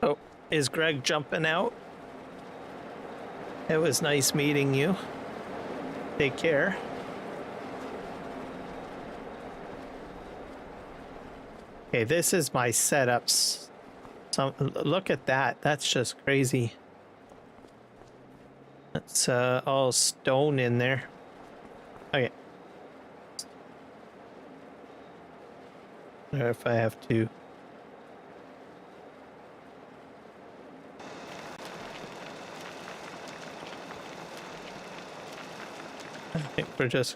Oh, is Greg jumping out? It was nice meeting you. Take care. Okay, this is my setups. So look at that. That's just crazy. That's all stone in there. Okay. Or if I have to. We're just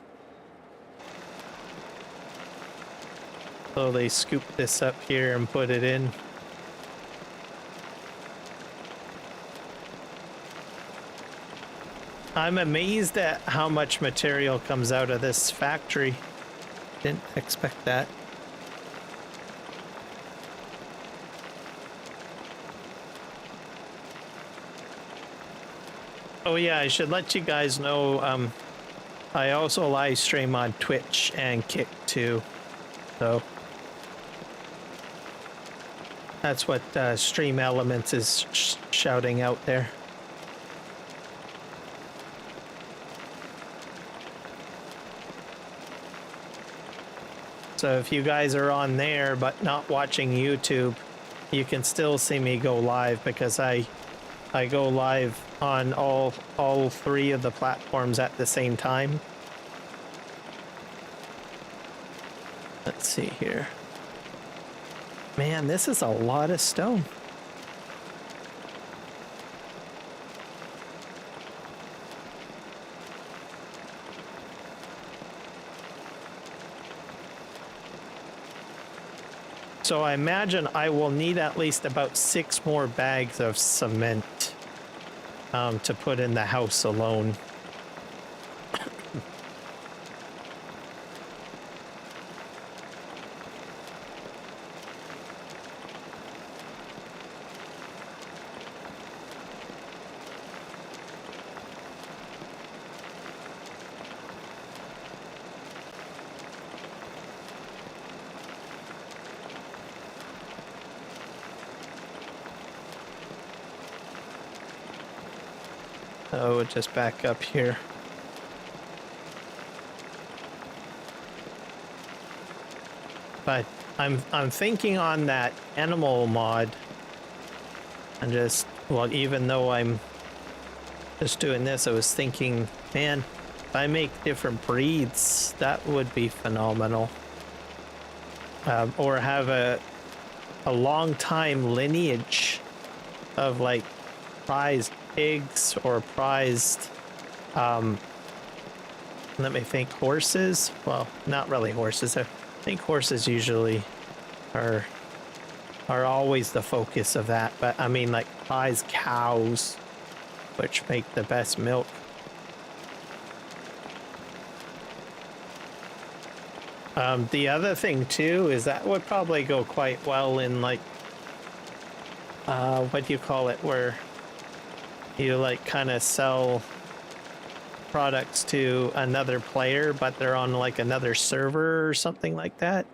slowly scoop this up here and put it in. I'm amazed at how much material comes out of this factory. Didn't expect that. Oh yeah, I should let you guys know, I also live stream on Twitch and Kick too, so that's what Stream Elements is shouting out there. So if you guys are on there but not watching YouTube, you can still see me go live because I go live on all three of the platforms at the same time. Let's see here. Man, this is a lot of stone. So I imagine I will need at least about 6 more bags of cement to put in the house alone. Oh, just back up here. But I'm thinking on that animal mod. And just, well, even though I'm just doing this, I was thinking, man, if I make different breeds, that would be phenomenal. Or have a long time lineage of like prized pigs or prized let me think, horses. Well, not really horses. I think horses usually are always the focus of that, but I mean like prized cows, which make the best milk. The other thing too is that would probably go quite well in like what do you call it, where you like kind of sell products to another player, but they're on like another server or something like that.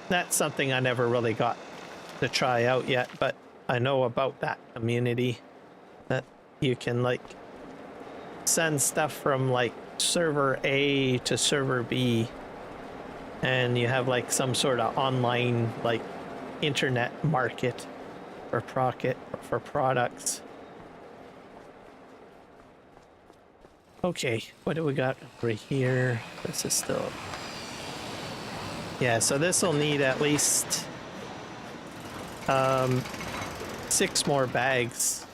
That's something I never really got to try out yet, but I know about that community, that you can like send stuff from like server A to server B, and you have like some sort of online like internet market for products. Okay, what do we got over here? This is still... Yeah, so this will need at least 6 more bags.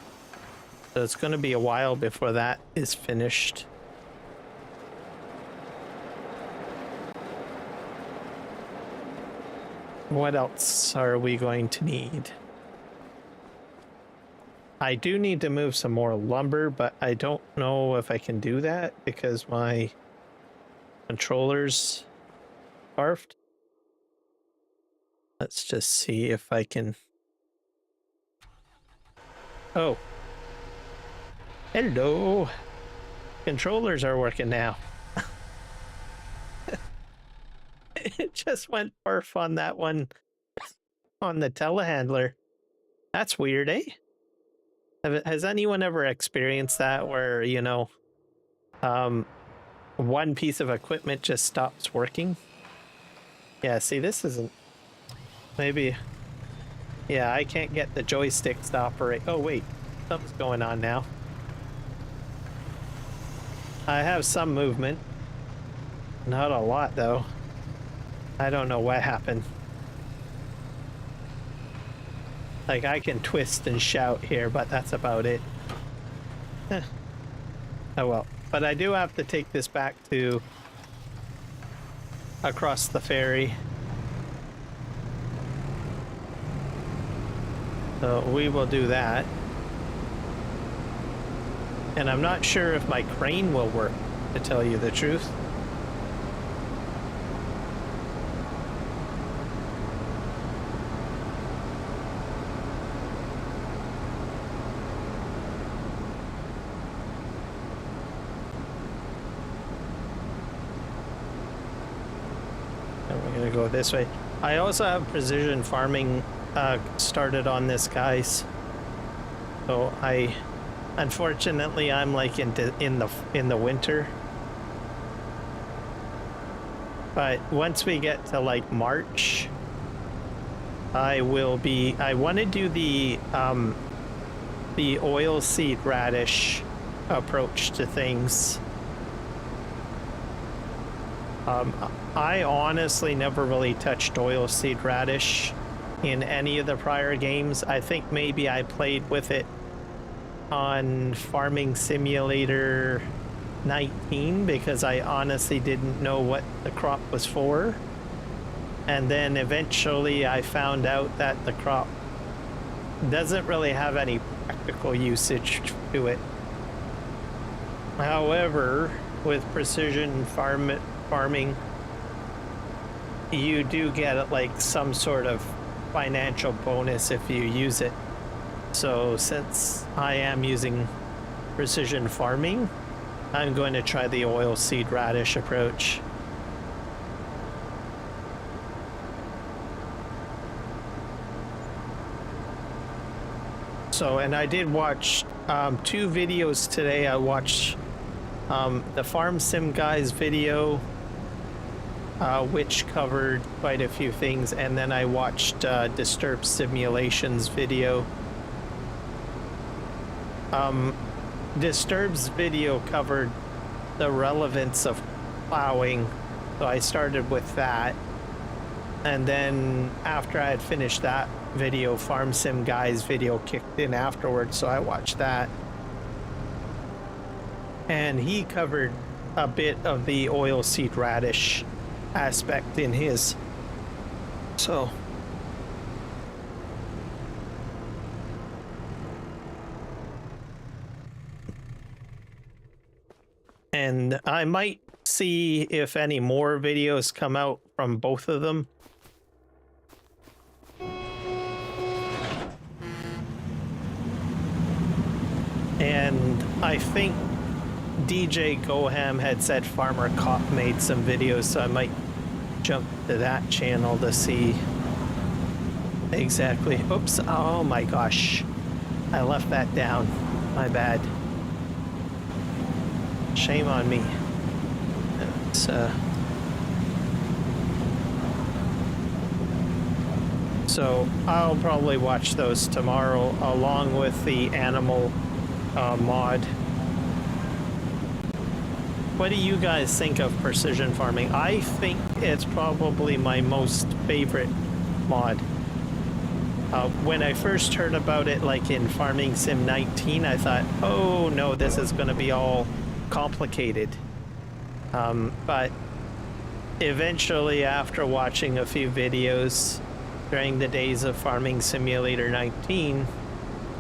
So it's going to be a while before that is finished. What else are we going to need? I do need to move some more lumber, but I don't know if I can do that because my controller's barfed. Let's just see if I can... Oh. Hello. Controllers are working now. It just went barf on that one on the telehandler. That's weird, eh? Has anyone ever experienced that where, you know, one piece of equipment just stops working? Yeah, see, this isn't... Maybe... Yeah, I can't get the joysticks to operate. Oh, wait. Something's going on now. I have some movement. Not a lot, though. I don't know what happened. Like, I can twist and shout here, but that's about it. Oh well. but I do have to take this back to across the ferry. So we will do that. And I'm not sure if my crane will work, to tell you the truth. And we're gonna go this way. I also have precision farming started on this, guys. So unfortunately, I'm like in the winter. But once we get to like March, I want to do the oilseed radish approach to things. I honestly never really touched oilseed radish in any of the prior games. I think maybe I played with it on Farming Simulator 19 because I honestly didn't know what the crop was for. And then eventually I found out that the crop doesn't really have any practical usage to it. However, with precision farming, you do get like some sort of financial bonus if you use it. So since I am using precision farming, I'm going to try the oilseed radish approach. So, and I did watch 2 videos today. I watched the Farm Sim Guy's video, which covered quite a few things, and then I watched Disturbed Simulations video. Disturbed's video covered the relevance of plowing, so I started with that, and then after I had finished that video, Farm Sim Guy's video kicked in afterwards, so I watched that, and he covered a bit of the oilseed radish aspect in his. So and I might see if any more videos come out from both of them. And I think DJ Goham had said Farmer Cop made some videos, so I might jump to that channel to see exactly. Oops, oh my gosh. I left that down. My bad. Shame on me. It's, so I'll probably watch those tomorrow along with the animal mod. What do you guys think of precision farming? I think it's probably my most favorite mod. When I first heard about it, like in Farming Sim 19, I thought, oh no, this is going to be all complicated. But eventually, after watching a few videos during the days of Farming Simulator 19,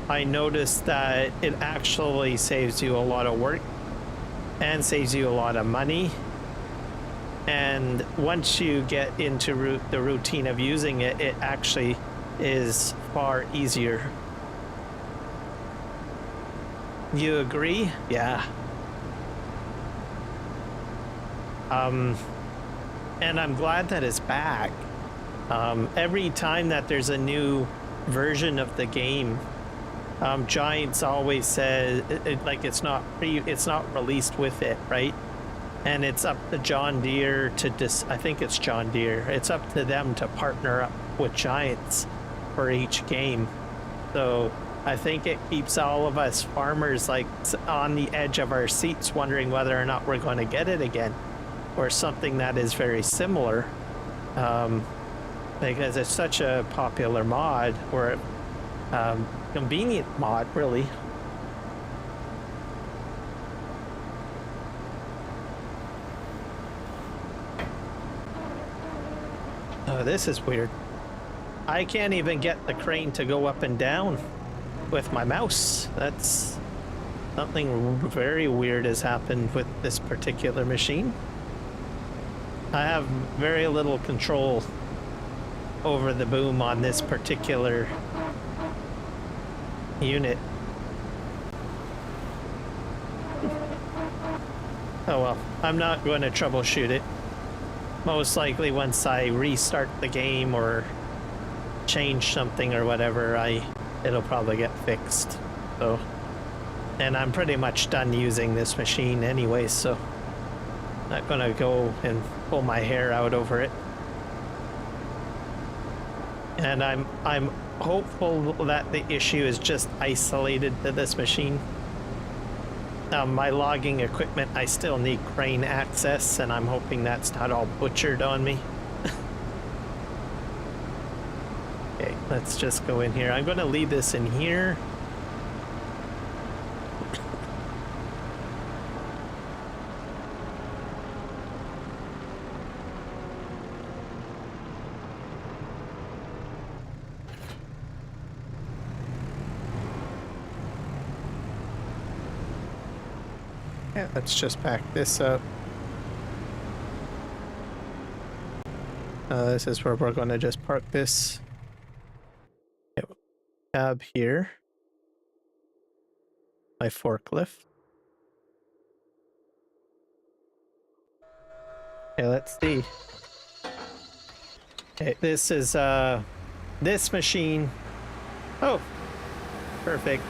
I noticed that it actually saves you a lot of work and saves you a lot of money. And once you get into the routine of using it, it actually is far easier. You agree? Yeah. And I'm glad that it's back. Every time that there's a new version of the game, Giants always says like it's not released with it, right? And it's up to John Deere to I think it's John Deere. It's up to them to partner up with Giants for each game. So I think it keeps all of us farmers like on the edge of our seats, wondering whether or not we're going to get it again, or something that is very similar, because it's such a popular mod, or convenient mod, really. Oh, this is weird. I can't even get the crane to go up and down with my mouse. That's something very weird has happened with this particular machine. I have very little control over the boom on this particular unit. Oh well, I'm not going to troubleshoot it. Most likely once I restart the game or change something or whatever, it'll probably get fixed. So, and I'm pretty much done using this machine anyway, so not gonna go and pull my hair out over it. And I'm hopeful that the issue is just isolated to this machine. My logging equipment, I still need crane access, and I'm hoping that's not all butchered on me. Okay, let's just go in here. I'm going to leave this in here. Yeah, let's just back this up. This is where we're going to just park this. Cab here. My forklift. Okay, let's see. Okay, this is this machine. Oh, perfect.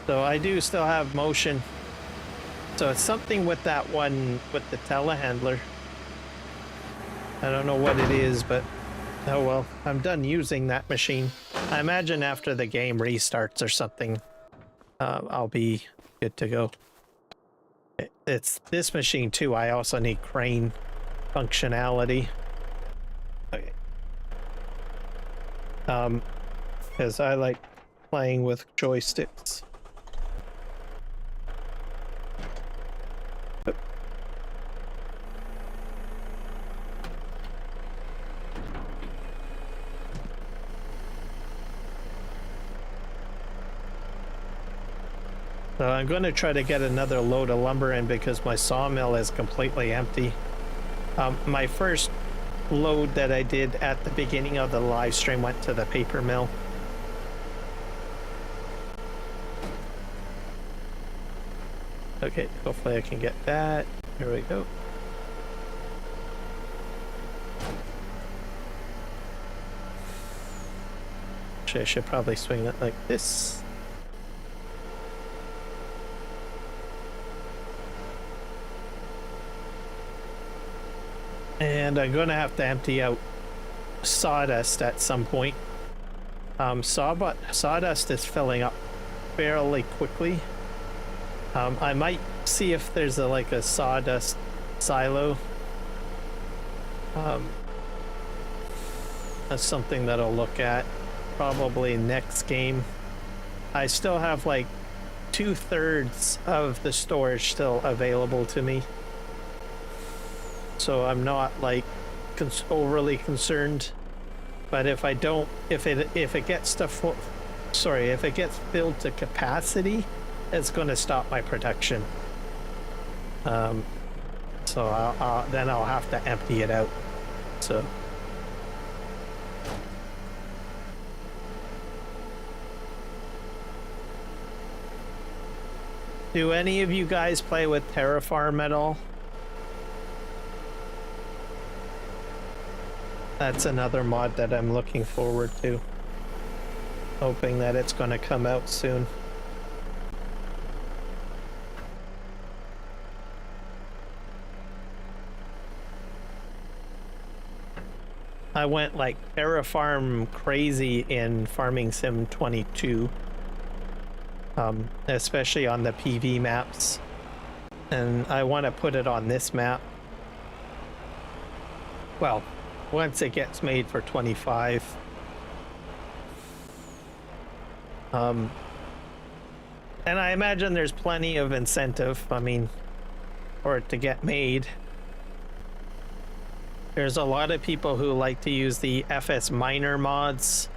So I do still have motion. So it's something with that one, with the telehandler. I don't know what it is, but oh well. I'm done using that machine. I imagine after the game restarts or something, I'll be good to go. It's this machine too. I also need crane functionality. Okay. Because I like playing with joysticks. So I'm going to try to get another load of lumber in because my sawmill is completely empty. My first load that I did at the beginning of the live stream went to the paper mill. Okay, hopefully I can get that. Here we go. Actually, I should probably swing it like this. And I'm going to have to empty out sawdust at some point. Sawdust is filling up fairly quickly. I might see if there's like a sawdust silo. That's something that I'll look at probably next game. I still have like 2/3 of the storage still available to me. So I'm not like overly concerned, but if I don't, if it gets if it gets filled to capacity, it's going to stop my production. So then I'll have to empty it out. So. Do any of you guys play with Terraform at all? That's another mod that I'm looking forward to. Hoping that it's going to come out soon. I went like Terraform crazy in Farming Sim 22. Especially on the PV maps. And I want to put it on this map. Well, once it gets made for 25. And I imagine there's plenty of incentive. I mean, for it to get made. There's a lot of people who like to use the FS Minor mods,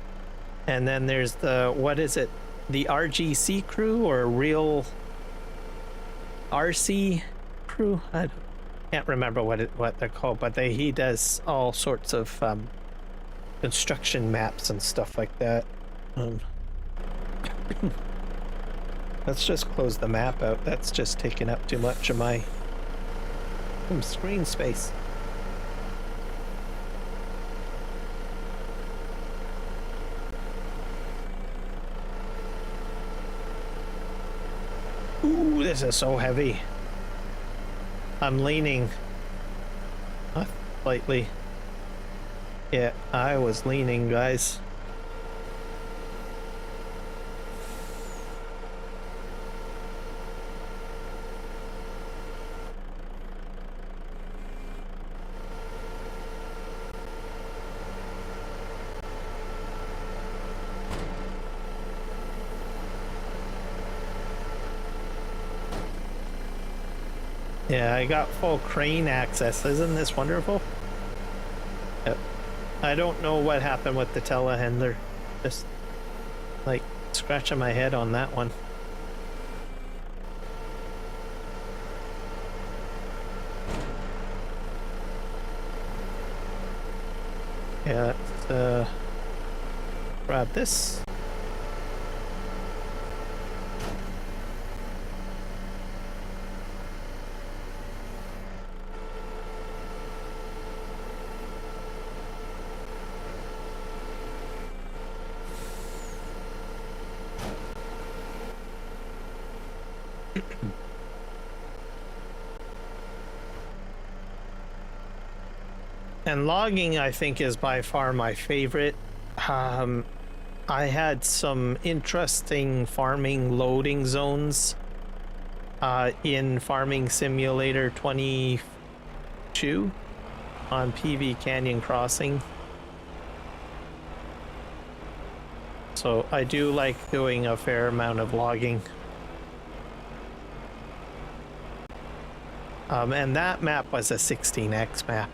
and then there's the, what is it, the RGC crew or Real RC crew? I can't remember what they're called, but he does all sorts of construction maps and stuff like that. Let's just close the map out. That's just taking up too much of my screen space. Ooh, this is so heavy. I'm leaning slightly. Yeah, I was leaning, guys. Yeah, I got full crane access. Isn't this wonderful? Yep. I don't know what happened with the telehandler. Just like scratching my head on that one. Yeah, let's grab this. And logging, I think, is by far my favorite. I had some interesting farming loading zones in Farming Simulator 22 on PV Canyon Crossing. So I do like doing a fair amount of logging. And that map was a 16x map.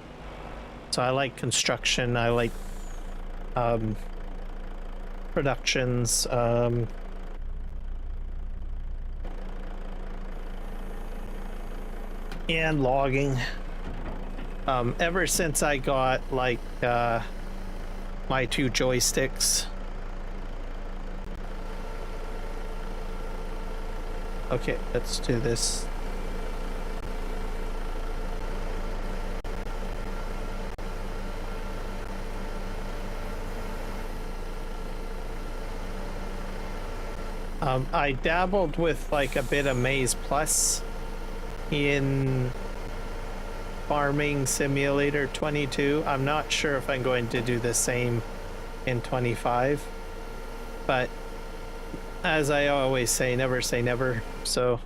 So I like construction, I like productions, and logging. Ever since I got like my 2 joysticks. Okay, let's do this. I dabbled with like a bit of Maze Plus in Farming Simulator 22. I'm not sure if I'm going to do the same in 25, but as I always say never, so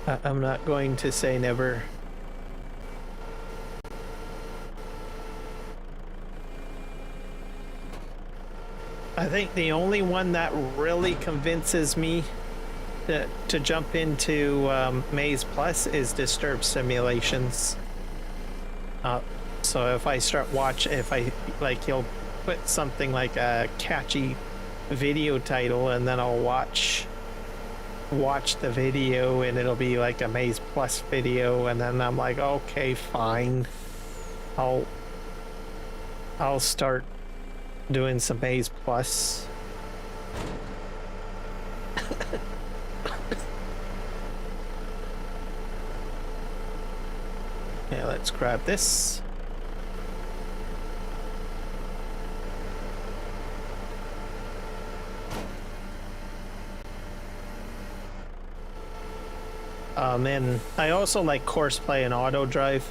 I'm not going to say never. I think the only one that really convinces me to jump into Maze Plus is Disturb Simulations. So if I start watching, if I like, he'll put something like a catchy video title, and then I'll watch the video, and it'll be like a Maze Plus video, and then I'm like, okay, fine, I'll start doing some Maze Plus. Yeah, let's grab this. And I also like Courseplay and Auto Drive.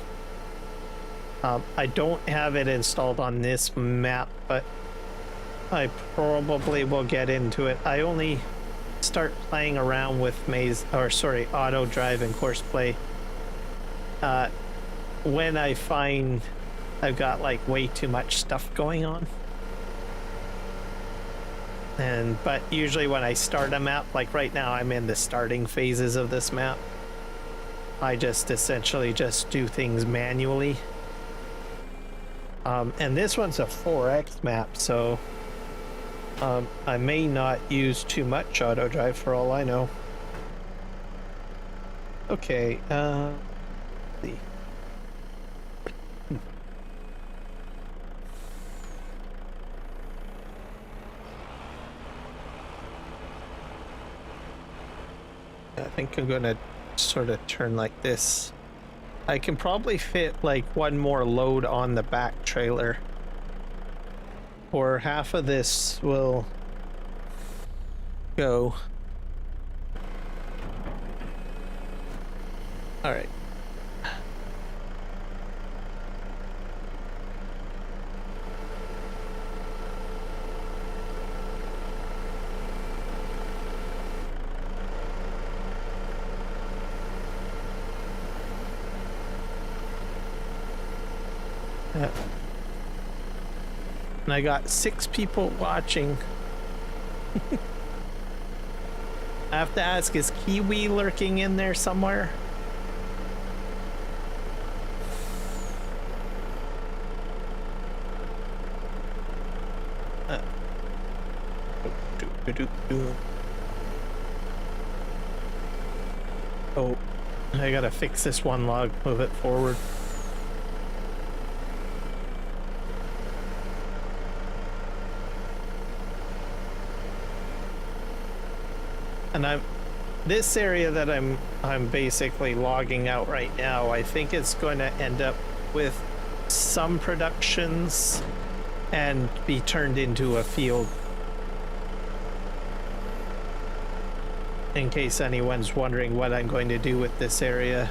I don't have it installed on this map, but I probably will get into it. I only start playing around with Auto Drive and Courseplay when I find I've got like way too much stuff going on. But usually when I start a map, like right now I'm in the starting phases of this map. I just essentially just do things manually. And this one's a 4X map, so I may not use too much auto drive for all I know. Okay, let's see. I think I'm gonna sort of turn like this. I can probably fit like one more load on the back trailer, or half of this will go. All right. And I got 6 people watching. I have to ask, is Kiwi lurking in there somewhere? Oh, I gotta fix this one log, move it forward. And this area that I'm basically logging out right now, I think it's going to end up with some productions and be turned into a field. In case anyone's wondering what I'm going to do with this area.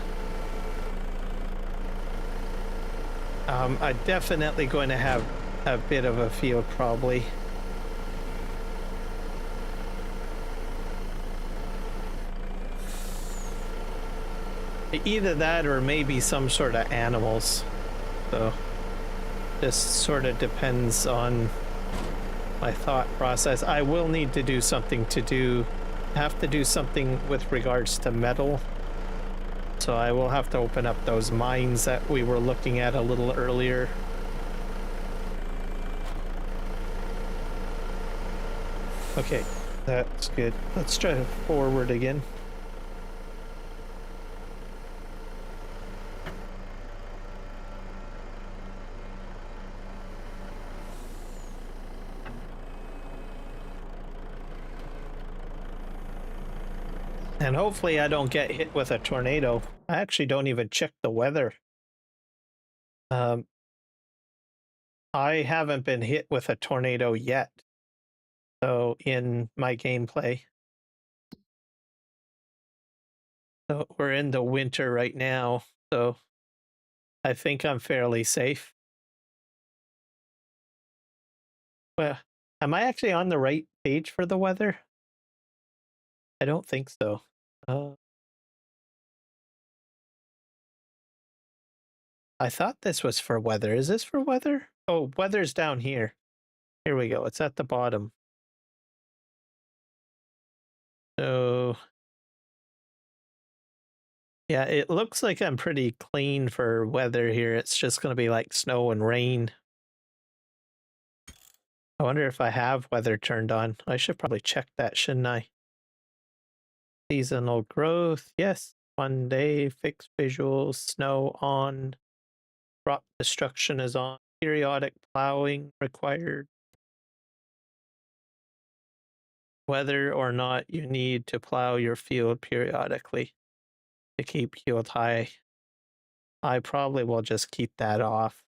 I'm definitely going to have a bit of a field probably. Either that or maybe some sort of animals. So this sort of depends on my thought process. I will need to do something have to do something with regards to metal. So I will have to open up those mines that we were looking at a little earlier. Okay, that's good. Let's try to forward again. And hopefully I don't get hit with a tornado. I actually don't even check the weather. I haven't been hit with a tornado yet. So in my gameplay. So we're in the winter right now. So I think I'm fairly safe. Well, am I actually on the right page for the weather? I don't think so. I thought this was for weather. Is this for weather? Oh, weather's down here. Here we go. It's at the bottom. So yeah, it looks like I'm pretty clean for weather here. It's just going to be like snow and rain. I wonder if I have weather turned on. I should probably check that, shouldn't I? Seasonal growth, yes. 1 day, fixed visuals, snow on. Crop destruction is on. Periodic plowing required. Whether or not you need to plow your field periodically to keep yield high. I probably will just keep that off.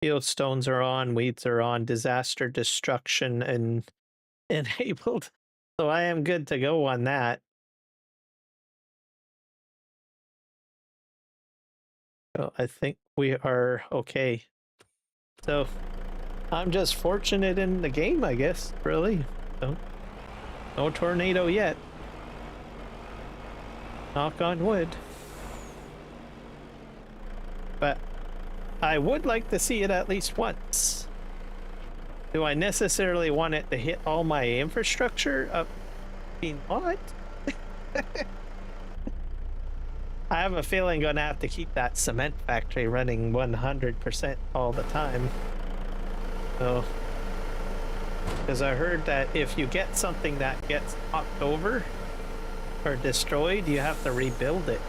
Field stones are on, weeds are on, disaster destruction and enabled. So I am good to go on that. So I think we are okay. So I'm just fortunate in the game, I guess, really. So, no tornado yet. Knock on wood. But I would like to see it at least once. Do I necessarily want it to hit all my infrastructure? I mean, what? I have a feeling I'm gonna have to keep that cement factory running 100% all the time. So, because I heard that if you get something that gets knocked over or destroyed, you have to rebuild it,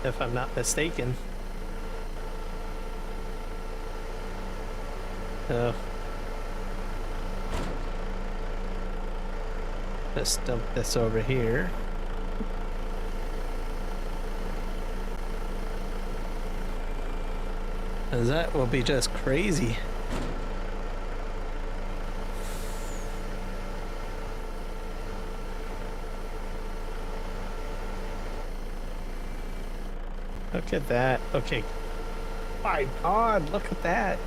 if I'm not mistaken. So, just dump this over here. Cause that will be just crazy. Look at that. Okay. My God, look at that.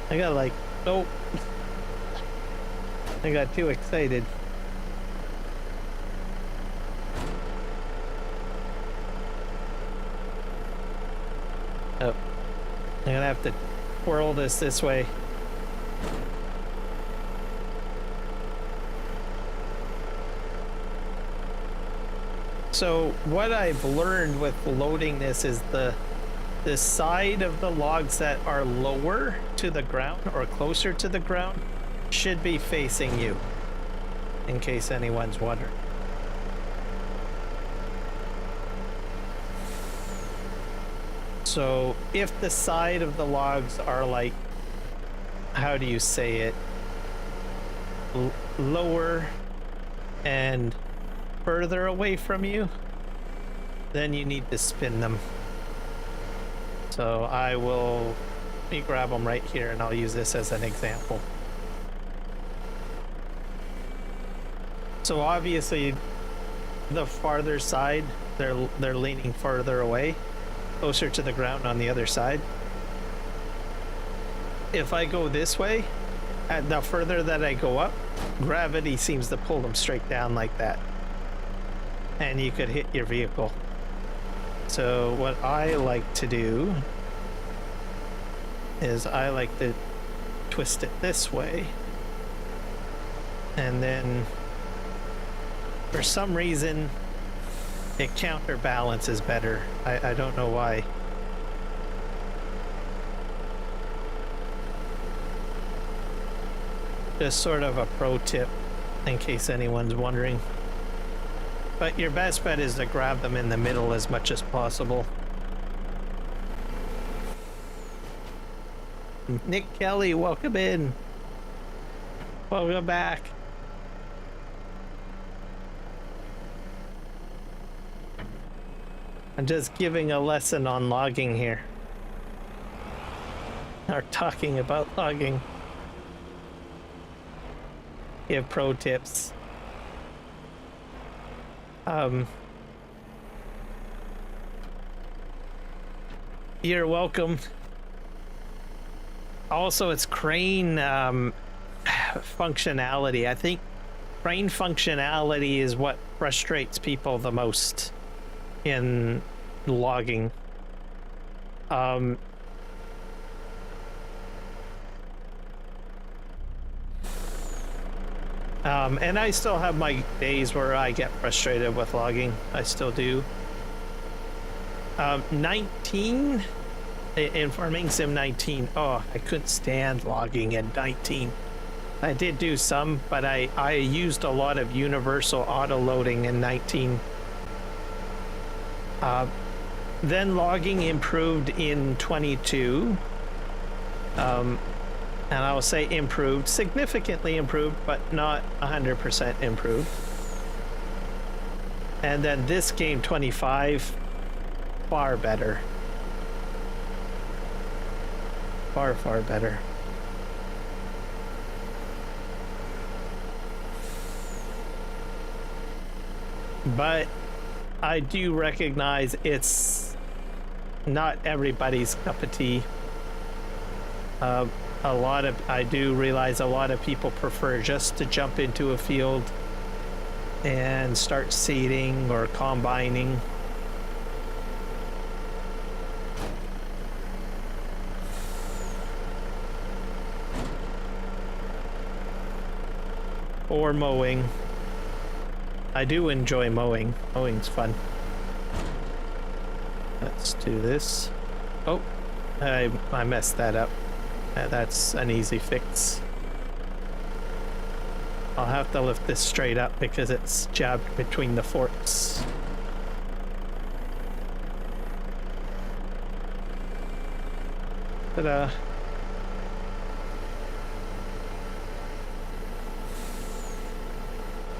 I got like, nope. I got too excited. Oh. I'm gonna have to twirl this way. So what I've learned with loading this is the side of the logs that are lower to the ground or closer to the ground should be facing you, in case anyone's wondering. So if the side of the logs are like, how do you say it, lower and further away from you, then you need to spin them. So let me grab them right here and I'll use this as an example. So obviously the farther side, they're leaning farther away, closer to the ground on the other side. If I go this way, the further that I go up, gravity seems to pull them straight down like that. And you could hit your vehicle. So what I like to do is I like to twist it this way. And then for some reason it counterbalances better. I don't know why. Just sort of a pro tip in case anyone's wondering. But your best bet is to grab them in the middle as much as possible. Nick Kelly, welcome in. Welcome back. I'm just giving a lesson on logging here. Or talking about logging. Give pro tips. You're welcome. Also, it's crane functionality. I think crane functionality is what frustrates people the most in logging. And I still have my days where I get frustrated with logging. I still do. 19 in Farming Sim 19. Oh, I couldn't stand logging in 19. I did do some, but I used a lot of universal auto loading in 19. Then logging improved in 22. And I will say improved, significantly improved, but not 100% improved. And then this game, 25, far better. Far, far better. But I do recognize it's not everybody's cup of tea. I do realize a lot of people prefer just to jump into a field and start seeding or combining. Or mowing. I do enjoy mowing. Mowing's fun. Let's do this. Oh, I messed that up. That's an easy fix. I'll have to lift this straight up because it's jabbed between the forks. Ta-da.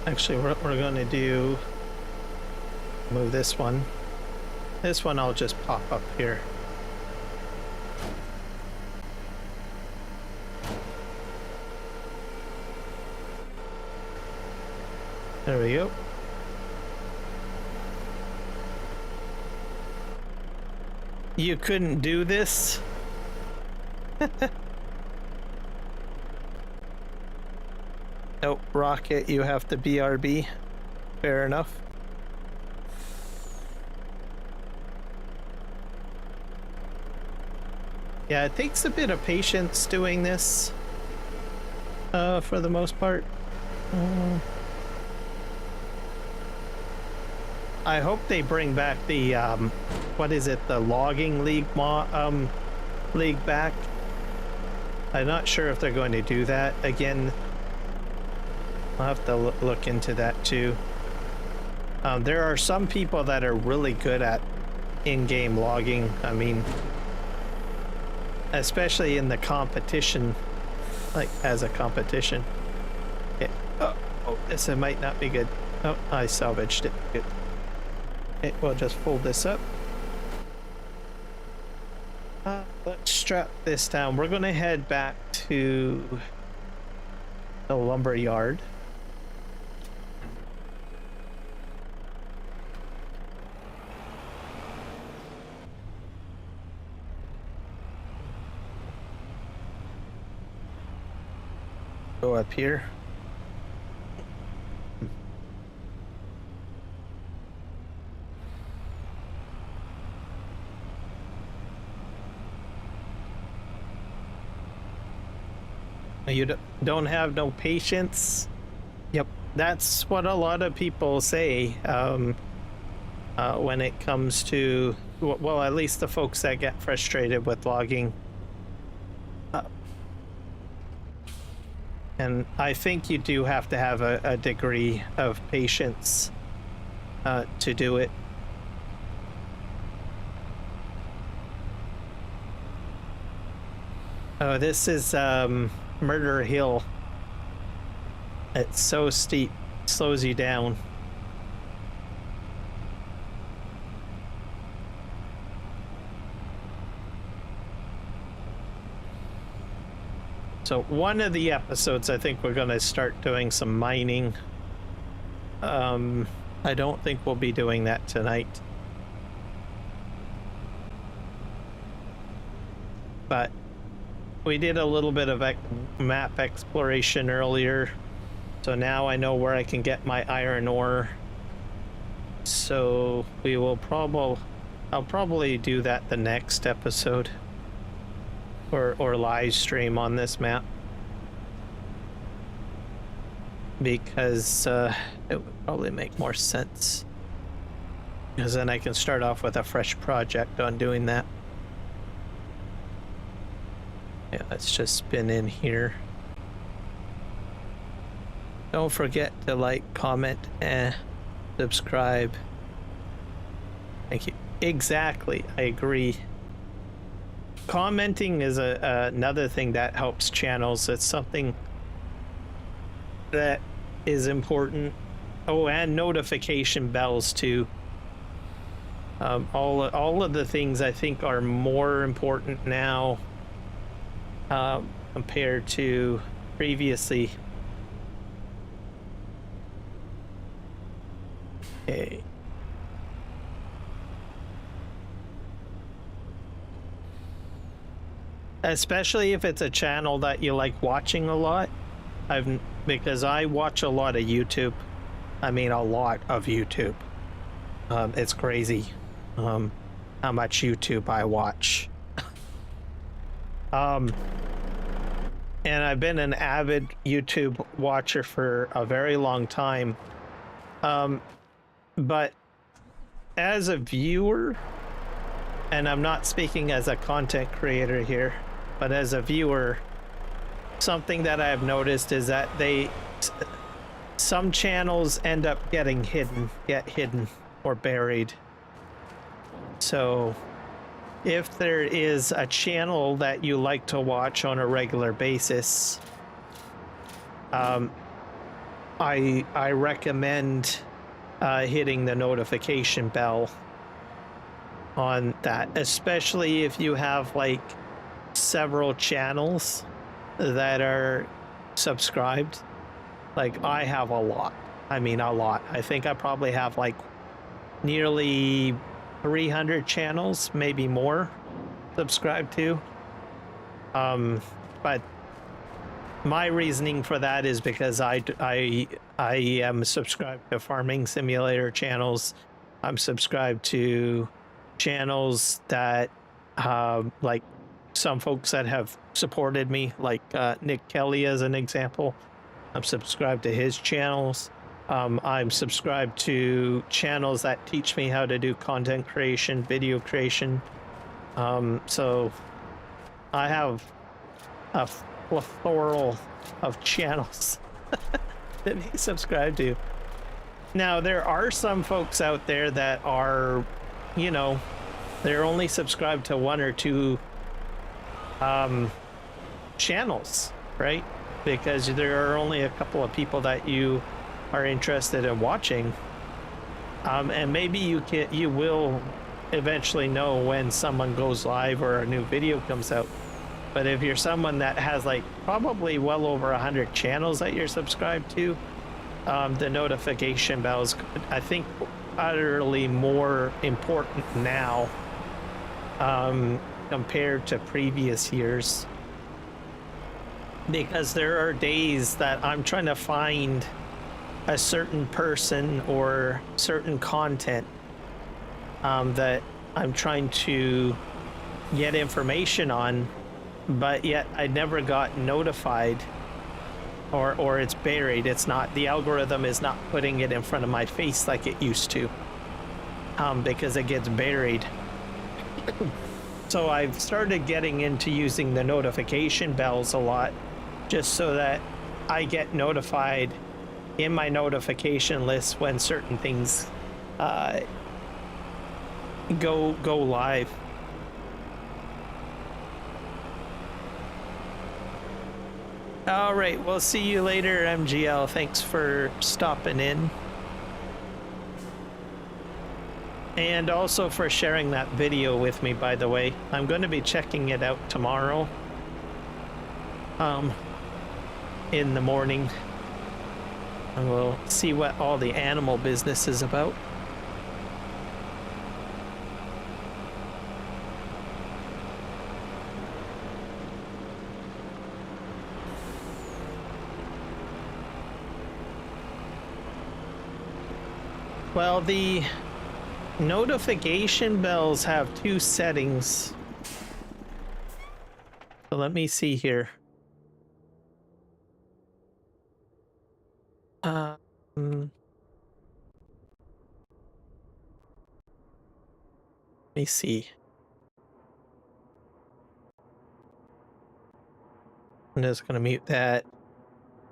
Actually, what we're going to do, move this one. This one I'll just pop up here. There we go. You couldn't do this? Oh, Rocket, you have to BRB. Fair enough. Yeah, it takes a bit of patience doing this, for the most part. I hope they bring back the, what is it, the logging league league back. I'm not sure if they're going to do that again. I'll have to look into that too. There are some people that are really good at in-game logging. I mean, especially in the competition, like as a competition. Yeah. Oh, this might not be good. Oh, I salvaged it. Good. Okay, we'll just fold this up. Let's strap this down. We're gonna head back to the lumber yard. Go up here. You don't have no patience? Yep, that's what a lot of people say when it comes to, well, at least the folks that get frustrated with logging. And I think you do have to have a degree of patience to do it. Oh, this is Murder Hill. It's so steep, slows you down. So one of the episodes, I think we're going to start doing some mining. I don't think we'll be doing that tonight. But we did a little bit of map exploration earlier. So now I know where I can get my iron ore. So we will I'll probably do that the next episode. Or live stream on this map, because it would probably make more sense, because then I can start off with a fresh project on doing that. Yeah, let's just spin in here. Don't forget to like, comment, and subscribe. Thank you. Exactly, I agree. Commenting is another thing that helps channels. It's something that is important. Oh, and notification bells too. All of the things I think are more important now compared to previously. Okay. Especially if it's a channel that you like watching a lot. Because I watch a lot of YouTube. I mean, a lot of YouTube. It's crazy how much YouTube I watch. And I've been an avid YouTube watcher for a very long time. But as a viewer, and I'm not speaking as a content creator here, but as a viewer, something that I've noticed is that some channels end up get hidden or buried. So if there is a channel that you like to watch on a regular basis, I recommend hitting the notification bell on that, especially if you have like several channels that are subscribed. Like I have a lot. I mean, a lot. I think I probably have like nearly 300 channels, maybe more, subscribed to. But my reasoning for that is because I am subscribed to farming simulator channels. I'm subscribed to channels that like some folks that have supported me, like Nick Kelly as an example. I'm subscribed to his channels. I'm subscribed to channels that teach me how to do content creation, video creation. So I have a plethora of channels that he subscribed to. Now, there are some folks out there that are, you know, they're only subscribed to one or two channels, right? Because there are only a couple of people that you are interested in watching. And maybe you will eventually know when someone goes live or a new video comes out. But if you're someone that has like probably well over 100 channels that you're subscribed to, the notification bells, I think, utterly more important now compared to previous years. Because there are days that I'm trying to find a certain person or certain content that I'm trying to get information on, but yet I never got notified, or it's buried. It's not, the algorithm is not putting it in front of my face like it used to, because it gets buried. So I've started getting into using the notification bells a lot, just so that I get notified in my notification list when certain things go live. All right, we'll see you later, MGL. Thanks for stopping in. And also for sharing that video with me, by the way. I'm going to be checking it out tomorrow. In the morning. And we'll see what all the animal business is about. Well, the notification bells have two settings. So let me see here. Let me see. I'm just gonna mute that.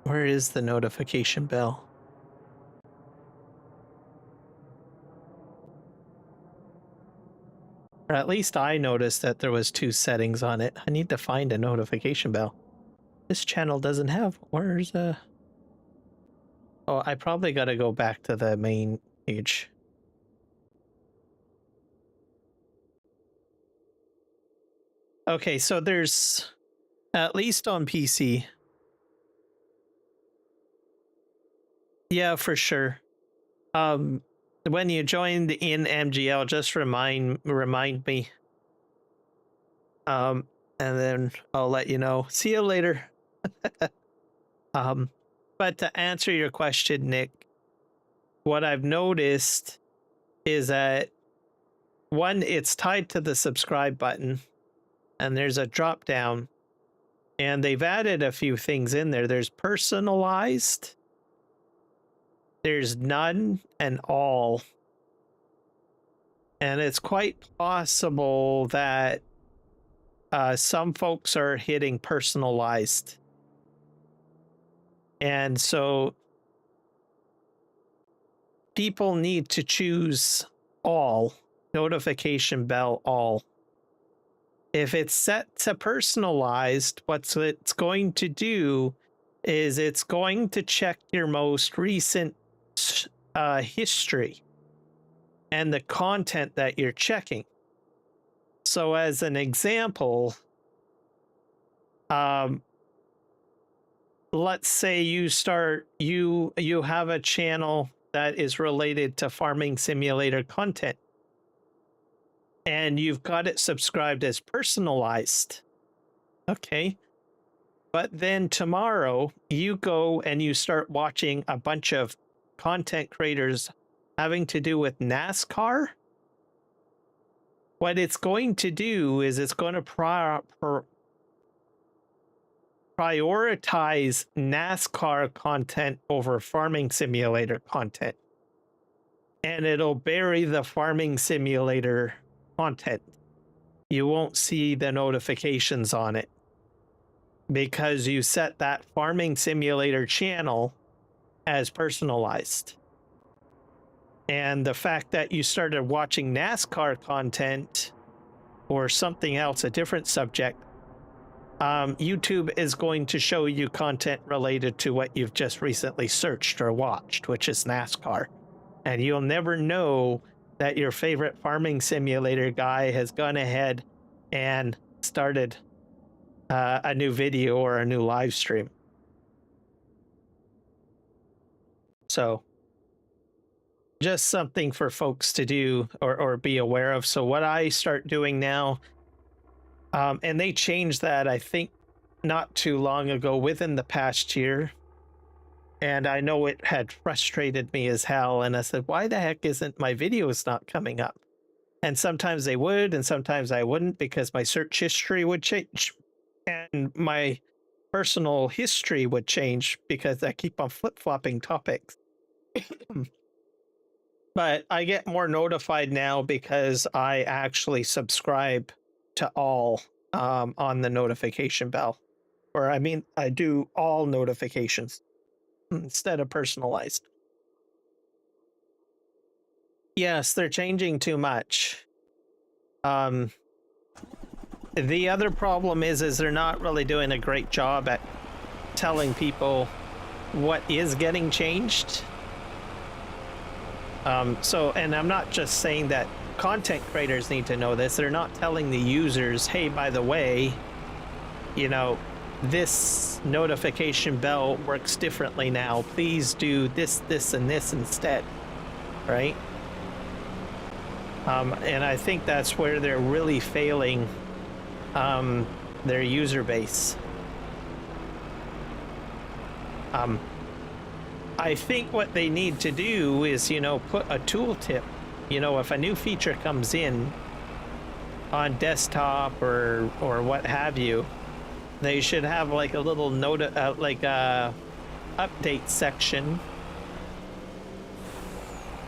Where is the notification bell? Or at least I noticed that there was two settings on it. I need to find a notification bell. This channel doesn't have. Where's Oh, I probably gotta go back to the main page. Okay, so there's, at least on PC. Yeah, for sure. When you joined in MGL, just remind me. And then I'll let you know. See you later. But to answer your question, Nick, what I've noticed is that one, it's tied to the subscribe button, and there's a drop down, and they've added a few things in there. There's personalized, there's none, and all. And it's quite possible that some folks are hitting personalized. And so people need to choose all, notification bell all. If it's set to personalized, what it's going to do is it's going to check your most recent history and the content that you're checking. So as an example, let's say you have a channel that is related to farming simulator content, and you've got it subscribed as personalized. Okay. But then tomorrow you go and you start watching a bunch of content creators having to do with NASCAR. What it's going to do is it's going to prioritize NASCAR content over farming simulator content. And it'll bury the farming simulator content. You won't see the notifications on it because you set that farming simulator channel as personalized. And the fact that you started watching NASCAR content or something else, a different subject, YouTube is going to show you content related to what you've just recently searched or watched, which is NASCAR. And you'll never know that your favorite farming simulator guy has gone ahead and started a new video or a new live stream. So just something for folks to do or be aware of. So what I start doing now, and they changed that, I think, not too long ago, within the past year. And I know it had frustrated me as hell. And I said, why the heck isn't my videos not coming up? And sometimes they would, and sometimes I wouldn't, because my search history would change. And my personal history would change because I keep on flip-flopping topics. But I get more notified now because I actually subscribe to all on the notification bell. Or I mean, I do all notifications instead of personalized. Yes, they're changing too much. The other problem is they're not really doing a great job at telling people what is getting changed. So, and I'm not just saying that content creators need to know this. They're not telling the users, hey, by the way, you know, this notification bell works differently now. Please do this, this, and this instead, right? And I think that's where they're really failing their user base. I think what they need to do is, you know, put a tooltip. You know, if a new feature comes in on desktop or what have you, they should have like a little note, like a update section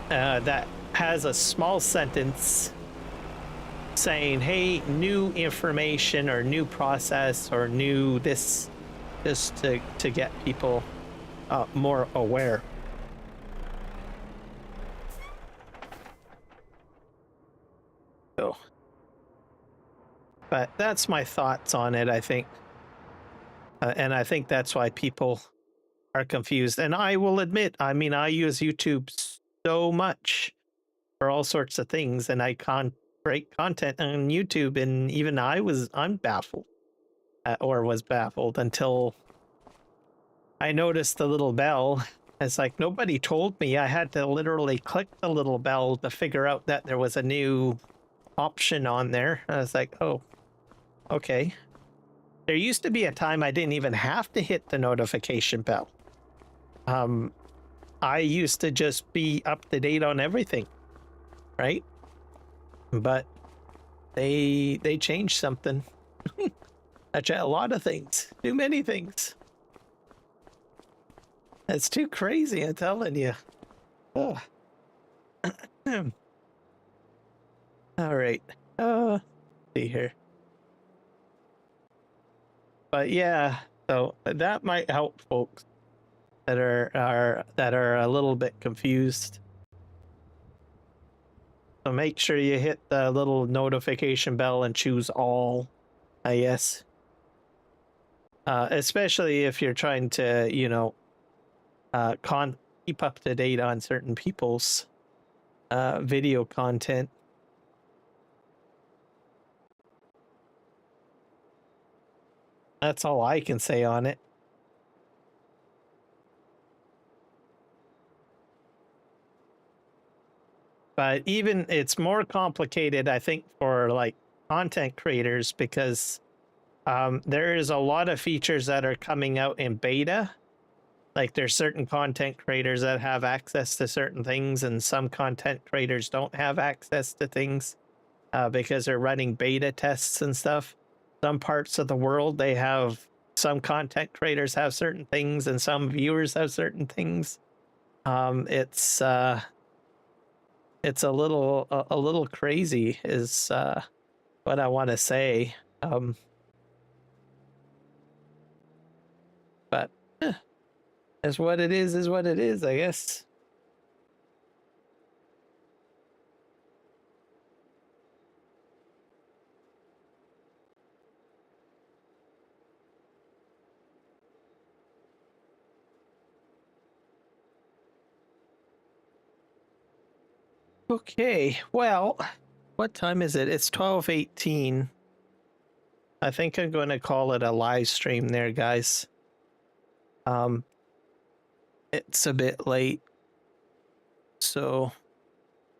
that has a small sentence saying, hey, new information or new process or new this, just to get people more aware. So, but that's my thoughts on it, I think. And I think that's why people are confused. And I will admit, I mean, I use YouTube so much for all sorts of things, and I create content on YouTube, and even I'm baffled, or was baffled until I noticed the little bell. It's like, nobody told me. I had to literally click the little bell to figure out that there was a new option on there. I was like, oh, okay. There used to be a time I didn't even have to hit the notification bell. I used to just be up to date on everything, right? But they changed something. Actually, a lot of things. Too many things. It's too crazy, I'm telling you. Oh. All right. See here. But yeah, so that might help folks that are a little bit confused. So make sure you hit the little notification bell and choose all, I guess. Especially if you're trying to, you know, keep up to date on certain people's video content. That's all I can say on it. But even it's more complicated, I think, for like content creators because there is a lot of features that are coming out in beta. Like there's certain content creators that have access to certain things, and some content creators don't have access to things because they're running beta tests and stuff. Some parts of the world they have some content creators have certain things, and some viewers have certain things. It's a little crazy, is what I want to say. But as what it is what it is, I guess. Okay, well, what time is it? It's 12:18. I think I'm going to call it a live stream there, guys. It's a bit late, so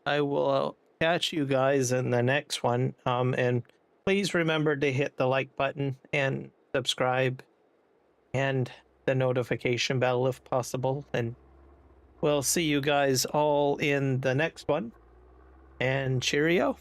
I will catch you guys in the next one. And please remember to hit the like button and subscribe and the notification bell if possible. And we'll see you guys all in the next one. And cheerio.